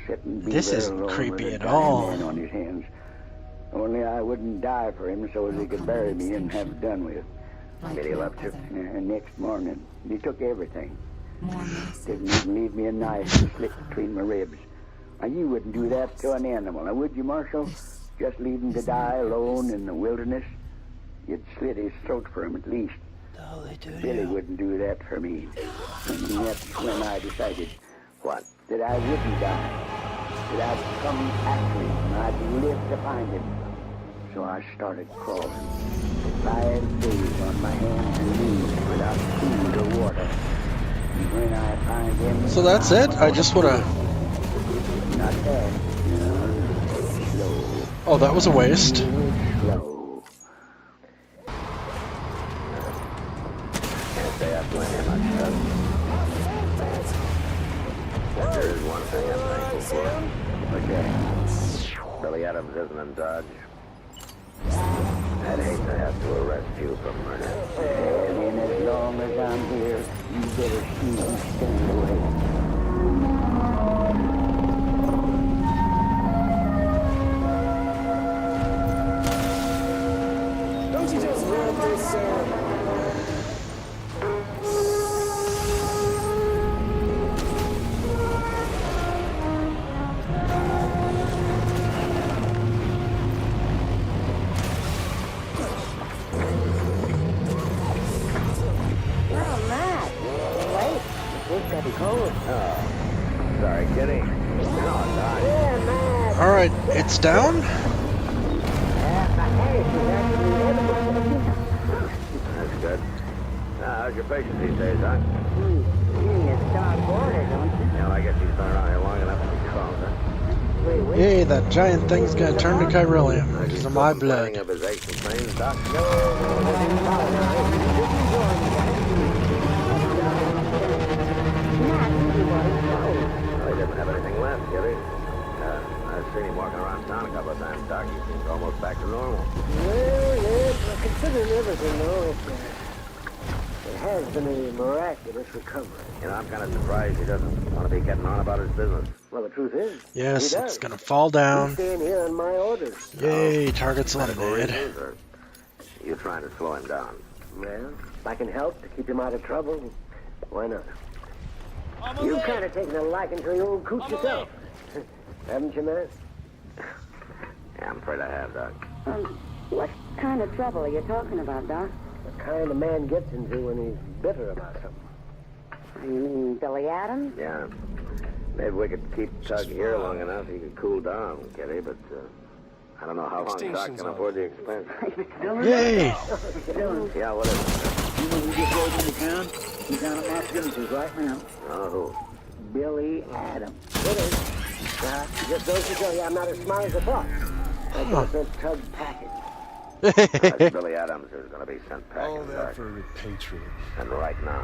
Sitting This there isn't alone creepy with a at dying all. man on his hands. Only I wouldn't die for him so as he could bury me and have it done with. Did he left you? Next morning, he took everything. Didn't even leave me a knife to slit between my ribs. Now, you wouldn't do that to an animal, now would you, Marshal? Just leave him to die alone in the wilderness? You'd slit his throat for him at least. Billy wouldn't do that for me. And that's when I decided, what? That I wouldn't die. That I'd come after him and I'd live to find him. So I started crawling. 5 days on my hands and knees without food or water. And when I find him... So that's it? I just wanna... Not that. No, slow. Oh, that was a waste. Slow. Can't say I blame you much, Doug. But there is one thing I'm thankful for. Okay. Billy Adams isn't in Dodge. I'd hate to have to arrest you for murder. And then as long as I'm here, you better see him stand away. Don't you just love this song? Sorry, Kitty. All right, it's down. That's good. How's your patient these days, huh? It's dark order, don't you? Yeah, well, I guess he's been around here long enough to be called, huh? Yay, that giant thing's gonna turn to chiralium because of my blood. Of his aches and pains, Doc? Well, he doesn't have anything left, Kitty. I've seen him walking around town a couple of times, Doc. He seems almost back to normal. Well, yes, considering everything, though, it has been a miraculous recovery. You know, I'm kind of surprised he doesn't want to be getting on about his business. Well, the truth is, Yes, he does. it's gonna fall down. He's staying here on my orders. Yay, target's Medical eliminated. reasons, or you trying to slow him down? Well, if I can help to keep him out of trouble, why not? You've kind of taken a liking to the old coot yourself. Haven't you, man? Yeah, I'm afraid I have, Doc. What kind of trouble are you talking about, Doc? The kind a man gets into when he's bitter about something. You mean Billy Adams? Yeah. Maybe we could keep Tug here long enough he could cool down, Kitty, but I don't know how long Doc can afford the expense. Yay! Yeah, what is it? You know who just rode into town? He's down at my premises right now. Oh, who? Billy Adams. It is. Just goes to show you I'm not as smart as I thought. I got that Tug package. That's Billy Adams who's going to be sent packing, All that Doc. for repatriation. And right now.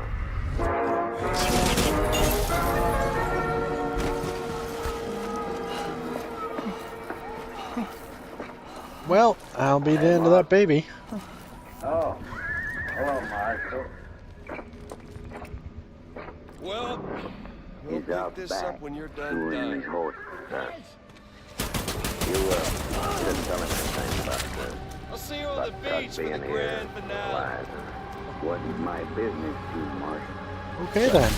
Well, I'll be the end of that baby. Oh. Hello, Marshal. Well, we'll He's pick out this back up when you're done doing dying. his horse, sir. You didn't tell him anything about I'll see you on the beach for the being here grand finale. alive. Wasn't my business to, Marshal. Okay then.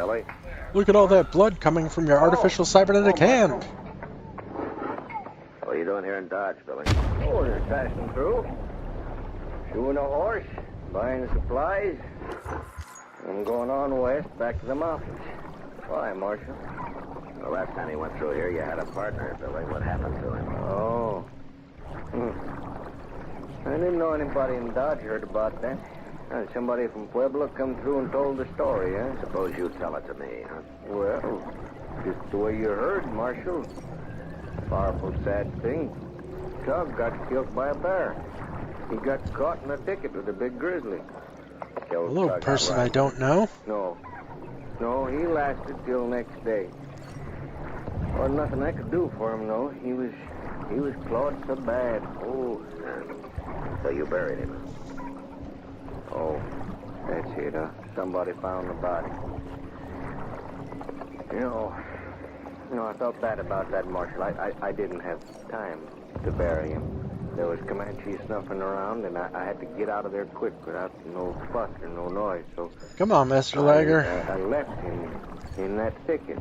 Billy. Look at all that blood coming from your artificial cybernetic hand. What are you doing here in Dodge, Billy? Oh, just passing through. Shoeing a horse, buying supplies. I'm going on west, back to the mountains. Why, Marshal? The last time he went through here, you had a partner, Billy. What happened to him? Oh. I didn't know anybody in Dodge heard about that. Somebody from Pueblo come through and told the story, huh? Suppose you tell it to me, huh? Well, just the way you heard, Marshal. Powerful sad thing. Tug got killed by a bear. He got caught in a thicket with a big grizzly. A little person I don't know. No, he lasted till next day. Well, nothing I could do for him, though. He was clawed so bad. Oh, so you buried him? Oh, that's it, huh? Somebody found the body. You know, I felt bad about that, Marshal. I didn't have time to bury him. There was Comanches snuffing around, and I had to get out of there quick without no fuss or no noise, so... Come on, Mr. Lager. I left him in that thicket.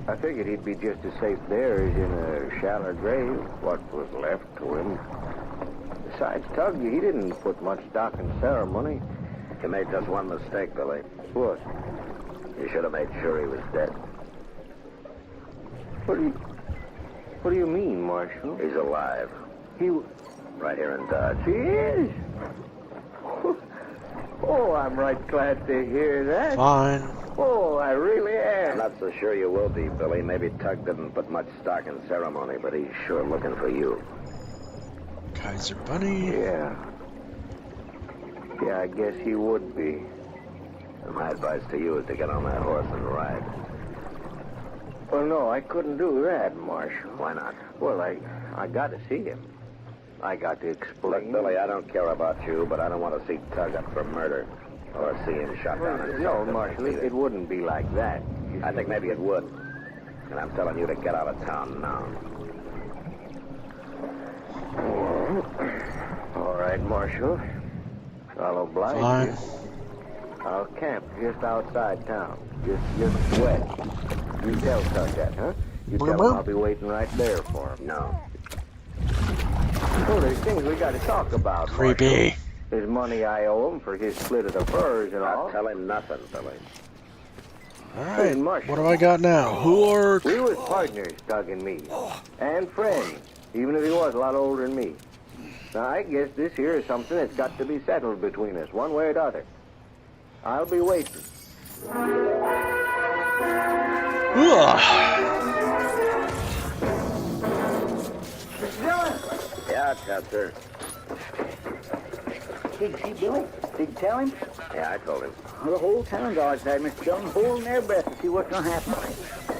I figured he'd be just as safe there as in a shallow grave, what was left to him. Besides, Tug, he didn't put much stock in ceremony. You made just one mistake, Billy. What? You should have made sure he was dead. What do you mean, Marshal? He's alive. Right here in Dodge. He is? Oh, I'm right glad to hear that. Fine. Oh, I really am. I'm not so sure you will be, Billy. Maybe Tug didn't put much stock in ceremony, but he's sure looking for you. Kaiser Bunny. Yeah, I guess he would be. And my advice to you is to get on that horse and ride. Well, no, I couldn't do that, Marshal. Why not? Well, I got to see him. I got to explain. Look, Billy, I don't care about you, but I don't want to see Tug up for murder. Or see him shot down in No, Marshal, it wouldn't be like that. I think maybe it would. And I'm telling you to get out of town now. All right, Marshal. I'll oblige you. I'll camp just outside town. Just west. You tell Tug that, huh? You tell him I'll be waiting right there for him. No. Oh, there's things we got to talk about. Creepy. Marshal. There's money I owe him for his split of the furs and all. Not tell him nothing, Billy. All right. What do I got now? Hork. We was partners, Tug and me. And friends, even if he was a lot older than me. Now, I guess this here is something that's got to be settled between us, one way or the other. I'll be waiting. Yeah, Chester. Did you see Billy? Did you tell him? Yeah, I told him. Well, the whole town's outside, Mr. Jones, holding their breath to see what's going to happen.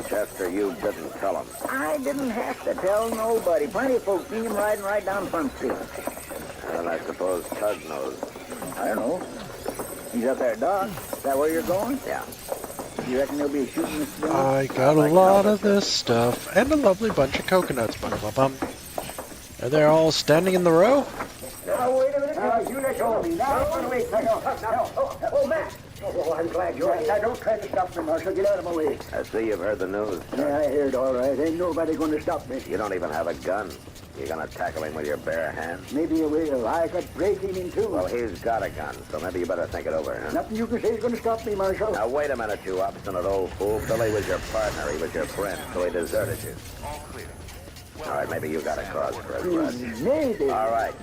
Chester, you didn't tell him. I didn't have to tell nobody. Plenty of folks seen him riding right down Front Street. And I suppose Tug knows. I don't know. He's up there, Doc. Is that where you're going? Yeah. You reckon there'll be a shooting, Mr. Jones? I got a lot of this stuff and a lovely bunch of coconuts. Bum. Are they all standing in the row? Now, wait a minute. You let go of me. Now, wait. Oh, Matt. Oh, I'm glad you're right. Now, don't try to stop me, Marshal. Get out of my way. I see you've heard the news. Yeah, I heard all right. Ain't nobody going to stop me. You don't even have a gun. You're going to tackle him with your bare hands? Maybe you will. I could break him in two. Well, he's got a gun, so maybe you better think it over, huh? Nothing you can say is going to stop me, Marshal. Now, wait a minute, you obstinate old fool. Billy was your partner. He was your friend, so he deserted you. All right, maybe you got a cause for a grudge. Maybe. All right.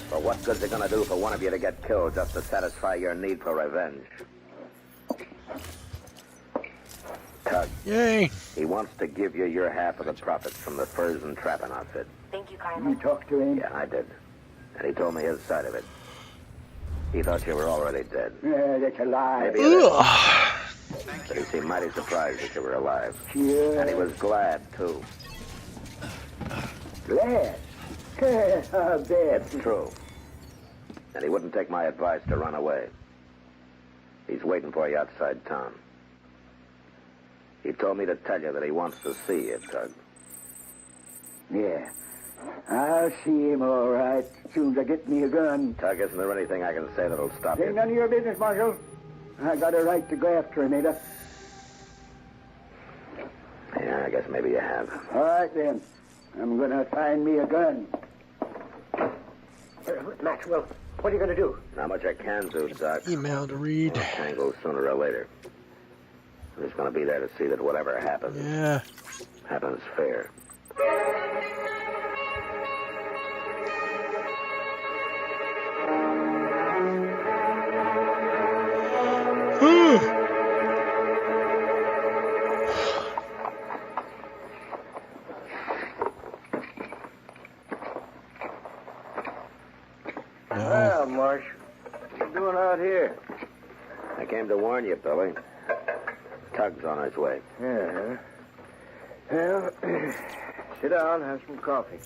But what good's it going to do for one of you to get killed just to satisfy your need for revenge? Tug. Yay. He wants to give you your half of the profits from the furs and trapping outfit. Thank you kindly. You talked to him? Yeah, I did. And he told me his side of it. He thought you were already dead. Yeah, that's a lie. Maybe it is. But he seemed mighty surprised that you were alive. Yeah. And he was glad, too. Glad? I bet. It's true. And he wouldn't take my advice to run away. He's waiting for you outside town. He told me to tell you that he wants to see you, Tug. Yeah. I'll see him all right. Soon as I get me a gun. Tug, isn't there anything I can say that'll stop Ain't you? none of your business, Marshal. I got a right to go after him, Ada. Yeah, I guess maybe you have. All right, then. I'm going to find me a gun. Maxwell, what are you going to do? Not much I can do, Doc. Email to read. We'll tangle sooner or later. I'm just going to be there to see that whatever happens, Yeah. happens fair. Well, Marsh, what are you doing out here? I came to warn you, Billy. Tug's on his way. Yeah. Well, sit down, have some coffee.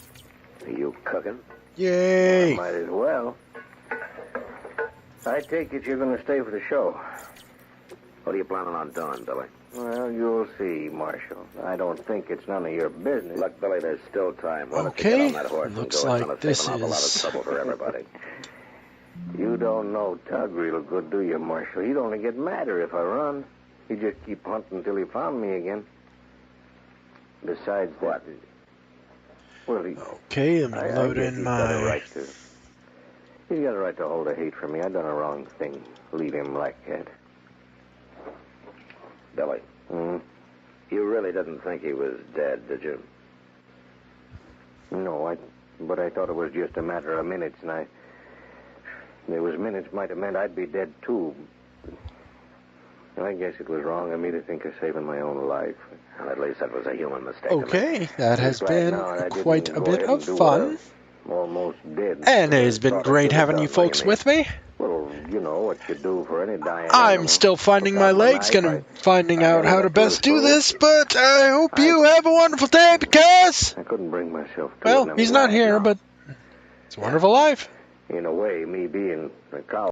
Are you cooking? Yay! Might as well. I take it you're going to stay for the show. What are you planning on doing, Billy? Well, you'll see, Marshal. I don't think it's none of your business. Look, Billy, there's still time. Why don't you Okay. get on that horse Looks and go? like It's this gonna save an awful lot of is- trouble for everybody. You don't know Tug real good, do you, Marshal? He'd only get madder if I run. He'd just keep hunting until he found me again. Besides that... Well, Okay, let me load guess in he's got a my... right to... He's got a right to hold a hate for me. I done a wrong thing. Leave him like that. Billy, you really didn't think he was dead, did you? No, but I thought it was just a matter of minutes, and there was minutes might have meant I'd be dead, too. I guess it was wrong of me to think of saving my own life. Well, at least that was a human mistake. Okay, that has Right been now, I quite didn't a go bit ahead of and do fun. what I almost did. And it has been Thought I great should have having done you what folks mean. with me. Well, you know what you do for any dying I'm animal. still finding Look my out my legs, knife. finding I out never how to got best to do it this, but I hope you have a wonderful day because, I couldn't bring myself to it. well, and I'm he's not glad here, now. but it's a wonderful life. In a way, me being a cow